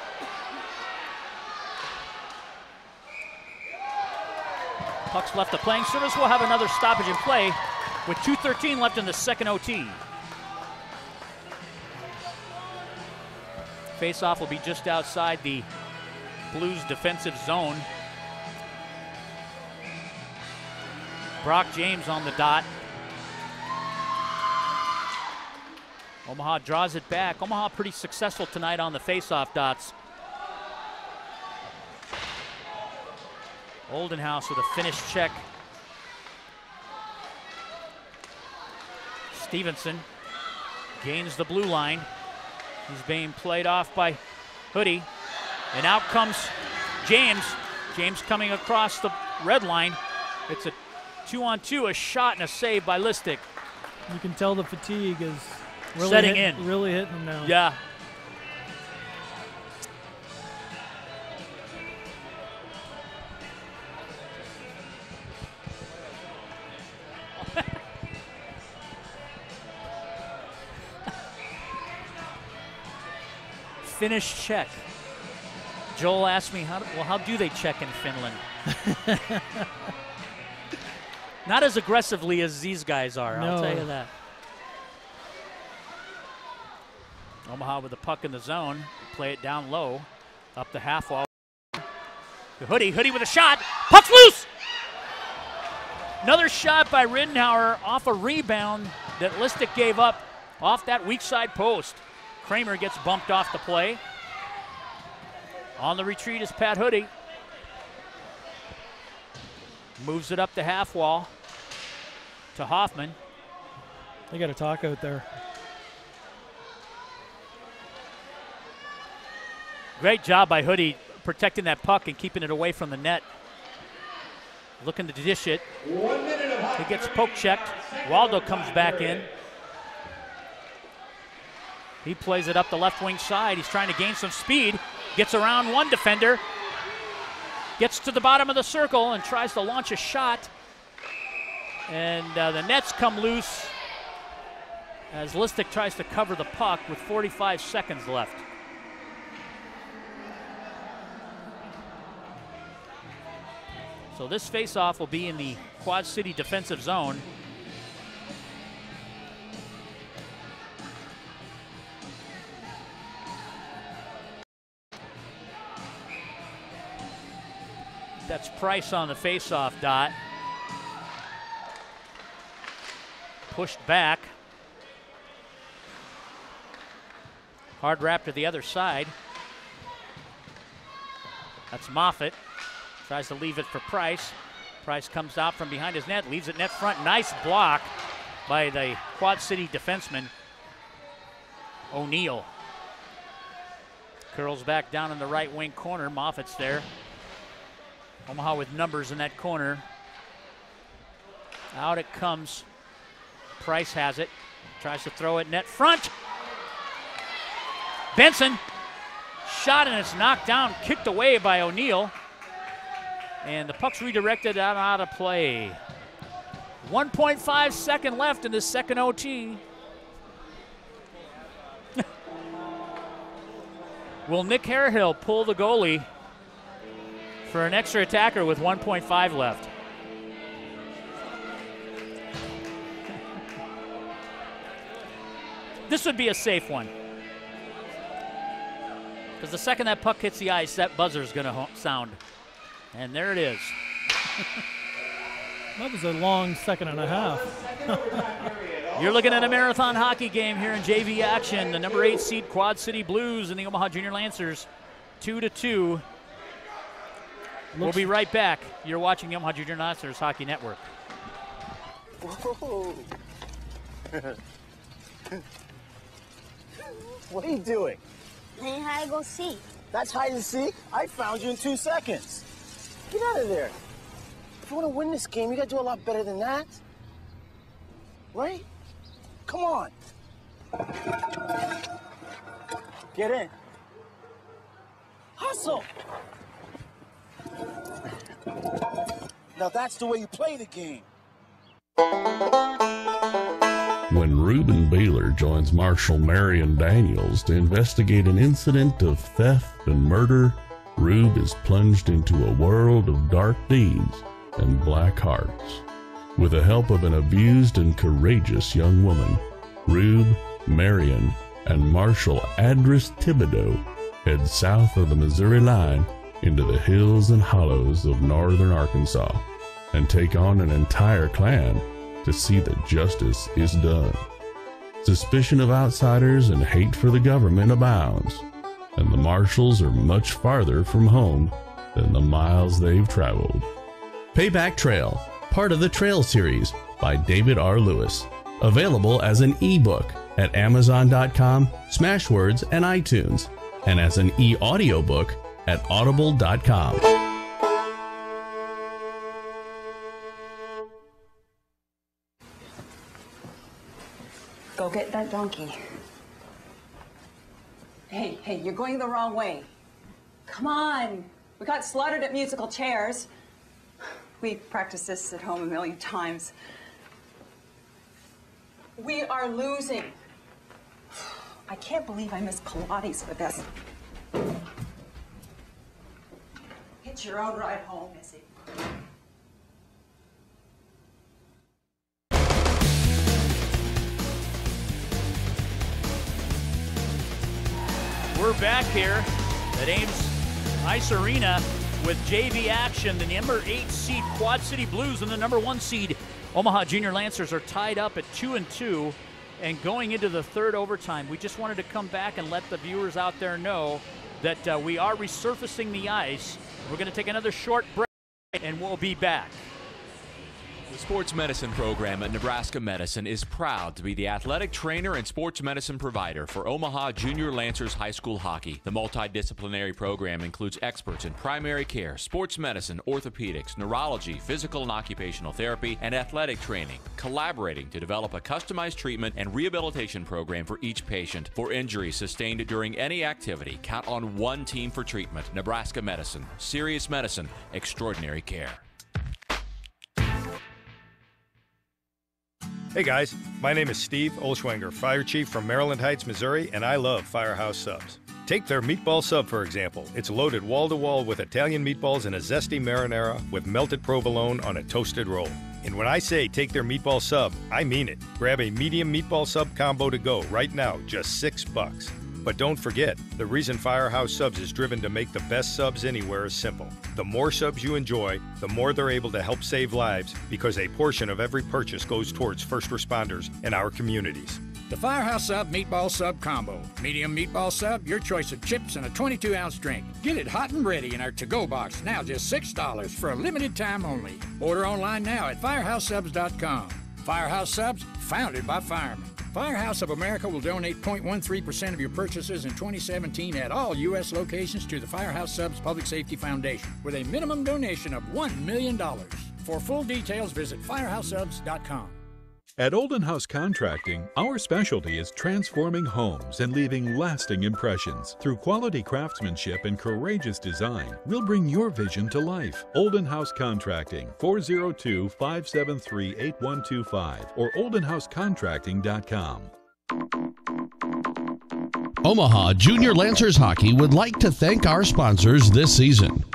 Puck's left the playing surface. We'll have another stoppage in play with 2:13 left in the second OT. Face-off will be just outside the Blues defensive zone. Brock James on the dot. Omaha draws it back. Omaha pretty successful tonight on the face-off dots. Oldenhouse with a finished check. Stevenson gains the blue line. He's being played off by Hoodie. And out comes James. James coming across the red line. It's a 2-on-2, a shot and a save by Listic. You can tell the fatigue is really setting in. Really hitting him now. Yeah. Finished check. Joel asked me, how do they check in Finland? Not as aggressively as these guys are, No. I'll tell you that. Omaha with the puck in the zone. Play it down low. Up the half wall. Hoodie with a shot. Puck's loose! Another shot by Riddenhauer off a rebound that Listic gave up off that weak side post. Kramer gets bumped off the play. On the retreat is Pat Hoodie. Moves it up the half wall to Hoffman. They got a talk out there. Great job by Hoodie protecting that puck and keeping it away from the net. Looking to dish it. He gets poke checked. Waldo comes back in. He plays it up the left wing side. He's trying to gain some speed. Gets around one defender. Gets to the bottom of the circle and tries to launch a shot. And the nets come loose as Listic tries to cover the puck with 45 seconds left. So this faceoff will be in the Quad City defensive zone. That's Price on the faceoff dot. Pushed back. Hard wrap to the other side. That's Moffitt. Tries to leave it for Price. Price comes out from behind his net, leaves it net front. Nice block by the Quad City defenseman, O'Neill. Curls back down in the right wing corner. Moffitt's there. Omaha with numbers in that corner. Out it comes. Price has it. Tries to throw it net front. Benson. Shot and it's knocked down, kicked away by O'Neill. And the puck's redirected out of play. 1.5 second left in this second OT. Will Nick Harehill pull the goalie for an extra attacker with 1.5 left? This would be a safe one. Because the second that puck hits the ice, that buzzer's going to sound. And there it is. That was a long second and a half. You're looking at a marathon hockey game here in JV action. The number 8 seed Quad City Blues and the Omaha Junior Lancers, 2-2. We'll be right back. You're watching the Omaha Junior Lancers Hockey Network. Whoa. What are you doing? Playing hide and go seek. That's hide and seek? I found you in 2 seconds. Get out of there. If you want to win this game, you got to do a lot better than that. Right? Come on. Get in. Hustle. Now that's the way you play the game. When Reuben Baylor joins Marshal Marion Daniels to investigate an incident of theft and murder, Rube is plunged into a world of dark deeds and black hearts. With the help of an abused and courageous young woman, Rube, Marion, and Marshal Adris Thibodeau head south of the Missouri line into the hills and hollows of northern Arkansas and take on an entire clan to see that justice is done. Suspicion of outsiders and hate for the government abounds, and the Marshals are much farther from home than the miles they've traveled. Payback Trail, part of the Trail series by David R. Lewis. Available as an ebook at Amazon.com, Smashwords, and iTunes, and as an e-audiobook at Audible.com. Go get that donkey. Hey, you're going the wrong way. Come on. We got slaughtered at musical chairs. We practiced this at home a million times. We are losing. I can't believe I missed Pilates for this. Get your own ride home, Missy. We're back here at Ames Ice Arena with JV action. The number 8 seed Quad City Blues and the number 1 seed Omaha Junior Lancers are tied up at 2-2 and going into the third overtime. We just wanted to come back and let the viewers out there know that we are resurfacing the ice. We're going to take another short break and we'll be back. The sports medicine program at Nebraska Medicine is proud to be the athletic trainer and sports medicine provider for Omaha Junior Lancers High School Hockey. The multidisciplinary program includes experts in primary care, sports medicine, orthopedics, neurology, physical and occupational therapy, and athletic training, collaborating to develop a customized treatment and rehabilitation program for each patient. For injuries sustained during any activity, count on one team for treatment. Nebraska Medicine. Serious medicine. Extraordinary care. Hey guys, my name is Steve Olschwenger, Fire Chief from Maryland Heights, Missouri, and I love Firehouse Subs. Take their meatball sub, for example. It's loaded wall-to-wall with Italian meatballs and a zesty marinara with melted provolone on a toasted roll. And when I say take their meatball sub, I mean it. Grab a medium meatball sub combo to go right now, just $6. But don't forget, the reason Firehouse Subs is driven to make the best subs anywhere is simple. The more subs you enjoy, the more they're able to help save lives because a portion of every purchase goes towards first responders in our communities. The Firehouse Sub Meatball Sub Combo. Medium meatball sub, your choice of chips and a 22-ounce drink. Get it hot and ready in our to-go box, now just $6 for a limited time only. Order online now at firehousesubs.com. Firehouse Subs, founded by firemen. Firehouse of America will donate 0.13% of your purchases in 2017 at all U.S. locations to the Firehouse Subs Public Safety Foundation with a minimum donation of $1 million. For full details, visit firehousesubs.com. At Olden House Contracting, our specialty is transforming homes and leaving lasting impressions. Through quality craftsmanship and courageous design, we'll bring your vision to life. Olden House Contracting, 402-573-8125 or oldenhousecontracting.com. Omaha Junior Lancers Hockey would like to thank our sponsors this season.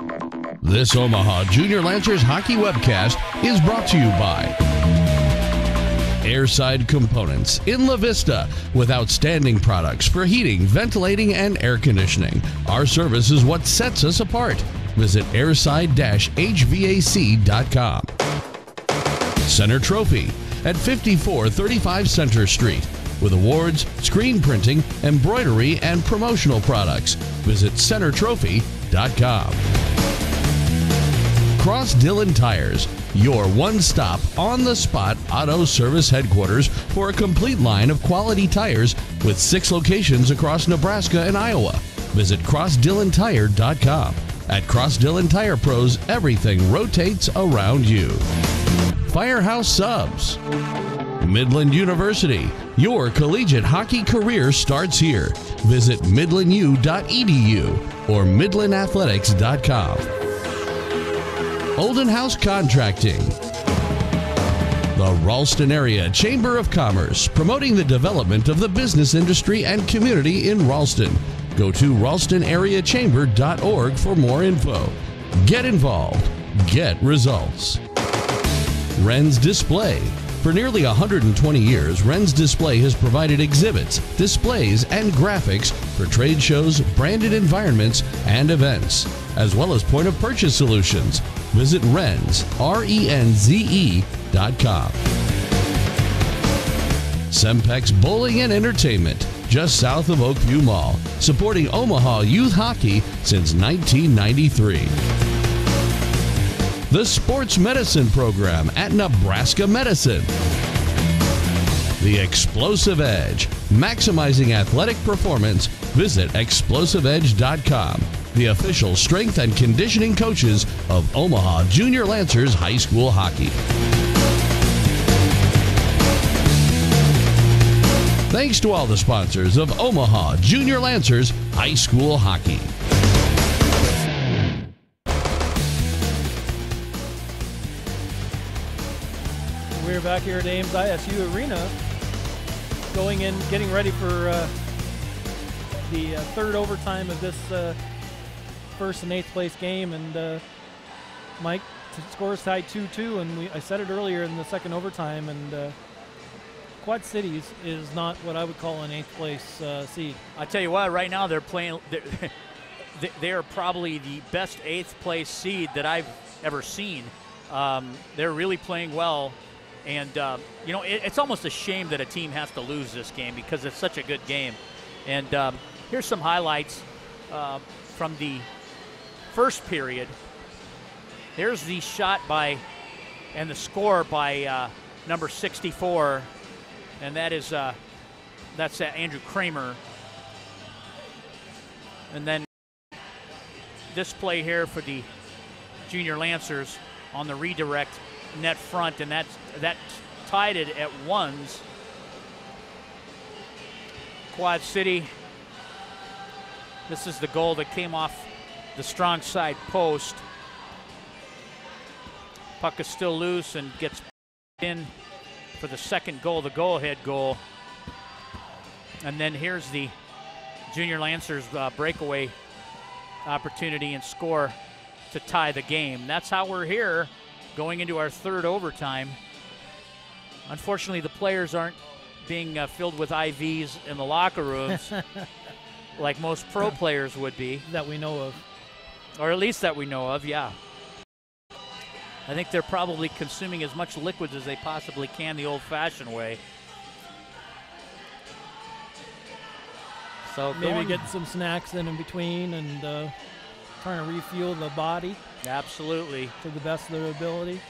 This Omaha Junior Lancers Hockey webcast is brought to you by Airside Components in La Vista with outstanding products for heating, ventilating, and air conditioning. Our service is what sets us apart. Visit airside-hvac.com. Center Trophy at 5435 Center Street with awards, screen printing, embroidery, and promotional products. Visit centertrophy.com. Cross Dillon Tires, your one-stop, on-the-spot auto service headquarters for a complete line of quality tires with 6 locations across Nebraska and Iowa. Visit crossdillontire.com. At Cross Dillon Tire Pros, everything rotates around you. Firehouse Subs. Midland University, your collegiate hockey career starts here. Visit midlandu.edu or midlandathletics.com. Olden House Contracting. The Ralston Area Chamber of Commerce, promoting the development of the business industry and community in Ralston. Go to ralstonareachamber.org for more info. Get involved. Get results. Wren's Display. For nearly 120 years, Wren's Display has provided exhibits, displays, and graphics for trade shows, branded environments, and events, as well as point-of-purchase solutions. Visit Wren's, RENZE.com. Sempex Bowling and Entertainment, just south of Oakview Mall, supporting Omaha youth hockey since 1993. The Sports Medicine Program at Nebraska Medicine. The Explosive Edge, maximizing athletic performance. Visit explosiveedge.com. The official strength and conditioning coaches of Omaha Junior Lancers High School Hockey. Thanks to all the sponsors of Omaha Junior Lancers High School Hockey. We're back here at Ames ISU Arena, going in, getting ready for the third overtime of this first and eighth place game. And Mike, scores tied 2-2, and I said it earlier in the second overtime, and Quad Cities is not what I would call an eighth place seed. I tell you what, right now they're playing. they are probably the best 8th place seed that I've ever seen. They're really playing well. And, you know, it's almost a shame that a team has to lose this game because it's such a good game. And here's some highlights from the first period. Here's the shot by and the score by number 64, and that's Andrew Kramer. And then this play here for the Junior Lancers on the redirect net front, and that tied it at ones. Quad City. This is the goal that came off the strong side post. Puck is still loose and gets in for the second goal, the go-ahead goal. And then here's the Junior Lancers breakaway opportunity and score to tie the game. That's how we're here going into our third overtime. Unfortunately, the players aren't being filled with IVs in the locker rooms like most pro players would be. That we know of. Or at least that we know of, yeah. I think they're probably consuming as much liquids as they possibly can the old-fashioned way. So maybe get some snacks in between and trying to refuel the body. Absolutely. To the best of their ability.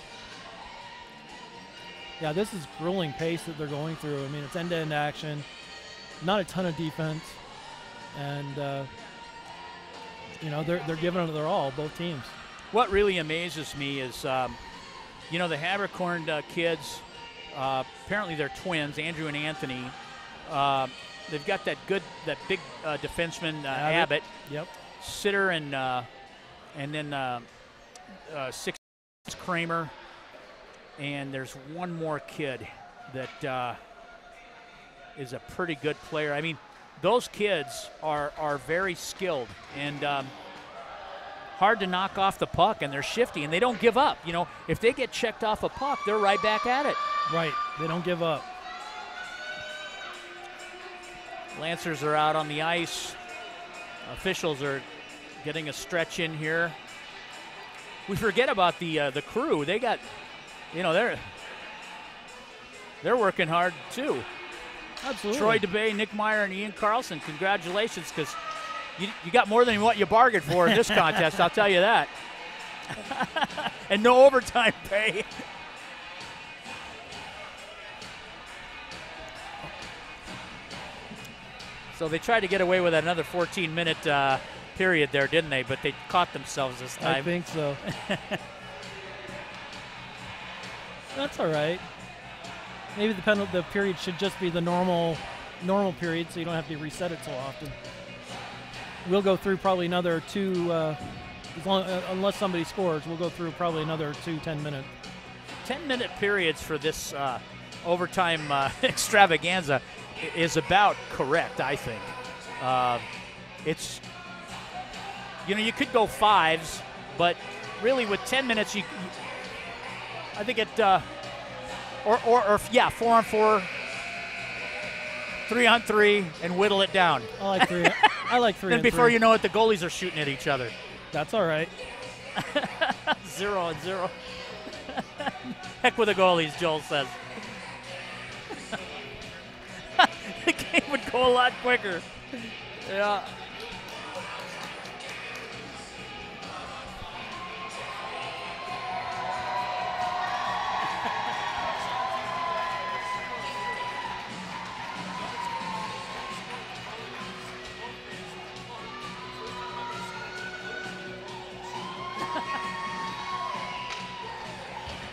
Yeah, this is grueling pace that they're going through. I mean, it's end-to-end action, not a ton of defense, and you know, they're giving it their all, both teams. What really amazes me is, you know, the Habercorn kids, apparently they're twins, Andrew and Anthony. They've got that big defenseman, Abbott. Yep. Sitter and then 6 Kramer. And there's one more kid that is a pretty good player. I mean, those kids are very skilled and hard to knock off the puck, and they're shifty, and they don't give up. You know, if they get checked off a puck, they're right back at it. Right, they don't give up. Lancers are out on the ice. Officials are getting a stretch in here. We forget about the crew. They got, you know, they're working hard too. Absolutely. Troy DeBay, Nick Meyer, and Ian Carlson, congratulations, because you got more than what you bargained for in this contest, I'll tell you that. And no overtime pay. So they tried to get away with another 14-minute period there, didn't they? But they caught themselves this time. I think so. That's all right. Maybe the period should just be the normal period, so you don't have to reset it so often. We'll go through probably another two, unless somebody scores, we'll go through probably another 2 10-minute. 10-minute periods for this overtime extravaganza is about correct, I think. It's, you know, you could go 5s, but really with 10 minutes, I think it, or 4-on-4, 3-on-3, and whittle it down. I like 3. I like 3. Then before you know it, the goalies are shooting at each other. That's all right. 0-0. Heck with the goalies, Joel says. The game would go a lot quicker. Yeah.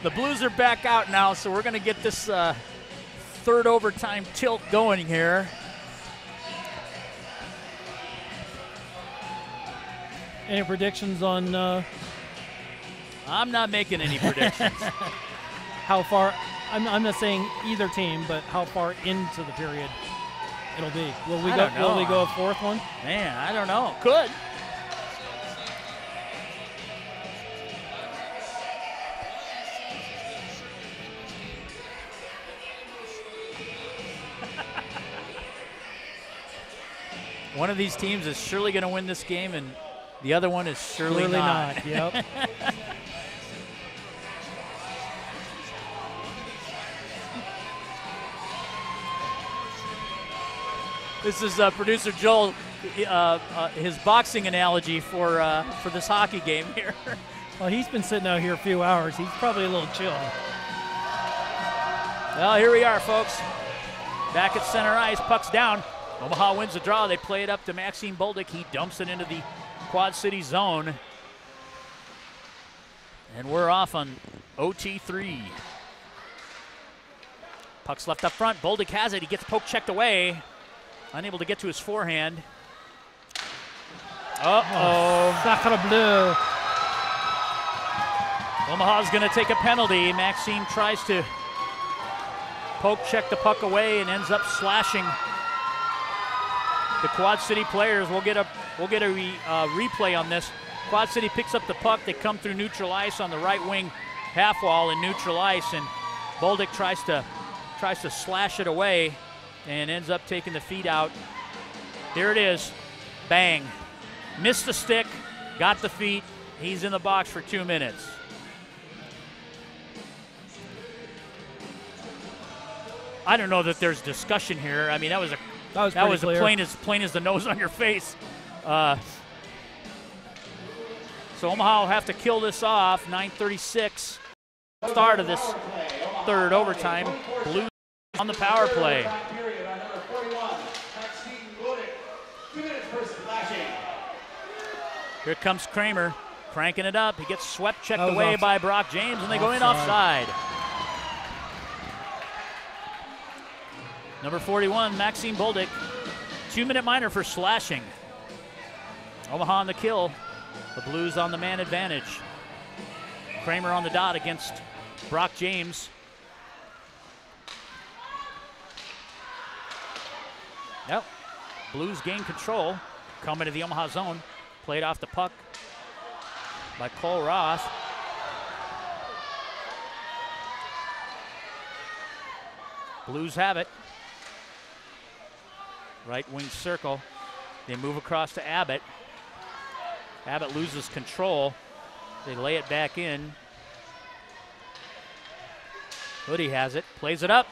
The Blues are back out now, so we're going to get this third overtime tilt going here. Any predictions on? I'm not making any predictions. How far? I'm not saying either team, but how far into the period it'll be. Will we go a fourth one? Man, I don't know. Could. One of these teams is surely going to win this game, and The other one is surely not. Yep. This is producer Joel, his boxing analogy for this hockey game here. Well, he's been sitting out here a few hours. He's probably a little chilled. Well, here we are, folks. Back at center ice, puck's down. Omaha wins the draw. They play it up to Maxime Bolduc. He dumps it into the Quad City zone. And we're off on OT3. Puck's left up front. Bolduc has it. He gets poke checked away. Unable to get to his forehand. Uh-oh. Sacre bleu. Omaha's going to take a penalty. Maxime tries to poke check the puck away and ends up slashing the Quad City players. We'll get a replay on this. Quad City picks up the puck. They come through neutral ice on the right wing half wall in neutral ice, and Bolduc tries to slash it away and ends up taking the feet out. Here it is. Bang. Missed the stick, got the feet. He's in the box for 2 minutes. I don't know that there's discussion here. I mean, that was plain as the nose on your face. So Omaha will have to kill this off. 9:36 start of this third overtime. Blues on the power play. Here comes Kramer, cranking it up. He gets swept, checked away by Brock James, and they go in offside. Number 41, Maxime Bolduc, 2-minute minor for slashing. Omaha on the kill. The Blues on the man advantage. Kramer on the dot against Brock James. Yep. Blues gain control. Coming to the Omaha zone. Played off the puck by Cole Roth. Blues have it. Right wing circle. They move across to Abbott. Abbott loses control. They lay it back in. Hoodie has it. Plays it up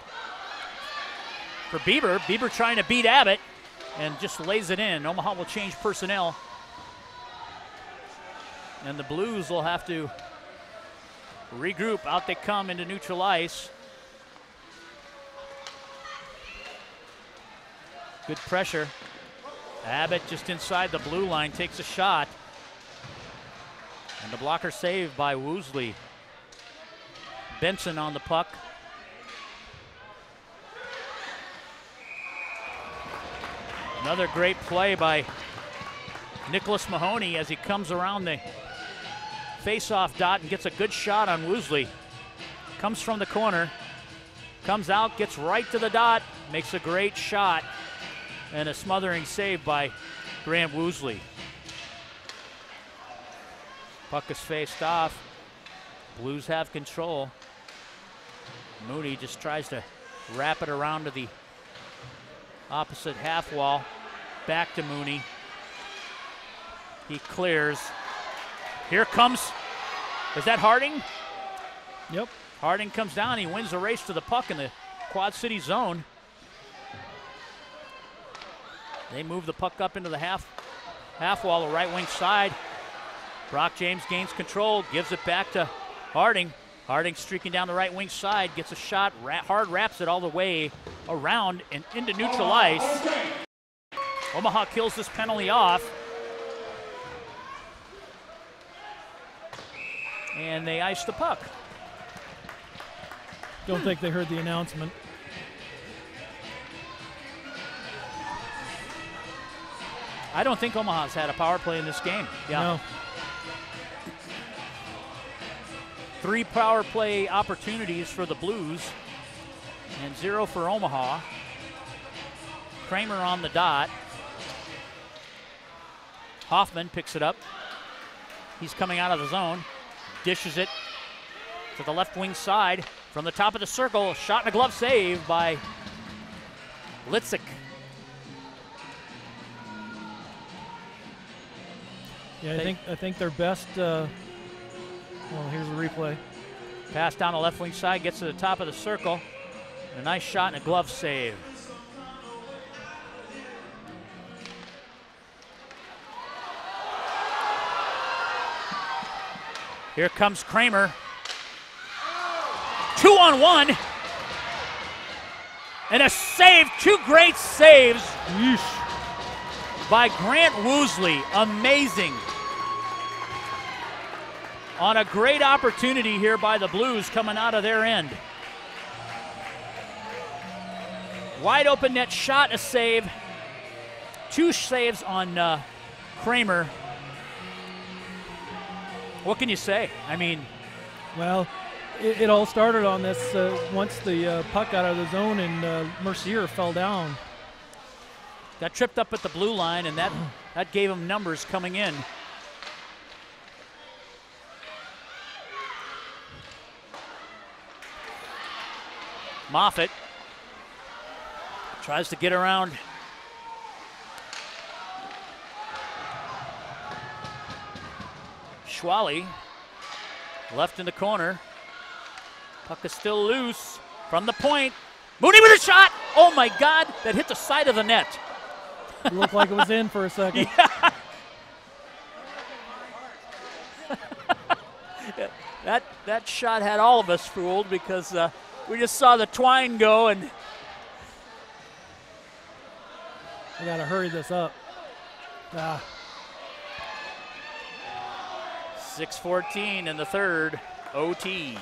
for Bieber. Bieber trying to beat Abbott and just lays it in. Omaha will change personnel. And the Blues will have to regroup. Out they come into neutral ice. Good pressure. Abbott just inside the blue line takes a shot. And the blocker saved by Woosley. Benson on the puck. Another great play by Nicholas Mahoney as he comes around the face-off dot and gets a good shot on Woosley. Comes from the corner, comes out, gets right to the dot, makes a great shot, and a smothering save by Grant Woosley. Puck is faced off. Blues have control. Mooney just tries to wrap it around to the opposite half wall. Back to Mooney. He clears. Here comes, is that Harding? Yep. Harding comes down. He wins the race to the puck in the Quad City zone. They move the puck up into the half wall, the right wing side. Brock James gains control, gives it back to Harding. Harding streaking down the right wing side, gets a shot, hard wraps it all the way around and into neutral ice. Omaha kills this penalty off. And they ice the puck. Don't think they heard the announcement. I don't think Omaha's had a power play in this game. Yeah. No. 3 power play opportunities for the Blues and 0 for Omaha. Kramer on the dot. Hoffman picks it up. He's coming out of the zone. Dishes it to the left wing side from the top of the circle. Shot and a glove save by Litzik. Yeah, I think their best. Well, here's the replay. Pass down the left wing side, gets to the top of the circle. A nice shot and a glove save. Here comes Kramer. 2-on-1. And a save, 2 great saves. By Grant Woosley. Amazing. On a great opportunity here by the Blues coming out of their end. Wide open net shot, a save. 2 saves on Kramer. What can you say? I mean, well, it all started on this once the puck got out of the zone and Mercier fell down. Got tripped up at the blue line, and that gave him numbers coming in. Moffitt tries to get around Schwally, left in the corner. Puck is still loose from the point. Mooney with a shot. Oh my God, that hit the side of the net. It looked like it was in for a second. Yeah. That shot had all of us fooled because we just saw the twine go, and I gotta hurry this up. 6:14 in the third, OT.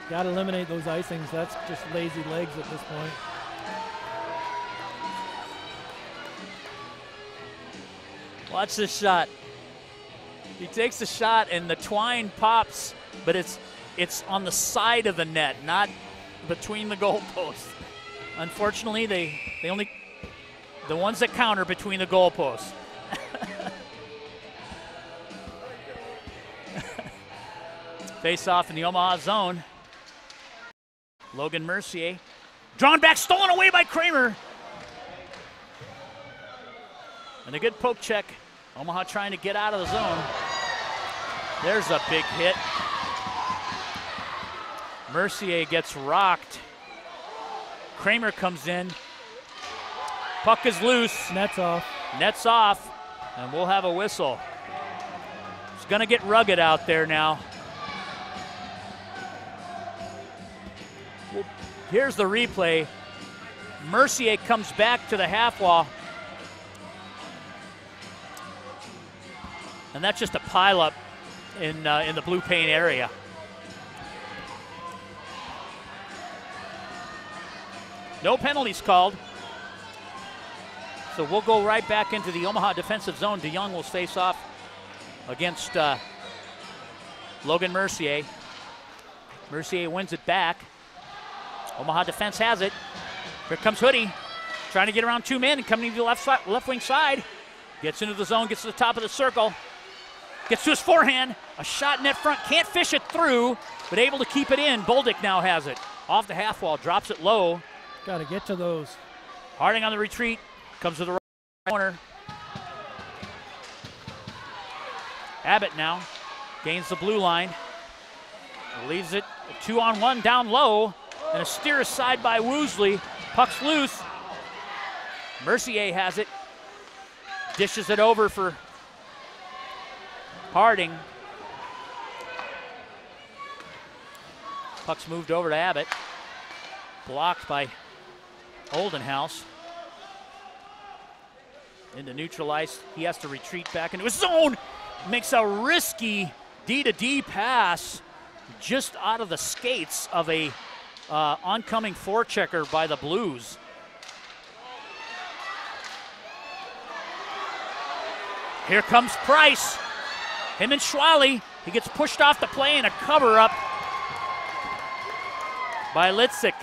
Got to eliminate those icings. That's just lazy legs at this point. Watch this shot. He takes the shot and the twine pops, but it's on the side of the net, not between the goalposts. Unfortunately, the ones that count are between the goalposts. Face off in the Omaha zone. Logan Mercier. Drawn back, stolen away by Kramer. And a good poke check. Omaha trying to get out of the zone. There's a big hit. Mercier gets rocked. Kramer comes in. Puck is loose. Net's off. Net's off. And we'll have a whistle. It's going to get rugged out there now. Here's the replay. Mercier comes back to the half wall. And that's just a pileup in the blue paint area. No penalties called. So we'll go right back into the Omaha defensive zone. DeYoung will face off against Logan Mercier. Mercier wins it back. Omaha defense has it. Here comes Hoodie, trying to get around 2 men and coming to the left wing side. Gets into the zone, gets to the top of the circle. Gets to his forehand. A shot net front, can't fish it through, but able to keep it in. Boldick now has it. Off the half wall, drops it low. Got to get to those. Harding on the retreat, comes to the right corner. Abbott now gains the blue line. Leaves it 2-on-1 down low. And a steer aside by Woosley. Puck's loose. Mercier has it. Dishes it over for Harding. Puck's moved over to Abbott. Blocked by Oldenhouse. Into neutral ice. He has to retreat back into his zone. Makes a risky D-to-D pass just out of the skates of a oncoming forechecker by the Blues. Here comes Price. Him and Schwally. He gets pushed off the play and a cover-up by Litzik.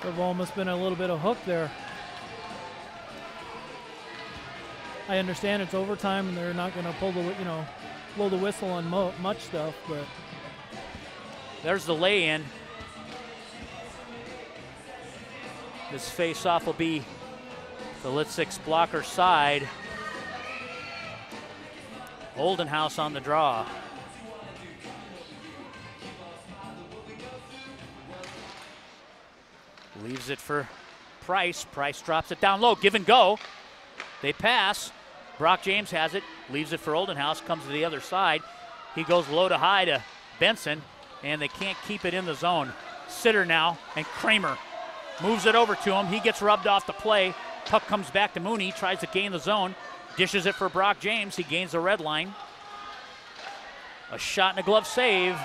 There've almost been a little bit of hook there. I understand it's overtime and they're not going to pull the, blow the whistle on much stuff, but there's the lay-in. This face-off will be the Litzik's blocker side. Oldenhouse on the draw. Leaves it for Price. Price drops it down low. Give and go. They pass. Brock James has it. Leaves it for Oldenhouse. Comes to the other side. He goes low to high to Benson, and they can't keep it in the zone. Sitter now, and Kramer moves it over to him. He gets rubbed off the play. Puck comes back to Mooney. Tries to gain the zone. Dishes it for Brock James. He gains the red line. A shot and a glove save.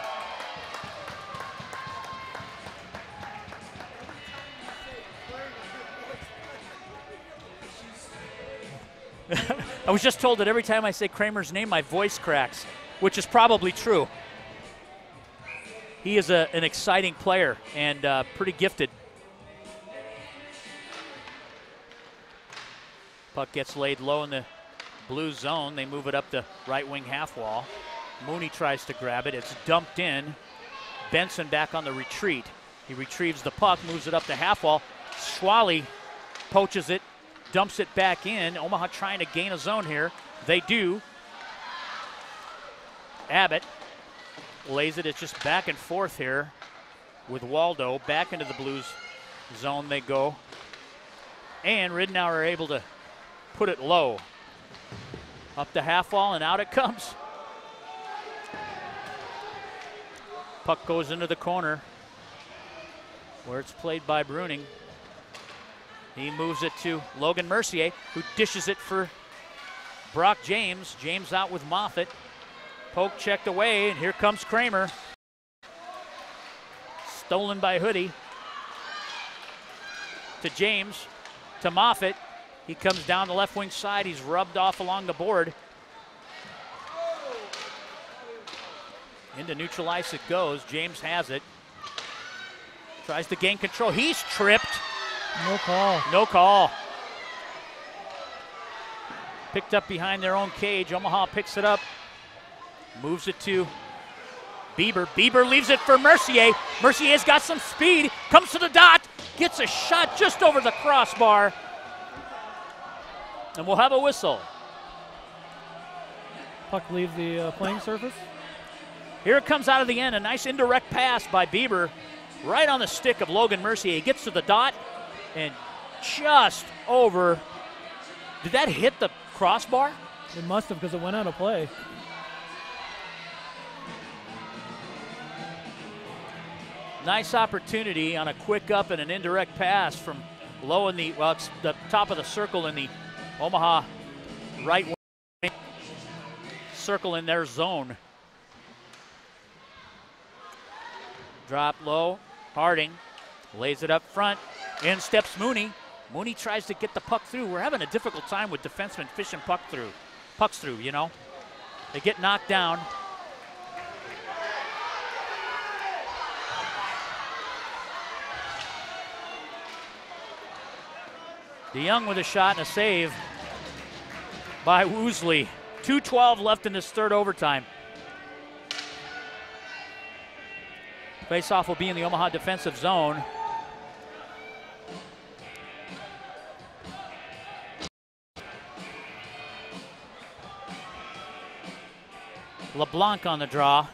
I was just told that every time I say Kramer's name, my voice cracks, which is probably true. He is an exciting player and pretty gifted. Puck gets laid low in the blue zone. They move it up the right wing half wall. Mooney tries to grab it. It's dumped in. Benson back on the retreat. He retrieves the puck, moves it up the half wall. Schwally poaches it, dumps it back in. Omaha trying to gain a zone here. They do. Abbott lays it. It's just back and forth here with Waldo. Back into the Blues zone they go. And Ridnour are able to put it low. Up the half wall and out it comes. Puck goes into the corner where it's played by Bruning. He moves it to Logan Mercier, who dishes it for Brock James. James out with Moffitt. Poke checked away, and here comes Kramer. Stolen by Hoodie. To James, to Moffitt. He comes down the left wing side. He's rubbed off along the board. Into neutral ice it goes. James has it. Tries to gain control. He's tripped. No call. No call. Picked up behind their own cage. Omaha picks it up. Moves it to Bieber. Bieber leaves it for Mercier. Mercier's got some speed. Comes to the dot. Gets a shot just over the crossbar. And we'll have a whistle. Puck leaves the playing surface. Here it comes out of the end. A nice indirect pass by Bieber. Right on the stick of Logan Mercier. He gets to the dot and just over. Did that hit the crossbar? It must have, because it went out of play. Nice opportunity on a quick up and an indirect pass from low in the, well, it's the top of the circle in the Omaha right wing circle in their zone. Drop low. Harding lays it up front. In steps Mooney. Mooney tries to get the puck through. We're having a difficult time with defensemen fishing pucks through, you know. They get knocked down. DeYoung with a shot and a save by Woosley. 2:12 left in this third overtime. Faceoff will be in the Omaha defensive zone. LeBlanc on the draw.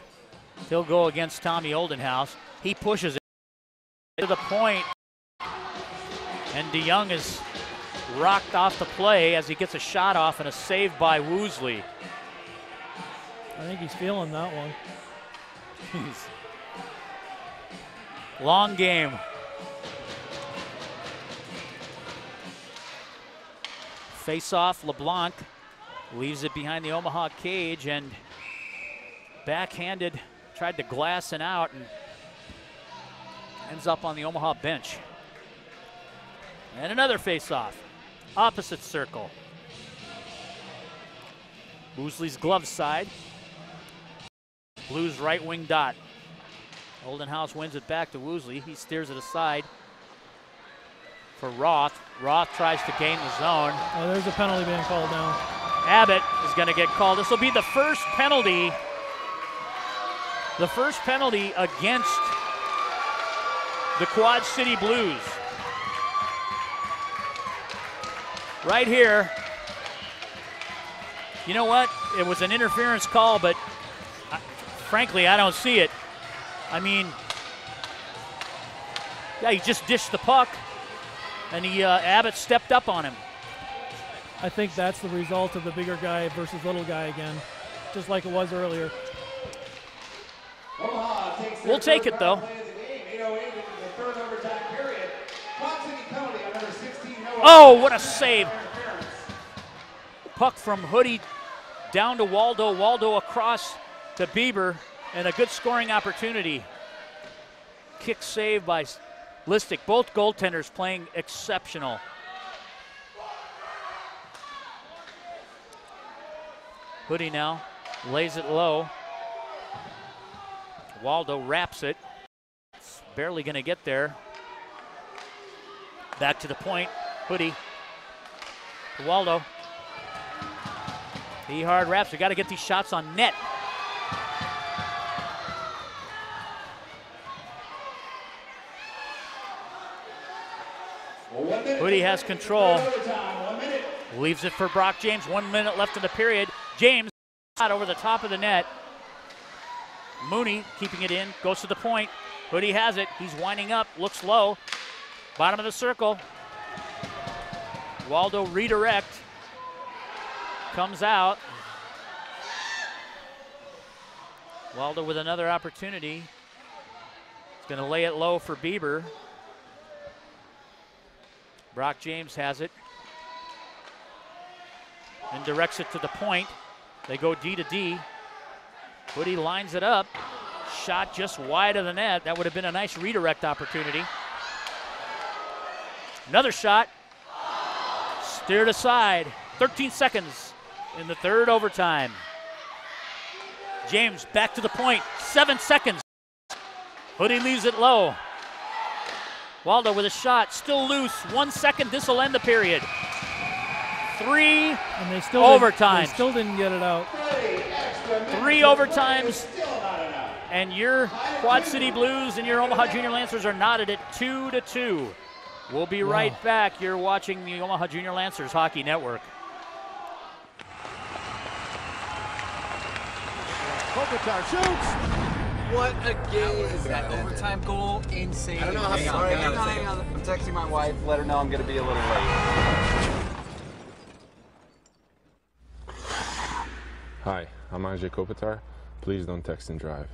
He'll go against Tommy Oldenhouse. He pushes it to the point. And DeYoung is rocked off the play as he gets a shot off and a save by Woosley. I think he's feeling that one. Long game. Face-off, LeBlanc leaves it behind the Omaha cage and backhanded, tried to glass it out and ends up on the Omaha bench. And another face-off, opposite circle. Woosley's glove side. Blues right wing dot. Oldenhouse wins it back to Woosley. He steers it aside for Roth. Roth tries to gain the zone. Oh, there's a penalty being called now. Abbott is going to get called. This will be the first penalty. The first penalty against the Quad City Blues. Right here. You know what? it was an interference call, but frankly, I don't see it. I mean, yeah, he just dished the puck, and Abbott stepped up on him. I think that's the result of the bigger guy versus little guy again, just like it was earlier. We'll take it, though. Oh, what a save. Puck from Hoodie down to Waldo. Waldo across to Bieber, and a good scoring opportunity. Kick save by Listic. Both goaltenders playing exceptional. Hoodie now lays it low. Waldo wraps it. It's barely going to get there. Back to the point. Hoodie to Waldo. He hard wraps. We got to get these shots on net. Hoodie has control. Leaves it for Brock James. 1 minute left in the period. James over the top of the net. Mooney keeping it in. Goes to the point. Hoodie has it. He's winding up. Looks low. Bottom of the circle. Waldo redirect. Comes out. Waldo with another opportunity. He's going to lay it low for Bieber. Brock James has it. And directs it to the point. They go D to D. Hoodie lines it up. Shot just wide of the net. That would have been a nice redirect opportunity. Another shot. Steered aside. 13 seconds in the third overtime. James back to the point. 7 seconds. Hoodie leaves it low. Waldo with a shot. Still loose. 1 second. This will end the period. 3 and they still overtimes. They still didn't get it out. 3 overtimes. And your Quad City Blues and your Omaha Junior Lancers are knotted at 2-2. We'll be right back. You're watching the Omaha Junior Lancers Hockey Network. Kopitar shoots. What a game. Is that overtime goal insane? I don't know how sorry hang on. I'm texting my wife, let her know I'm going to be a little late. Hi, I'm Andrzej Kopitar. Please don't text and drive.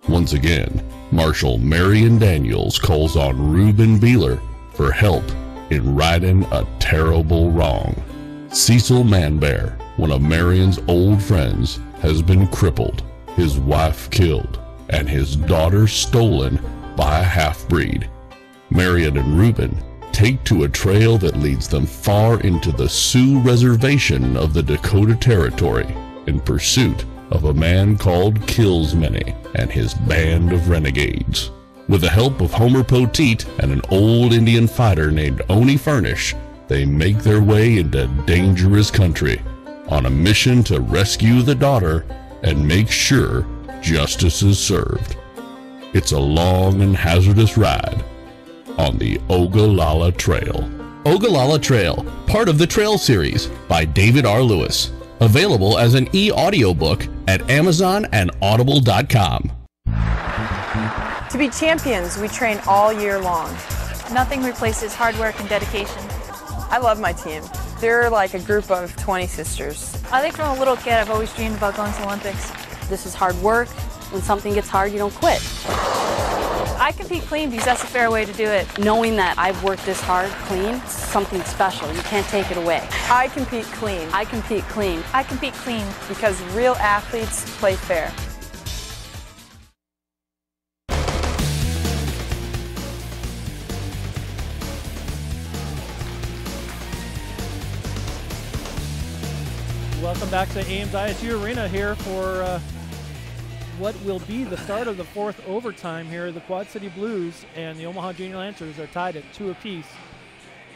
Once again, Marshal Marion Daniels calls on Reuben Beeler for help in righting a terrible wrong. Cecil Manbear, one of Marion's old friends, has been crippled, his wife killed, and his daughter stolen by a half-breed. Marion and Reuben take to a trail that leads them far into the Sioux Reservation of the Dakota Territory in pursuit of a man called Killsmany and his band of renegades. With the help of Homer Poteet and an old Indian fighter named Oni Furnish, they make their way into dangerous country on a mission to rescue the daughter and make sure justice is served. It's a long and hazardous ride on the Ogallala Trail. Ogallala Trail, part of the Trail series by David R. Lewis. Available as an e-audiobook at Amazon and Audible.com. To be champions, we train all year long. Nothing replaces hard work and dedication. I love my team. They're like a group of 20 sisters. I think from a little kid, I've always dreamed about going to the Olympics. This is hard work. When something gets hard, you don't quit. I compete clean because that's a fair way to do it. Knowing that I've worked this hard, clean, it's something special. You can't take it away. I compete clean. I compete clean. I compete clean. Because real athletes play fair. Welcome back to Ames ISU Arena here for what will be the start of the fourth overtime here. The Quad City Blues and the Omaha Junior Lancers are tied at 2 apiece.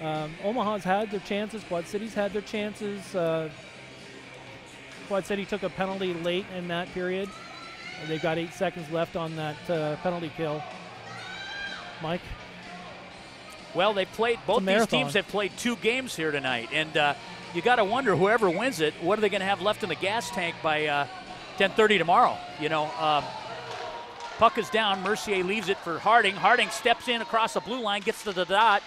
Omaha's had their chances. Quad City's had their chances. Quad City took a penalty late in that period. They've got 8 seconds left on that penalty kill. Mike? Well, both these teams have played 2 games here tonight, and you got to wonder whoever wins it, what are they going to have left in the gas tank by 10:30 tomorrow? You know, puck is down. Mercier leaves it for Harding. Harding steps in across the blue line, gets to the dot,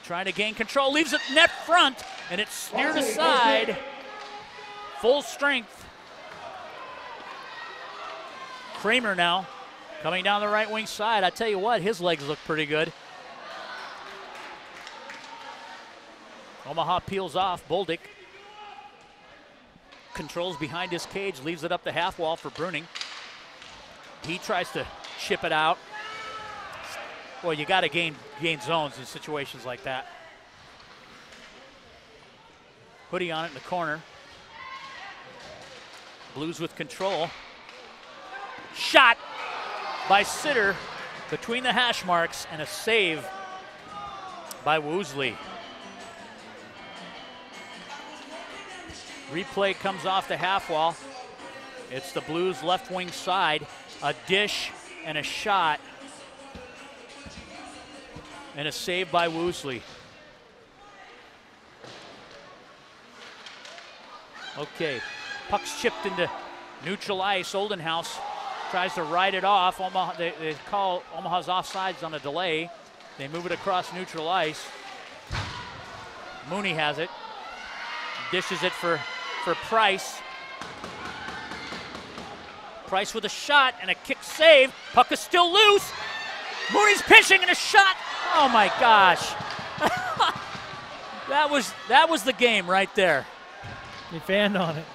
trying to gain control, leaves it net front, and it's steered aside. Full strength. Kramer now coming down the right wing side. I tell you what, his legs look pretty good. Omaha peels off. Boldick controls behind his cage, leaves it up the half wall for Bruning. He tries to chip it out. Well, you got to gain zones in situations like that. Hoodie on it in the corner. Blues with control. Shot by Sitter between the hash marks, and a save by Woosley. Replay comes off the half wall. It's the Blues left wing side. A dish and a shot. And a save by Woosley. Okay, puck's chipped into neutral ice. Oldenhouse tries to ride it off. Omaha, they call Omaha's offsides on a delay. They move it across neutral ice. Mooney has it. Dishes it for Price. Price with a shot and a kick save. Puck is still loose. Mooney's pitching and a shot. Oh my gosh. that was the game right there. He fanned on it.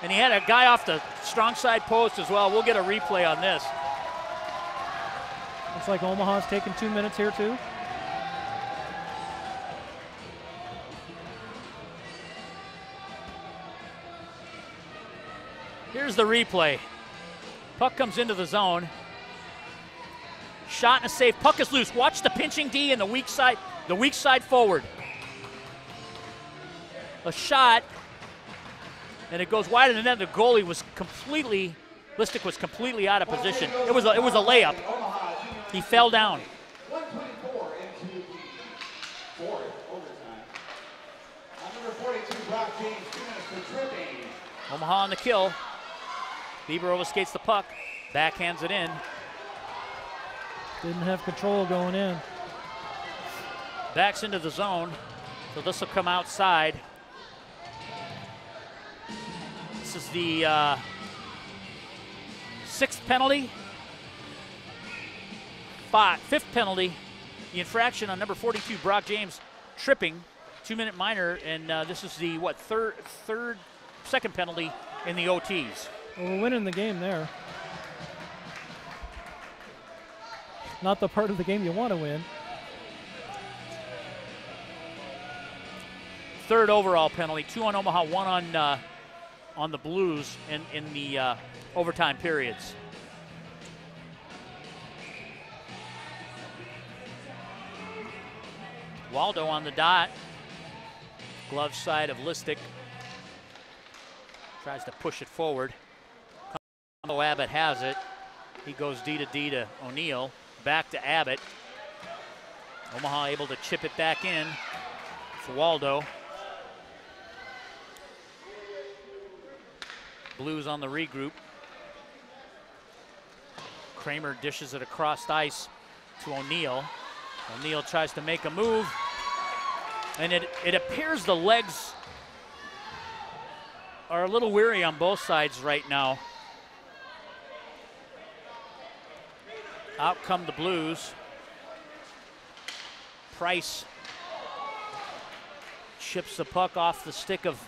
And he had a guy off the strong side post as well. We'll get a replay on this. Looks like Omaha's taking 2 minutes here too. Here's the replay. Puck comes into the zone. Shot and a save. Puck is loose. Watch the pinching D and the weak side forward. A shot, and it goes wide of the net. The goalie was Listic was completely out of position. It was a layup. He fell down. Omaha on the kill. Bieber overskates the puck, backhands it in. Didn't have control going in. Backs into the zone, so this will come outside. This is the 6th penalty. 5th penalty. The infraction on number 42, Brock James, tripping, 2-minute minor, and this is the second penalty in the OTs. Well, we're winning the game there. Not the part of the game you want to win. 3rd overall penalty, 2 on Omaha, 1 on the Blues in the overtime periods. Waldo on the dot. Glove side of Listic. Tries to push it forward. Abbott has it. He goes D to O'Neill. Back to Abbott. Omaha able to chip it back in for Waldo. Blues on the regroup. Kramer dishes it across ice to O'Neill. O'Neill tries to make a move, and it appears the legs are a little weary on both sides right now. Out come the Blues. Price chips the puck off the stick of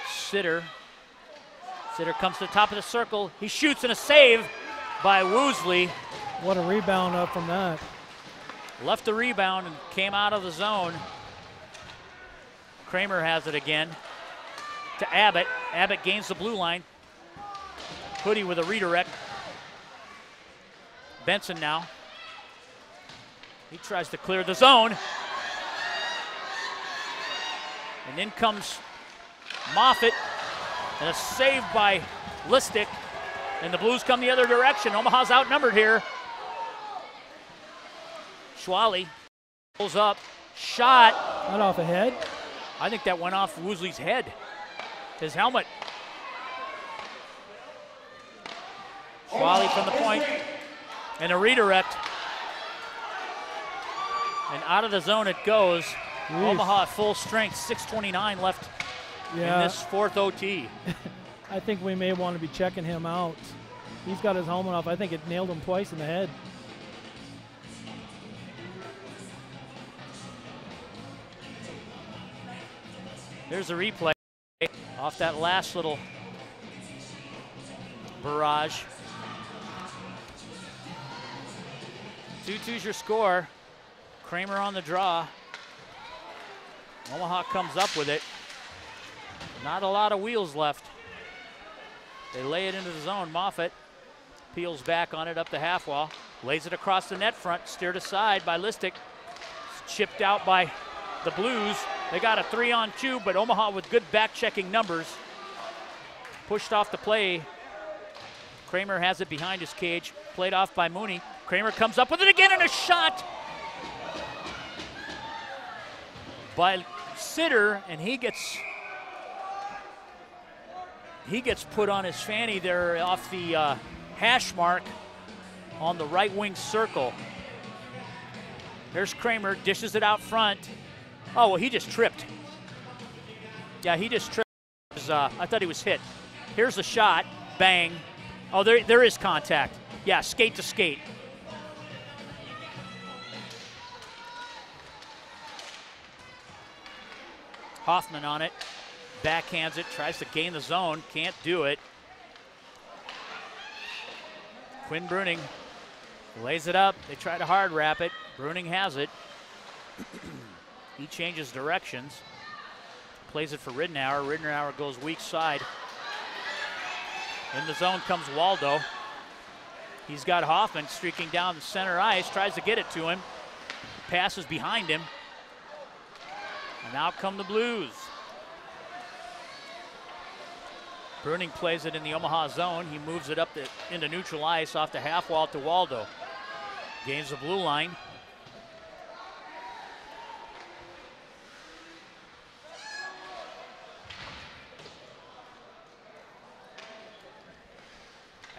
Sitter. Sitter comes to the top of the circle. He shoots, and a save by Woosley. What a rebound up from that. Left the rebound and came out of the zone. Kramer has it again to Abbott. Abbott gains the blue line. Hoodie with a redirect. Benson now. He tries to clear the zone. And in comes Moffitt, and a save by Listic. And the Blues come the other direction. Omaha's outnumbered here. Schwally pulls up. Shot. Not off the head. I think that went off Woosley's head. His helmet. Schwally from the point. And a redirect. And out of the zone it goes. Jeez. Omaha at full strength. 6:29 left in this fourth OT. I think we may want to be checking him out. He's got his helmet off. I think it nailed him twice in the head. Here's a replay off that last little barrage. 2-2's your score. Kramer on the draw. Omaha comes up with it. Not a lot of wheels left. They lay it into the zone. Moffitt peels back on it up the half wall. Lays it across the net front. Steered aside by Listic. Chipped out by the Blues. They got a 3-on-2, but Omaha with good back-checking numbers. Pushed off the play. Kramer has it behind his cage. Played off by Mooney. Kramer comes up with it again and a shot by Sitter, and he gets put on his fanny there off the hash mark on the right wing circle. There's Kramer, dishes it out front. Oh, well, he just tripped. Yeah, he just tripped. I thought he was hit. Here's the shot, bang. Oh, there is contact. Yeah, skate to skate. Hoffman on it, backhands it, tries to gain the zone, can't do it. Quinn Bruning lays it up. They try to hard wrap it. Bruning has it. He changes directions, plays it for Ridenour. Ridenour goes weak side. In the zone comes Waldo. He's got Hoffman streaking down the center ice, tries to get it to him. Passes behind him. And out come the Blues. Bruning plays it in the Omaha zone. He moves it up into neutral ice off the half wall to Waldo. Gains the blue line.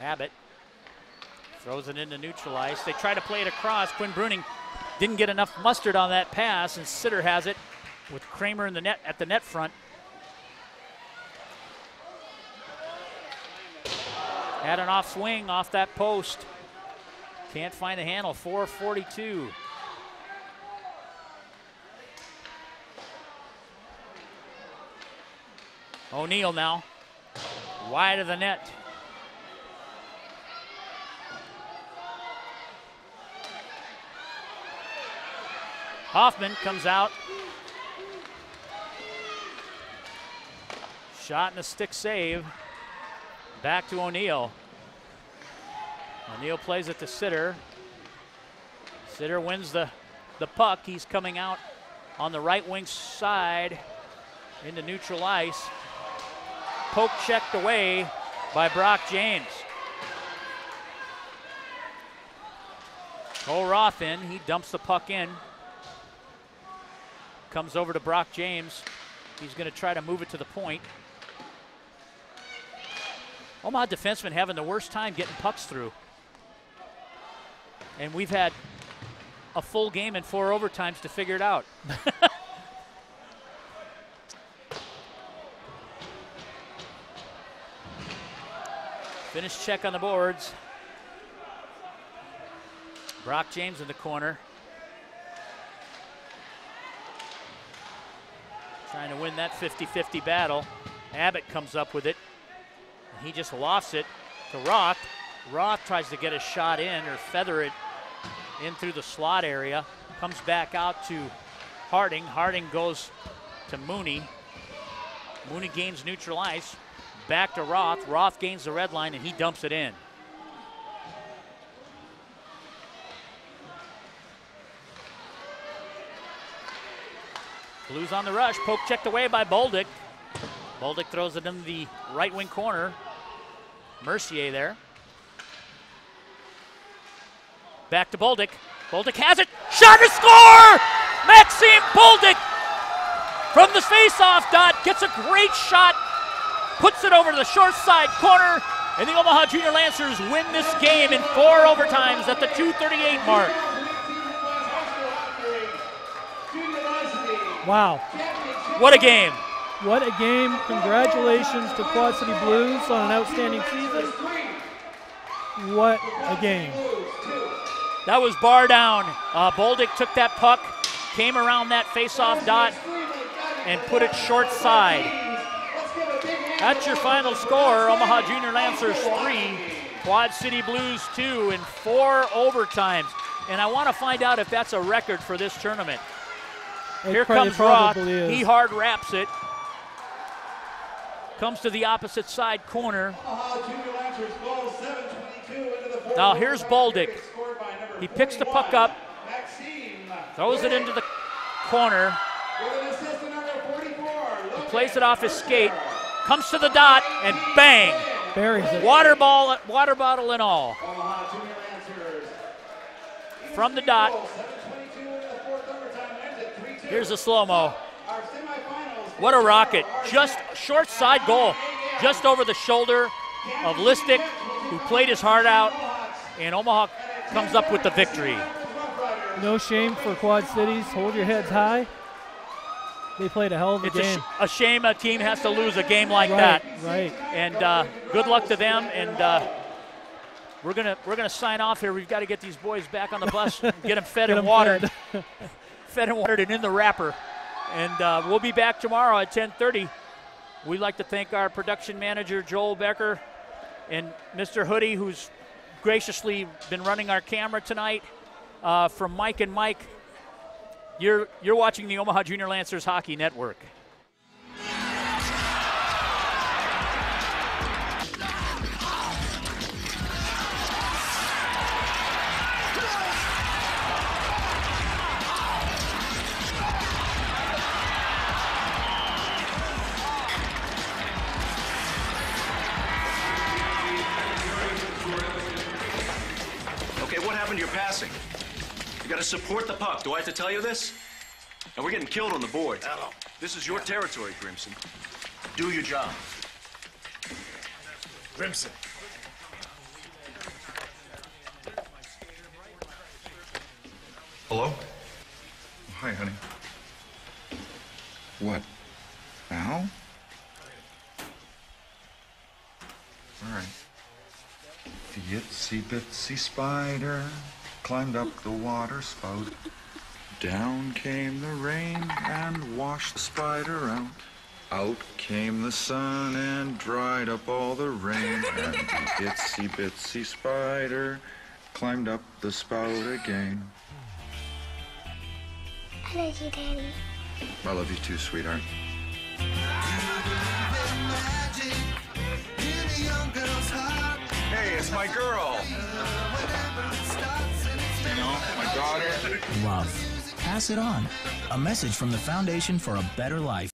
Abbott throws it into neutral ice. They try to play it across. Quinn Bruning didn't get enough mustard on that pass, and Sitter has it with Kramer in the net at the net front. Had an off swing off that post. Can't find the handle. 4:42. O'Neal now. Wide of the net. Hoffman comes out. Shot and a stick save. Back to O'Neal. O'Neal plays it to Sitter. Sitter wins the puck. He's coming out on the right wing side into neutral ice. Poke checked away by Brock James. Cole Roth in. He dumps the puck in. Comes over to Brock James. He's going to try to move it to the point. Omaha defensemen having the worst time getting pucks through. And we've had a full game and 4 overtimes to figure it out. Finish check on the boards. Brock James in the corner. Trying to win that 50-50 battle. Abbott comes up with it. He just lofts it to Roth. Roth tries to get a shot in or feather it in through the slot area. Comes back out to Harding. Harding goes to Mooney. Mooney gains neutral ice. Back to Roth. Roth gains the red line and he dumps it in. Blues on the rush. Poke checked away by Bolduc. Bolduc throws it in the right wing corner. Mercier there. Back to Bolduc. Bolduc has it. Shot to score! Maxime Bolduc from the face-off dot gets a great shot, puts it over to the short side corner, and the Omaha Junior Lancers win this game in 4 overtimes at the 2:38 mark. Wow. What a game. What a game. Congratulations to Quad City Blues on an outstanding season. What a game. That was bar down. Bolduc took that puck, came around that face-off dot, and put it short side. That's your final score. Omaha Junior Lancers 3, Quad City Blues 2 in 4 overtimes. And I want to find out if that's a record for this tournament. Here comes Roth. He hard wraps it. Comes to the opposite side corner. Now here's Bolduc. He picks the puck up, throws it into the corner. He plays it off his skate, comes to the dot, and bang! Buries it. Water bottle and all. From the dot. Here's the slow-mo. What a rocket. Just short side goal. Just over the shoulder of Listic, who played his heart out, and Omaha comes up with the victory. No shame for Quad Cities. Hold your heads high. They played a hell of a game. It's a shame a team has to lose a game like that. Right. And good luck to them. And we're gonna sign off here. We've got to get these boys back on the bus, and get them fed and watered, fed and watered, and in the wrapper. And we'll be back tomorrow at 10:30. We'd like to thank our production manager Joel Becker and Mr. Hoodie, who's graciously been running our camera tonight. From Mike and Mike, you're watching the Omaha Junior Lancers Hockey Network. What happened to your passing? You got to support the puck. Do I have to tell you this? And we're getting killed on the boards. This is your territory, Grimson. Do your job. Grimson. Hello? Hi, honey. What? Now? All right. The itsy bitsy spider climbed up the water spout. Down came the rain and washed the spider out. Out came the sun and dried up all the rain. And the itsy bitsy spider climbed up the spout again. I love you, Daddy. I love you too, sweetheart. Hey, it's my girl. You know, my daughter. Love. Pass it on. A message from the Foundation for a Better Life.